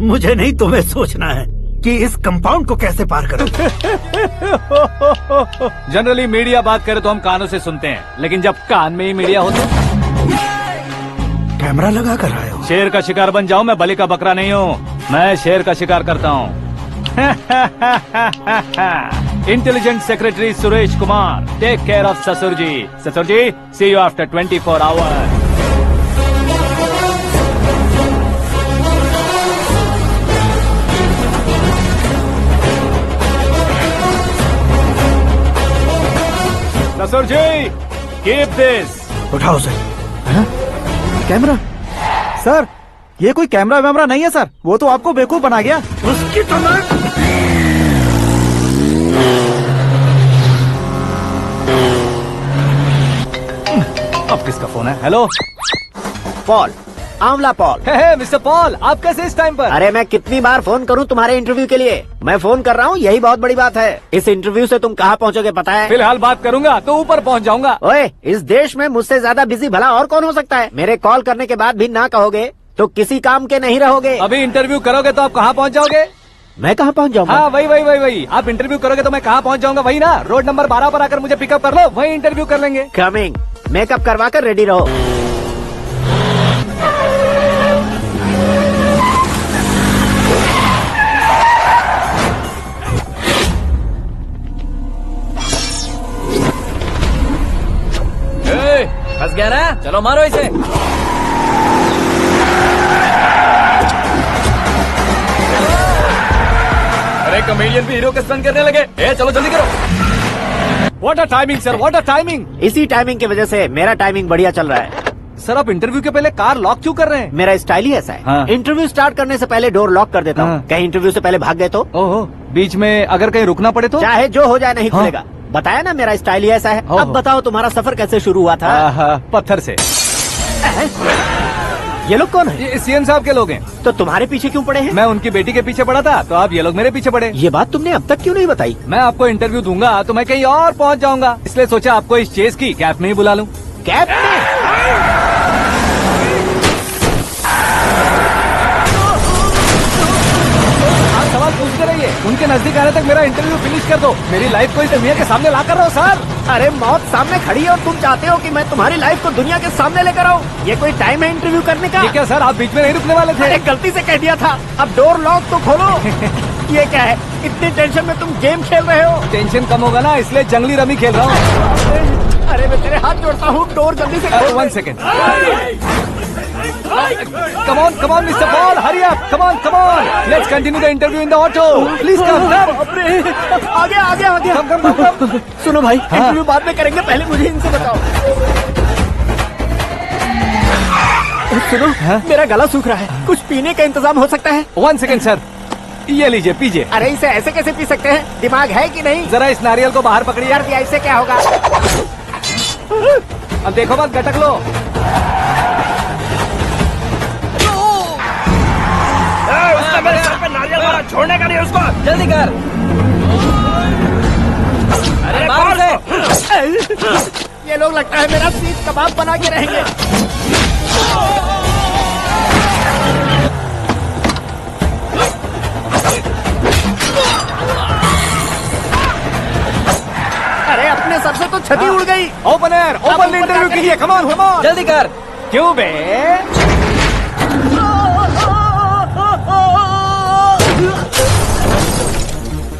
मुझे नहीं, तुम्हें सोचना है कि इस कंपाउंड को कैसे पार करूं। जनरली मीडिया बात करे तो हम कानों से सुनते हैं, लेकिन जब कान में ही मीडिया हो तो कैमरा लगा कर आए हो। शेर का शिकार बन जाऊं, मैं बलि का बकरा नहीं हूँ, मैं शेर का शिकार करता हूँ। Intelligent secretary Suresh Kumar, take care of ससुर जी। ससुर जी, सी यू आफ्टर 24 आवर्स। ससुर जी, कीप दिस। उठाओ सर। कैमरा? सर, ये कोई कैमरा वैमरा नहीं है सर, वो तो आपको बेवकूफ बना गया। उसकी तो अब किसका फोन है? हेलो पॉल, आंवला पॉल। मिस्टर पॉल, आप कैसे इस टाइम पर? अरे मैं कितनी बार फोन करूं तुम्हारे इंटरव्यू के लिए? मैं फोन कर रहा हूं, यही बहुत बड़ी बात है। इस इंटरव्यू से तुम कहां पहुंचोगे पता है? फिलहाल बात करूंगा तो ऊपर पहुंच जाऊंगा। ओए, इस देश में मुझसे ज्यादा बिजी भला और कौन हो सकता है? मेरे कॉल करने के बाद भी ना कहोगे तो किसी काम के नहीं रहोगे। अभी इंटरव्यू करोगे तो आप कहाँ पहुँच जाओगे? मैं कहाँ पहुँच जाऊंगा? हाँ वही। आप इंटरव्यू करोगे तो मैं कहाँ पहुँच जाऊंगा? वही ना, रोड नंबर 12 पर आकर मुझे पिकअप कर लो, वही इंटरव्यू कर लेंगे। कमिंग। मेकअप करवा कर रेडी रहो। फंस गया ना, चलो मारो इसे। अरे कॉमेडियन भी हीरो के स्टंट करने लगे। चलो जल्दी करो। What a timing sir, what a timing. इसी टाइमिंग की वजह से मेरा टाइमिंग बढ़िया चल रहा है। सर आप इंटरव्यू के पहले कार लॉक क्यों कर रहे हैं? मेरा स्टाइल ही ऐसा है। हाँ। इंटरव्यू स्टार्ट करने से पहले डोर लॉक कर देता हूँ। कहीं इंटरव्यू से पहले भाग गए तो? ओहो, बीच में अगर कहीं रुकना पड़े तो? चाहे जो हो जाए नहीं खुलेगा। बताया ना मेरा स्टाइल ही ऐसा है। अब बताओ तुम्हारा सफर कैसे शुरू हुआ था? पत्थर से। ये लोग कौन है? ये सीएम साहब के लोग हैं। तो तुम्हारे पीछे क्यों पड़े हैं? मैं उनकी बेटी के पीछे पड़ा था, तो आप ये लोग मेरे पीछे पड़े। ये बात तुमने अब तक क्यों नहीं बताई? मैं आपको इंटरव्यू दूंगा तो मैं कहीं और पहुंच जाऊंगा, इसलिए सोचा आपको इस चेस की कैप में ही बुला लूं। कैप में? आप सवाल पूछते रहिए, उनके नजदीक आने तक मेरा इंटरव्यू फिनिश कर दो। मेरी लाइफ को इस दुनिया के सामने ला कर रहो सर। अरे मौत सामने खड़ी है और तुम चाहते हो कि मैं तुम्हारी लाइफ को दुनिया के सामने लेकर आऊं? ये कोई टाइम है इंटरव्यू करने का? ये क्या सर, आप बीच में नहीं रुकने वाले थे? अरे गलती से कह दिया था, अब डोर लॉक तो खोलो। ये क्या है, इतनी टेंशन में तुम गेम खेल रहे हो? टेंशन कम होगा ना, इसलिए जंगली रमी खेल रहा हूँ। अरे मैं तेरे हाथ जोड़ता हूँ, डोर जल्दी से खोल। 1 second. Come on, Mr. Paul, hurry up! Come on! Let's continue the interview in the auto. Please come. आगे। Come. सुनो भाई, इंटरव्यू बाद में करेंगे, पहले मुझे इनसे बताओ। सुनो, मेरा गला सूख रहा है, कुछ पीने का इंतजाम हो सकता है? 1 सेकेंड सर, ये लीजिए पीजिए। अरे इसे ऐसे कैसे पी सकते हैं? दिमाग है कि नहीं? जरा इस नारियल को बाहर पकड़िए। कर दिया, इससे क्या होगा? अब देखो मत, गटक लो। मेरे सर पे नारियल मारा, छोड़ने का नहीं उसको। जल्दी कर। अरे बाहर से। ये लोग लगता है मेरा सीख कबाब बना के रहेंगे। अरे अपने सर से तो छती उड़ गई। ओपन एयर, ओपन इंटरव्यू कीजिए। कम ऑन, जल्दी कर। क्यों बे?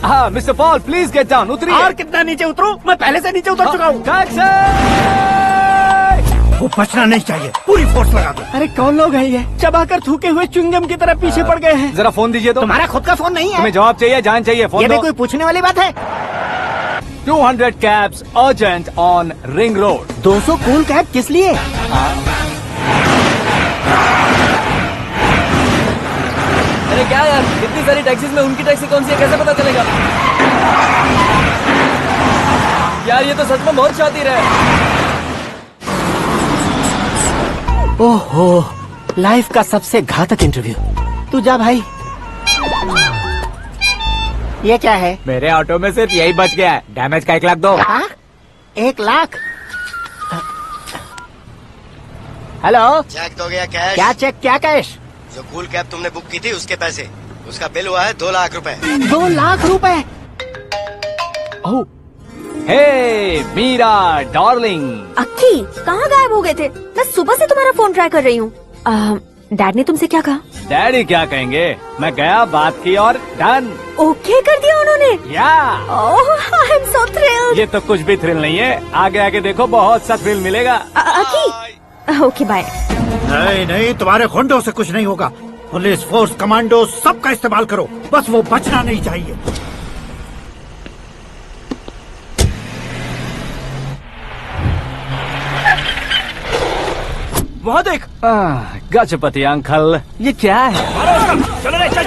हाँ mister Paul, please get down. उतरिए। और कितना नीचे उतरूं? मैं पहले से नीचे उतर चुका हूँ। वो बचना नहीं चाहिए, पूरी फोर्स लगा दो। अरे कौन लोग हैं ये? चबाकर थूके हुए च्युइंगम की तरह पीछे पड़ गए हैं। जरा फोन दीजिए तो। तुम्हारा खुद का फोन नहीं है? तुम्हें जवाब चाहिए, जान चाहिए, फोन ये भी दो। कोई पूछने वाली बात है? 200 cabs urgent on Ring Road. 200 cool cab किस लिए? अरे क्या यार, इतनी सारी टैक्सीज में उनकी टैक्सी कौन सी है, कैसे पता चलेगा? यार ये तो सच में बहुत शातिर है। ओहो, लाइफ का सबसे घातक इंटरव्यू। तू जा भाई। ये क्या है? मेरे ऑटो में सिर्फ यही बच गया है, डैमेज का 1 लाख दो। 1 लाख? हेलो, चेक तो गया कैश? क्या चेक, क्या कैश? जो कूल कैब तुमने बुक की थी उसके पैसे, उसका बिल हुआ है 2 लाख रुपए। 2 लाख रुपए? हे मीरा डार्लिंग। अक्की, कहाँ गायब हो गए थे? मैं सुबह से तुम्हारा फोन ट्राई कर रही हूँ। डैड ने तुमसे क्या कहा? डैडी क्या कहेंगे, मैं गया, बात की और डन। ओके कर दिया उन्होंने? या। I am so thrilled. ये तो कुछ भी थ्रिल नहीं है, आगे आगे देखो बहुत सा थ्रिल मिलेगा। अक्की, ओके बाय। नहीं, तुम्हारे गुंडों से कुछ नहीं होगा। पुलिस फोर्स, कमांडो, सबका इस्तेमाल करो, बस वो बचना नहीं चाहिए। वहाँ देख। गजपति अंकल, ये क्या है? चलो रे, चल।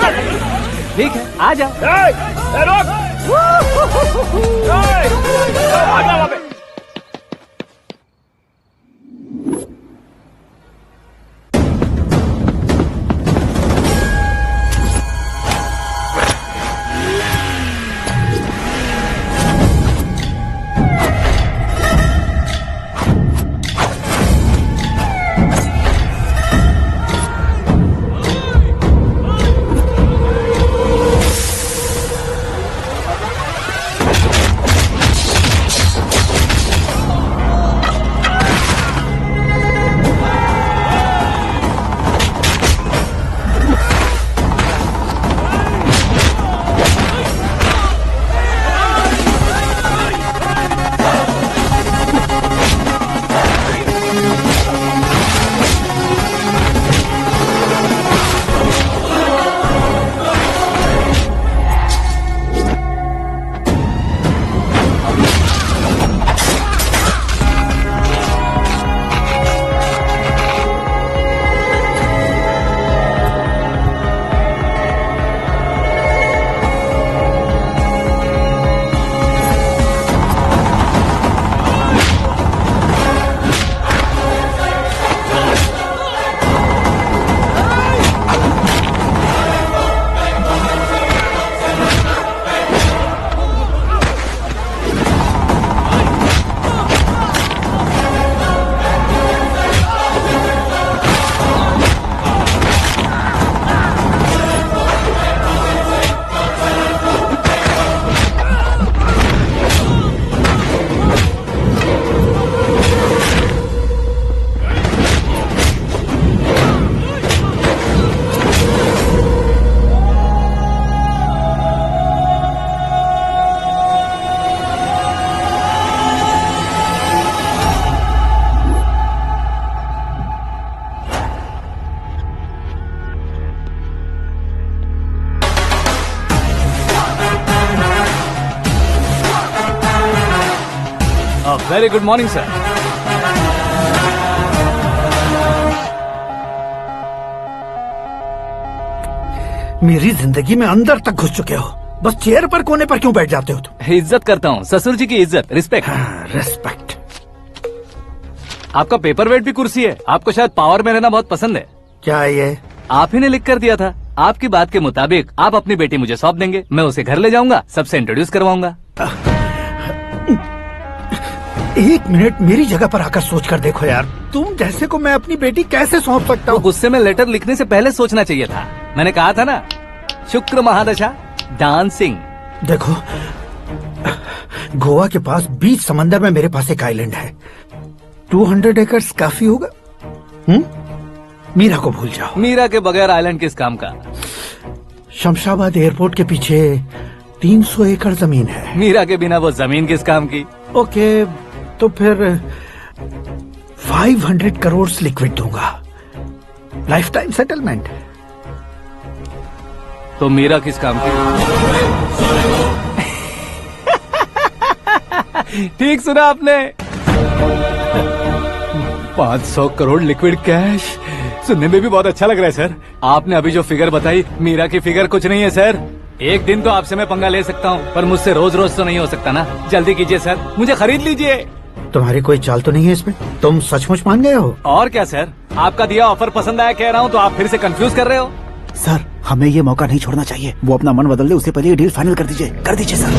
ठीक है, आ जा। Very good morning sir. मेरी जिंदगी में अंदर तक घुस चुके हो, बस चेयर पर कोने पर क्यों बैठ जाते हो तुम? इज्जत करता हूँ, ससुर जी की इज्जत, रिस्पेक्ट। रिस्पेक्ट। आपका पेपर वेट भी कुर्सी है। आपको शायद पावर में रहना बहुत पसंद है। क्या है ये? आप ही ने लिख कर दिया था। आपकी बात के मुताबिक आप अपनी बेटी मुझे सौंप देंगे, मैं उसे घर ले जाऊंगा, सबसे इंट्रोड्यूस करवाऊंगा। एक मिनट मेरी जगह पर आकर सोच कर देखो यार, तुम जैसे को मैं अपनी बेटी कैसे सौंप सकता हूँ? गुस्से में लेटर लिखने से पहले सोचना चाहिए था। मैंने कहा था ना, शुक्र महादशा डांसिंग। देखो, गोवा के पास बीच समंदर में मेरे पास एक आइलैंड है, 200 एकर्स काफी होगा। मीरा को भूल जाओ। मीरा के बगैर आइलैंड किस काम का? शमशाबाद एयरपोर्ट के पीछे 300 एकड़ जमीन है। मीरा के बिना वो जमीन किस काम की? ओके, तो फिर 500 करोड़ लिक्विड दूंगा, लाइफ टाइम सेटलमेंट। तो मीरा किस काम की? ठीक सुना आपने, 500 करोड़ लिक्विड कैश। सुनने में भी बहुत अच्छा लग रहा है सर। आपने अभी जो फिगर बताई, मीरा की फिगर कुछ नहीं है सर। एक दिन तो आपसे मैं पंगा ले सकता हूँ, पर मुझसे रोज रोज तो नहीं हो सकता ना। जल्दी कीजिए सर, मुझे खरीद लीजिए। तुम्हारी कोई चाल तो नहीं है इसमें? तुम सचमुच मान गए हो? और क्या सर, आपका दिया ऑफर पसंद आया कह रहा हूँ, तो आप फिर से कंफ्यूज कर रहे हो। सर, हमें ये मौका नहीं छोड़ना चाहिए। वो अपना मन बदल दे, उससे पहले ये डील फाइनल कर दीजिए। कर दीजिए सर।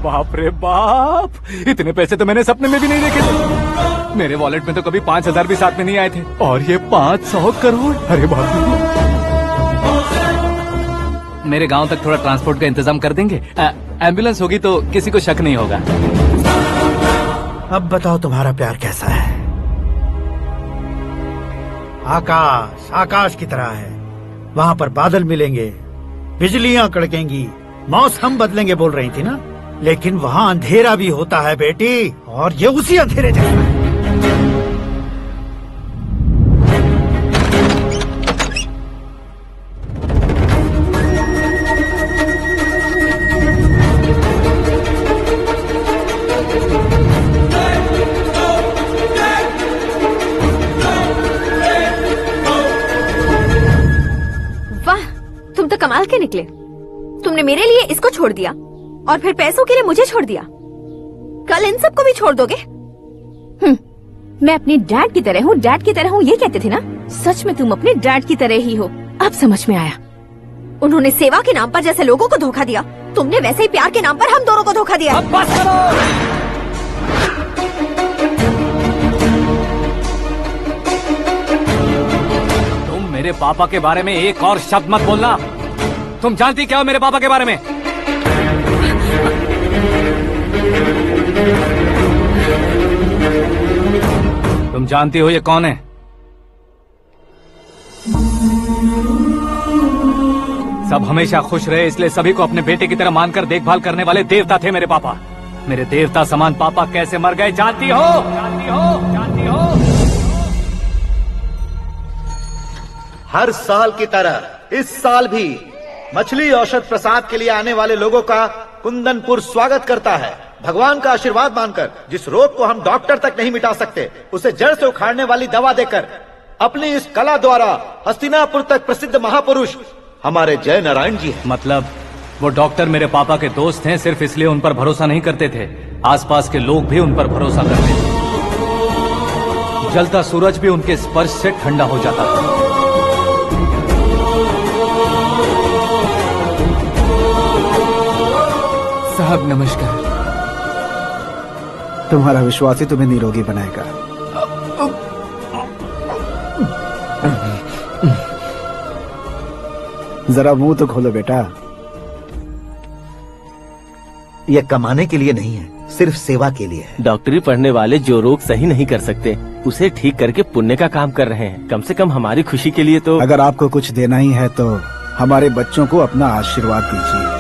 बाप रे बाप, इतने पैसे तो मैंने सपने में भी नहीं देखे थे। मेरे वॉलेट में तो कभी 5000 भी साथ में नहीं आए थे, और ये 500 करोड़। अरे बाप रे। मेरे गांव तक थोड़ा ट्रांसपोर्ट का इंतजाम कर देंगे? एम्बुलेंस होगी तो किसी को शक नहीं होगा। अब बताओ तुम्हारा प्यार कैसा है? आकाश आकाश की तरह है, वहाँ पर बादल मिलेंगे, बिजलियां कड़केंगी, मौसम बदलेंगे बोल रही थी ना, लेकिन वहाँ अंधेरा भी होता है बेटी, और ये उसी अंधेरे जैसा है। वाह, तुम तो कमाल के निकले। तुमने मेरे लिए इसको छोड़ दिया और फिर पैसों के लिए मुझे छोड़ दिया। कल इन सबको भी छोड़ दोगे? मैं अपनी डैड की तरह हूँ, डैड की तरह हूँ, ये कहते थे ना। सच में तुम अपने डैड की तरह ही हो। अब समझ में आया। उन्होंने सेवा के नाम पर जैसे लोगों को धोखा दिया, तुमने वैसे ही प्यार के नाम पर हम दोनों को धोखा दिया। अब बस करो। तुम मेरे पापा के बारे में एक और शब्द मत बोलना। तुम जानती क्या हो मेरे पापा के बारे में? तुम जानती हो ये कौन है? सब हमेशा खुश रहे, इसलिए सभी को अपने बेटे की तरह मानकर देखभाल करने वाले देवता थे मेरे पापा। मेरे देवता समान पापा कैसे मर गए जानती हो? जानती हो? जानती हो? हर साल की तरह इस साल भी मछली औषध प्रसाद के लिए आने वाले लोगों का कुंदनपुर स्वागत करता है। भगवान का आशीर्वाद मानकर जिस रोग को हम डॉक्टर तक नहीं मिटा सकते, उसे जड़ से उखाड़ने वाली दवा देकर अपनी इस कला द्वारा हस्तिनापुर तक प्रसिद्ध महापुरुष हमारे जय नारायण जी हैं। मतलब वो डॉक्टर मेरे पापा के दोस्त हैं, सिर्फ इसलिए उन पर भरोसा नहीं करते थे, आसपास के लोग भी उन पर भरोसा करते थे। जलता सूरज भी उनके स्पर्श से ठंडा हो जाता था। साहब नमस्कार। तुम्हारा विश्वास ही तुम्हें निरोगी बनाएगा। जरा मुंह तो खोलो बेटा। यह कमाने के लिए नहीं है, सिर्फ सेवा के लिए है। डॉक्टरी पढ़ने वाले जो रोग सही नहीं कर सकते, उसे ठीक करके पुण्य का काम कर रहे हैं। कम से कम हमारी खुशी के लिए तो। अगर आपको कुछ देना ही है तो हमारे बच्चों को अपना आशीर्वाद दीजिए।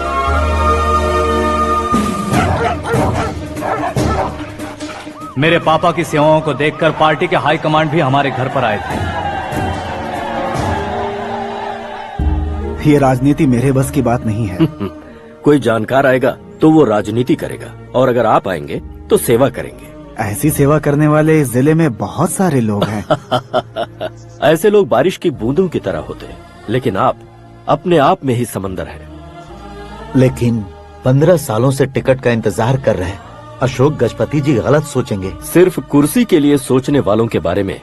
मेरे पापा की सेवाओं को देखकर पार्टी के हाई कमांड भी हमारे घर पर आए थे। ये राजनीति मेरे बस की बात नहीं है। कोई जानकार आएगा तो वो राजनीति करेगा, और अगर आप आएंगे तो सेवा करेंगे। ऐसी सेवा करने वाले इस जिले में बहुत सारे लोग हैं। ऐसे लोग बारिश की बूंदों की तरह होते हैं, लेकिन आप अपने आप में ही समंदर हैं। लेकिन 15 सालों से टिकट का इंतजार कर रहे अशोक गजपति जी गलत सोचेंगे। सिर्फ कुर्सी के लिए सोचने वालों के बारे में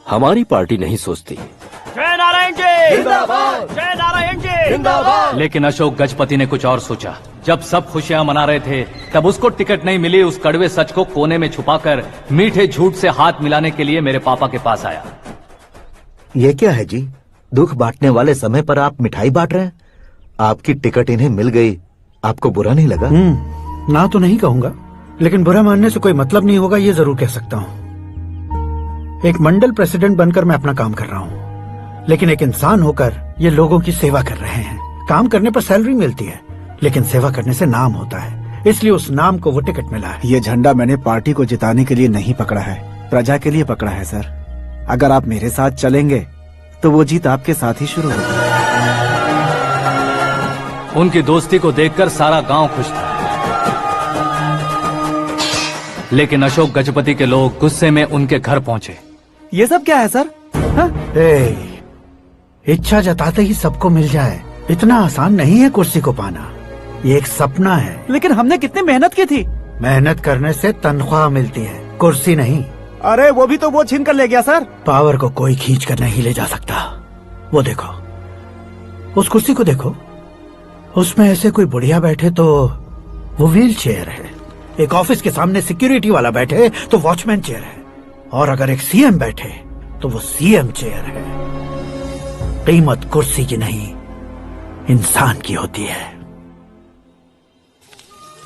हमारी पार्टी नहीं सोचती। जय नारायण जी जिंदाबाद, जय नारायण जी जिंदाबाद। लेकिन अशोक गजपति ने कुछ और सोचा। जब सब खुशियां मना रहे थे तब उसको टिकट नहीं मिली। उस कड़वे सच को कोने में छुपाकर मीठे झूठ से हाथ मिलाने के लिए मेरे पापा के पास आया। ये क्या है जी? दुख बांटने वाले समय पर आप मिठाई बांट रहे हैं। आपकी टिकट इन्हें मिल गई, आपको बुरा नहीं लगा? ना तो नहीं कहूंगा, लेकिन बुरा मानने से कोई मतलब नहीं होगा, ये जरूर कह सकता हूँ। एक मंडल प्रेसिडेंट बनकर मैं अपना काम कर रहा हूँ, लेकिन एक इंसान होकर ये लोगों की सेवा कर रहे हैं। काम करने पर सैलरी मिलती है, लेकिन सेवा करने से नाम होता है, इसलिए उस नाम को वो टिकट मिला है। ये झंडा मैंने पार्टी को जिताने के लिए नहीं पकड़ा है, प्रजा के लिए पकड़ा है सर। अगर आप मेरे साथ चलेंगे तो वो जीत आपके साथ ही शुरू होगी। उनकी दोस्ती को देखकर सारा गांव खुश था, लेकिन अशोक गजपति के लोग गुस्से में उनके घर पहुंचे। ये सब क्या है सर? इच्छा जताते ही सबको मिल जाए, इतना आसान नहीं है कुर्सी को पाना। ये एक सपना है। लेकिन हमने कितनी मेहनत की थी। मेहनत करने से तनख्वाह मिलती है, कुर्सी नहीं। अरे वो भी तो वो छीन कर ले गया सर। पावर को कोई खींच कर नहीं ले जा सकता। वो देखो, उस कुर्सी को देखो, उसमें ऐसे कोई बुढ़िया बैठे तो वो व्हील चेयर है। एक ऑफिस के सामने सिक्योरिटी वाला बैठे तो वॉचमैन चेयर है, और अगर एक सीएम बैठे तो वो सीएम चेयर है। कीमत कुर्सी की नहीं, इंसान की होती है।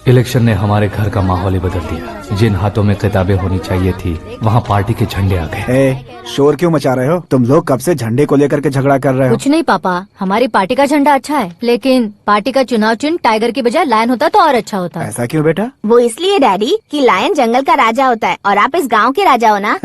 इलेक्शन ने हमारे घर का माहौल ही बदल दिया। जिन हाथों में किताबें होनी चाहिए थी, वहाँ पार्टी के झंडे आ गए। शोर क्यों मचा रहे हो? तुम लोग कब से झंडे को लेकर के झगड़ा कर रहे हो? कुछ नहीं पापा, हमारी पार्टी का झंडा अच्छा है, लेकिन पार्टी का चुनाव चिन्ह टाइगर की बजाय लायन होता तो और अच्छा होता। ऐसा क्यों बेटा? वो इसलिए डैडी कि लायन जंगल का राजा होता है और आप इस गांव के राजा हो ना।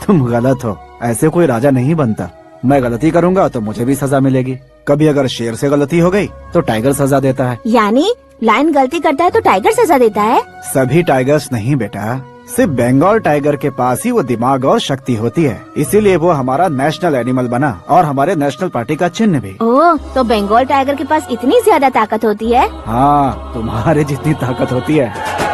तुम गलत हो, ऐसे कोई राजा नहीं बनता। मैं गलती करूंगा तो मुझे भी सजा मिलेगी। कभी अगर शेर से गलती हो गई तो टाइगर सजा देता है। यानी लायन गलती करता है तो टाइगर सजा देता है? सभी टाइगर्स नहीं बेटा, सिर्फ बंगाल टाइगर के पास ही वो दिमाग और शक्ति होती है, इसीलिए वो हमारा नेशनल एनिमल बना और हमारे नेशनल पार्टी का चिन्ह भी। ओह, तो बंगाल टाइगर के पास इतनी ज्यादा ताकत होती है? हाँ, तुम्हारे जितनी ताकत होती है।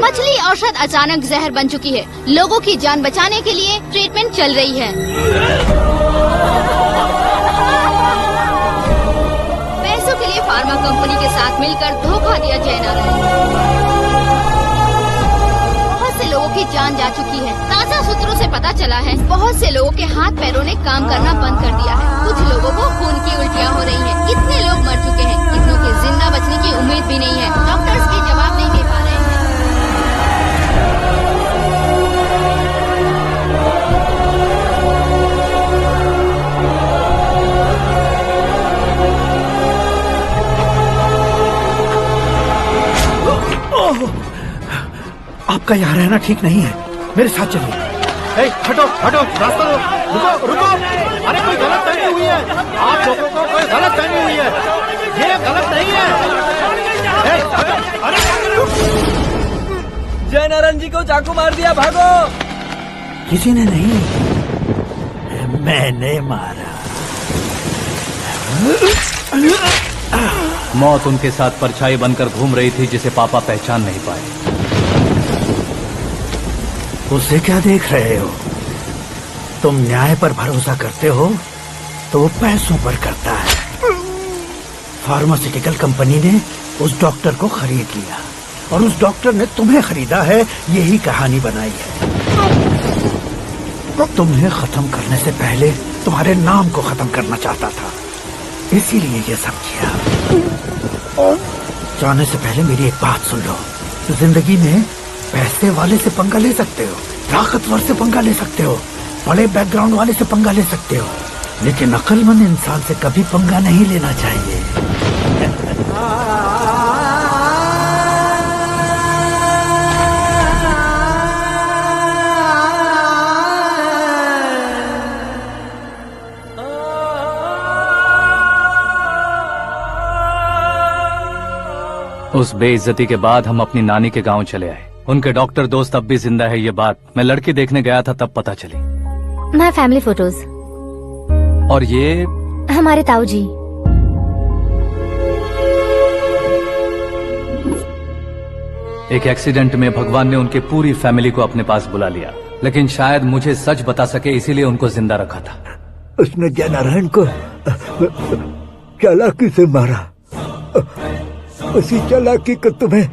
मछली औषध अचानक जहर बन चुकी है। लोगों की जान बचाने के लिए ट्रीटमेंट चल रही है। पैसों के लिए फार्मा कंपनी के साथ मिलकर धोखा दिया जय नारायण। बहुत से लोगों की जान जा चुकी है। ताज़ा सूत्रों से पता चला है बहुत से लोगों के हाथ पैरों ने काम करना बंद कर दिया है। कुछ लोगों को खून की उल्टियाँ हो रही हैं। कितने लोग मर चुके हैं, कितनों के जिंदा बचने की उम्मीद भी नहीं है। डॉक्टर्स भी जवाब नहीं दे पा रहे हैं। आपका यहाँ रहना ठीक नहीं है, मेरे साथ चलिए। हटो हटो, रास्ता दो, रुको रुको। अरे कोई गलत फहमी हुई है, आप लोगों को कोई गलत फहमी हुई है, ये गलत नहीं है। जय नारायण जी को चाकू मार दिया, भागो। किसी ने नहीं, मैंने मारा। मौत उनके साथ परछाई बनकर घूम रही थी, जिसे पापा पहचान नहीं पाए। उसे क्या देख रहे हो? तुम न्याय पर भरोसा करते हो तो वो पैसों पर करता है। फार्मास्यूटिकल कंपनी ने उस डॉक्टर को खरीद लिया और उस डॉक्टर ने तुम्हें खरीदा है, यही कहानी बनाई है। तुम्हें खत्म करने से पहले तुम्हारे नाम को खत्म करना चाहता था, इसीलिए ये सब किया। जाने से पहले मेरी एक बात सुन लो। जिंदगी में पैसे वाले से पंगा ले सकते हो, ताकतवर से पंगा ले सकते हो, बड़े बैकग्राउंड वाले से पंगा ले सकते हो, लेकिन अक्लमंद इंसान से कभी पंगा नहीं लेना चाहिए। उस बेइज्जती के बाद हम अपनी नानी के गांव चले आए। उनके डॉक्टर दोस्त अब भी जिंदा है, ये बात मैं लड़की देखने गया था तब पता चली। My family photos. और ये हमारे ताऊ जी। एक एक्सीडेंट में भगवान ने उनकी पूरी फैमिली को अपने पास बुला लिया, लेकिन शायद मुझे सच बता सके इसीलिए उनको जिंदा रखा था। उसने जयनारायण को चालाकी से मारा। उसी चालाकी को तुम्हें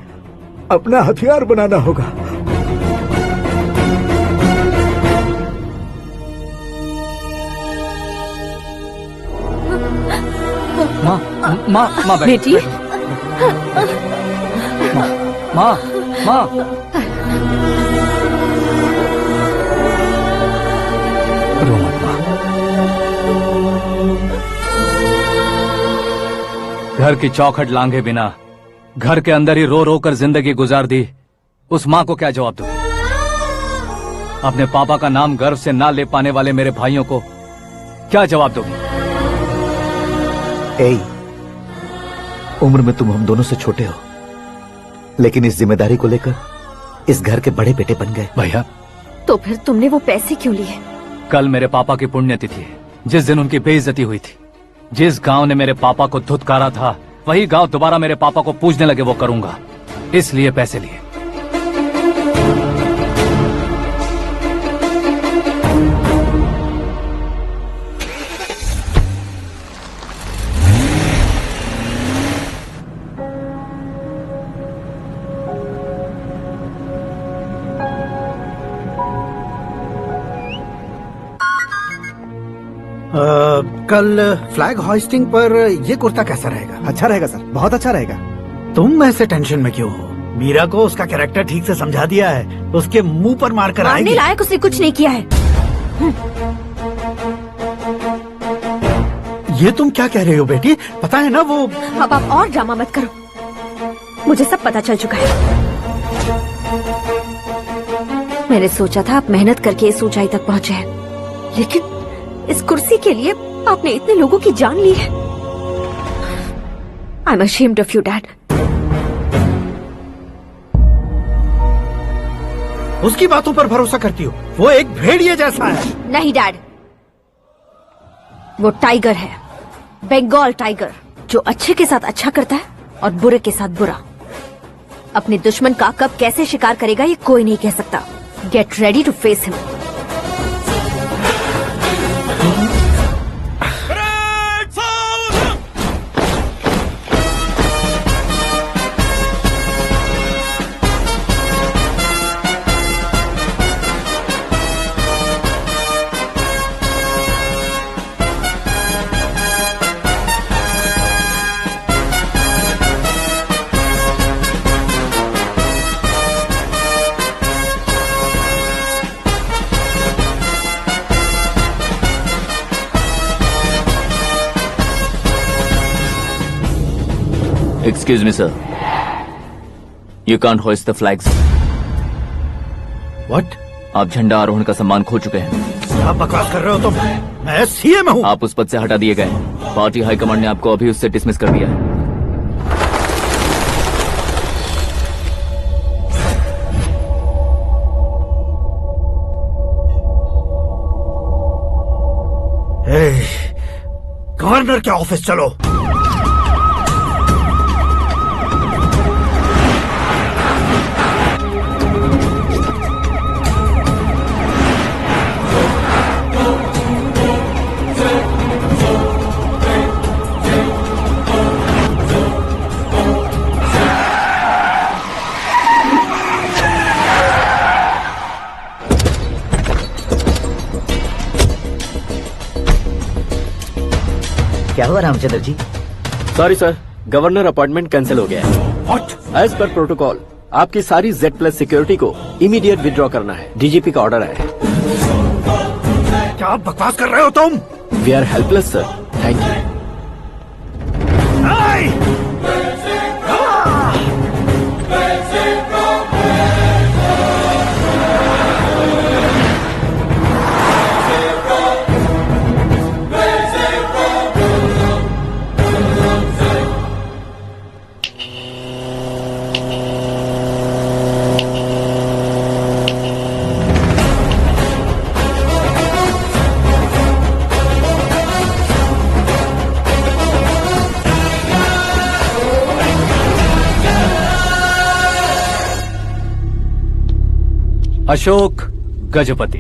अपना हथियार बनाना होगा। माँ बेटी। माँ रो मत माँ। घर की चौखट लांघे बिना घर के अंदर ही रो रो कर जिंदगी गुजार दी उस माँ को क्या जवाब दूं? अपने पापा का नाम गर्व से ना ले पाने वाले मेरे भाइयों को क्या जवाब दोगी? उम्र में तुम हम दोनों से छोटे हो, लेकिन इस जिम्मेदारी को लेकर इस घर के बड़े बेटे बन गए। भैया, तो फिर तुमने वो पैसे क्यों लिए? कल मेरे पापा की पुण्यतिथि है, जिस दिन उनकी बेइज्जती हुई थी। जिस गांव ने मेरे पापा को धुतकारा था वही गांव दोबारा मेरे पापा को पूजने लगे वो करूंगा, इसलिए पैसे लिए। कल फ्लैग होइस्टिंग पर ये कुर्ता कैसा रहेगा? अच्छा रहेगा सर, बहुत अच्छा रहेगा। तुम ऐसे टेंशन में क्यों हो? मीरा को उसका कैरेक्टर ठीक से समझा दिया है, उसके मुंह पर मारकर आएगी। मारने लायक उसने कुछ नहीं किया है। ये तुम क्या कह रहे हो बेटी? पता है ना वो। अब आप और ड्रामा मत करो, मुझे सब पता चल चुका है। मैंने सोचा था आप मेहनत करके इस ऊंचाई तक पहुंचे हैं, लेकिन इस कुर्सी के लिए आपने इतने लोगों की जान ली है। I am ashamed of you, Dad. उसकी बातों पर भरोसा करती हो? वो एक भेड़िए जैसा है। नहीं डैड, वो टाइगर है, बंगाल टाइगर, जो अच्छे के साथ अच्छा करता है और बुरे के साथ बुरा। अपने दुश्मन का कब कैसे शिकार करेगा ये कोई नहीं कह सकता। Get ready to face him. Excuse me, sir. You can't hoist the flags. What? आप झंडा आरोहण का सम्मान खो चुके हैं। क्या बकवास कर रहे हो तुम? मैं सीएम हूँ। आप उस पद से हटा दिए गए। पार्टी हाईकमांड ने आपको अभी उससे डिसमिस कर दिया है। गवर्नर के ऑफिस चलो। क्या हुआ Ramchandra ji? Sorry sir, governor appointment cancel हो गया है। एज पर प्रोटोकॉल आपकी सारी Z+ सिक्योरिटी को इमीडिएट विड्रॉ करना है। डीजीपी का ऑर्डर है। क्या बकवास कर रहे हो तुम? We are helpless sir. Thank you. Ashok Gajapati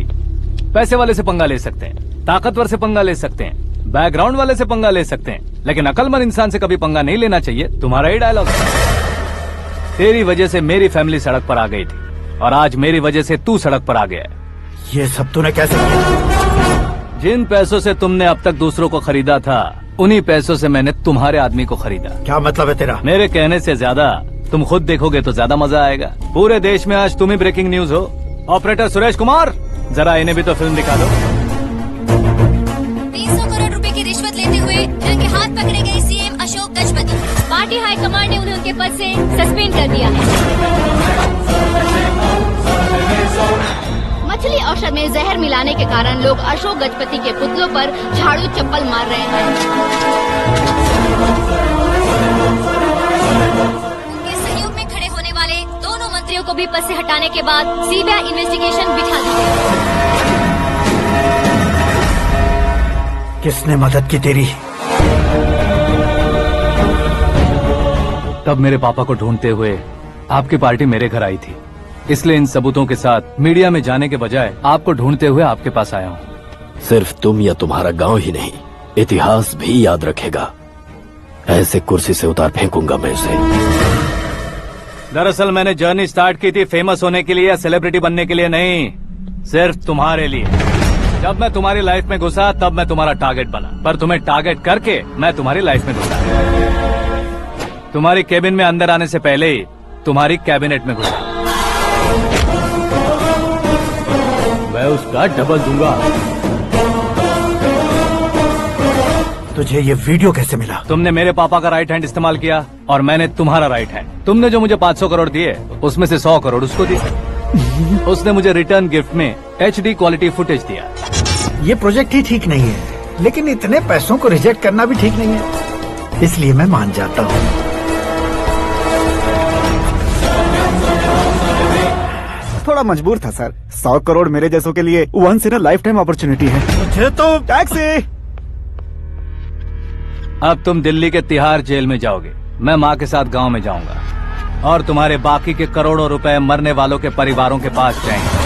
पैसे वाले से पंगा ले सकते हैं, ताकतवर से पंगा ले सकते हैं, बैकग्राउंड वाले से पंगा ले सकते हैं, लेकिन अकलमंद इंसान से कभी पंगा नहीं लेना चाहिए। तुम्हारा ही डायलॉग है। तेरी वजह से मेरी फैमिली सड़क पर आ गई थी और आज मेरी वजह से तू सड़क पर आ गया है। ये सब तूने कैसे किया? जिन पैसों से तुमने अब तक दूसरों को खरीदा था, उन्हीं पैसों से मैंने तुम्हारे आदमी को खरीदा। क्या मतलब है तेरा? मेरे कहने से ज्यादा तुम खुद देखोगे तो ज्यादा मजा आएगा। पूरे देश में आज तुम ही ब्रेकिंग न्यूज हो। ऑपरेटर सुरेश कुमार, जरा इन्हें भी तो फिल्म दिखा दो। 300 करोड़ रुपए की रिश्वत लेते हुए रंगे हाथ पकड़े गए CM Ashok Gajapati. Party high command ने उन्हें उनके पद से सस्पेंड कर दिया है। मछली औषध में जहर मिलाने के कारण लोग अशोक गजपति के पुतलों पर झाड़ू चप्पल मार रहे हैं। उनके सहयोग में खड़े होने वाले दोनों मंत्रियों को भी पद से हटाने के बाद सीबीआई इन्वेस्टिगेशन बिठा दी गई। किसने मदद की तेरी? तब मेरे पापा को ढूंढते हुए आपकी पार्टी मेरे घर आई थी, इसलिए इन सबूतों के साथ मीडिया में जाने के बजाय आपको ढूंढते हुए आपके पास आया हूँ। सिर्फ तुम या तुम्हारा गांव ही नहीं, इतिहास भी याद रखेगा। ऐसे कुर्सी से उतार फेंकूंगा मैं उसे। दरअसल मैंने जर्नी स्टार्ट की थी फेमस होने के लिए या सेलिब्रिटी बनने के लिए नहीं, सिर्फ तुम्हारे लिए। जब मैं तुम्हारी लाइफ में घुसा तब मैं तुम्हारा टारगेट बना, पर तुम्हें टारगेट करके मैं तुम्हारी लाइफ में घुसा। तुम्हारी केबिन में अंदर आने से पहले ही तुम्हारी कैबिनेट में घुसा। मैं उसका डबल दूंगा। तुझे ये वीडियो कैसे मिला? तुमने मेरे पापा का राइट हैंड इस्तेमाल किया और मैंने तुम्हारा राइट हैंड। तुमने जो मुझे 500 करोड़ दिए, उसमें से 100 करोड़ उसको दिए। उसने मुझे रिटर्न गिफ्ट में HD क्वालिटी फुटेज दिया। ये प्रोजेक्ट ही ठीक नहीं है, लेकिन इतने पैसों को रिजेक्ट करना भी ठीक नहीं है, इसलिए मैं मान जाता हूँ। थोड़ा मजबूर था सर। 100 करोड़ मेरे जैसों के लिए once in a lifetime opportunity है। मुझे तो टैक्सी। अब तुम दिल्ली के तिहाड़ जेल में जाओगे, मैं माँ के साथ गांव में जाऊंगा और तुम्हारे बाकी के करोड़ों रुपए मरने वालों के परिवारों के पास जाएंगे।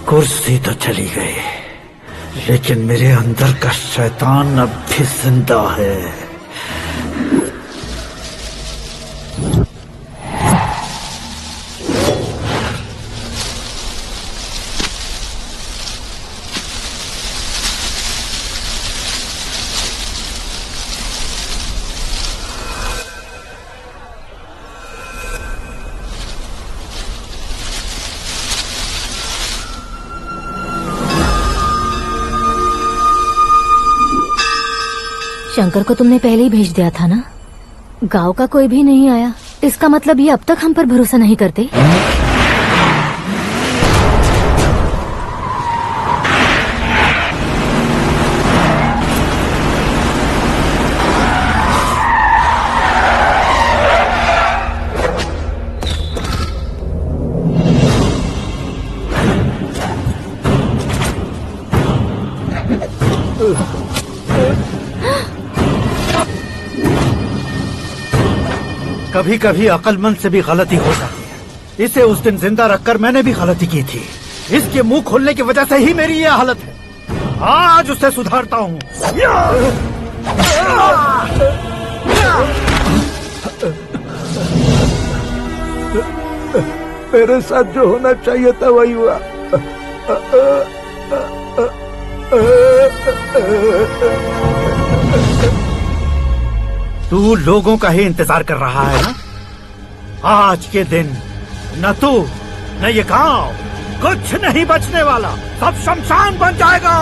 कुर्सी तो चली गई, लेकिन मेरे अंदर का शैतान अब भी जिंदा है। शंकर को तुमने पहले ही भेज दिया था ना? गांव का कोई भी नहीं आया, इसका मतलब ये अब तक हम पर भरोसा नहीं करते। कभी कभी अक्लमंद से भी गलती हो जाती है। इसे उस दिन जिंदा रखकर मैंने भी गलती की थी। इसके मुंह खोलने की वजह से ही मेरी ये हालत है। आज उसे सुधारता हूँ। मेरे साथ जो होना चाहिए था वही हुआ। तू लोगों का ही इंतजार कर रहा है ना? आज के दिन न तू न ये गांव कुछ नहीं बचने वाला, सब शमशान बन जाएगा।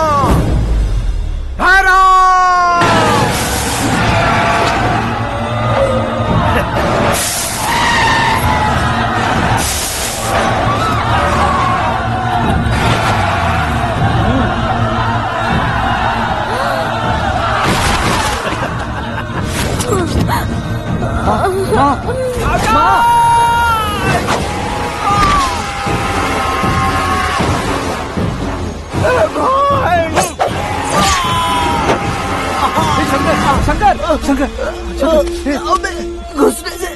घुसने से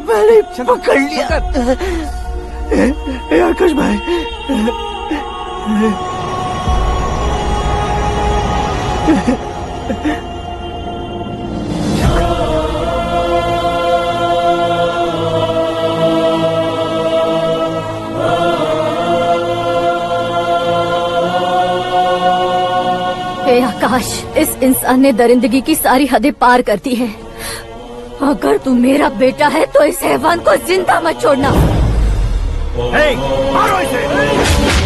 मैंने पकड़ लिया। आकाश भाई, हे आकाश, इस इंसान ने दरिंदगी की सारी हदें पार कर दी है। अगर तू मेरा बेटा है तो इस हैवान को जिंदा मत छोड़ना। मारो इसे।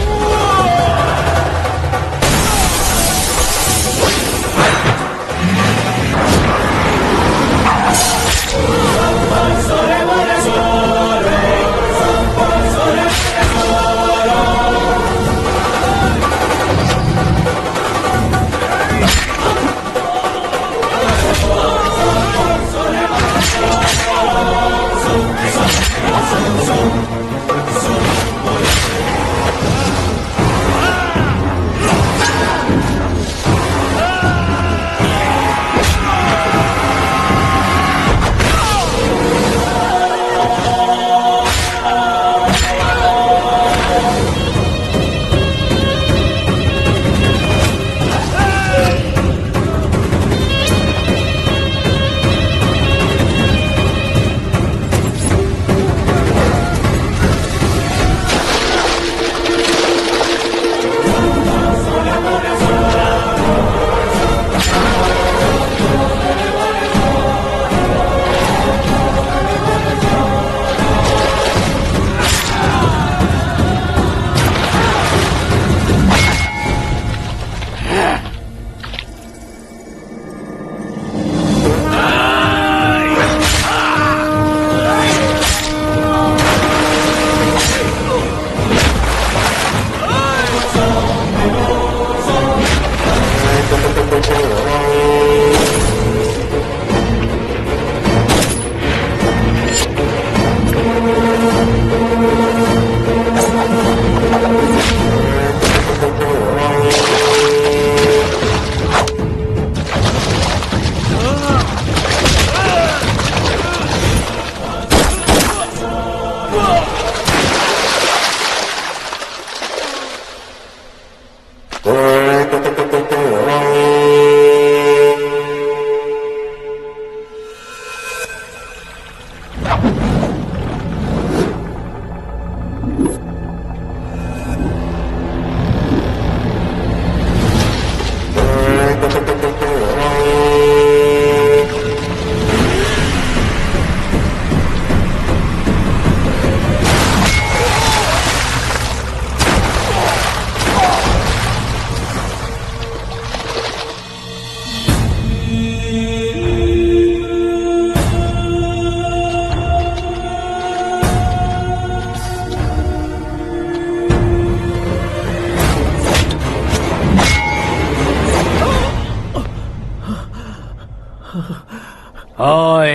ओए,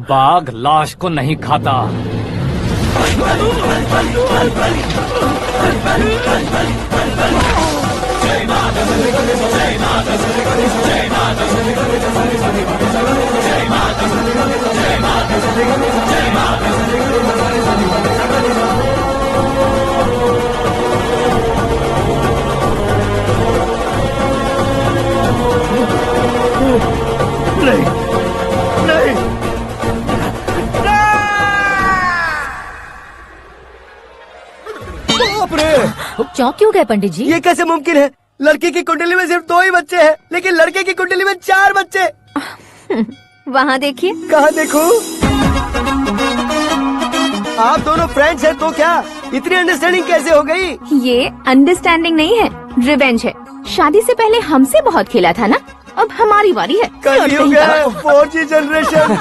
बाघ लाश को नहीं खाता। नहीं, नहीं, चौंक क्यों गए पंडित जी? ये कैसे मुमकिन है? लड़की की कुंडली में सिर्फ 2 ही बच्चे हैं, लेकिन लड़के की कुंडली में 4 बच्चे। वहाँ देखिए। कहाँ देखूं? आप दोनों फ्रेंड्स हैं तो क्या इतनी अंडरस्टैंडिंग कैसे हो गई? ये अंडरस्टैंडिंग नहीं है, रिवेंज है। शादी से पहले हमसे बहुत खेला था ना, अब हमारी बारी है। कलयुग है, 4G जनरेशन।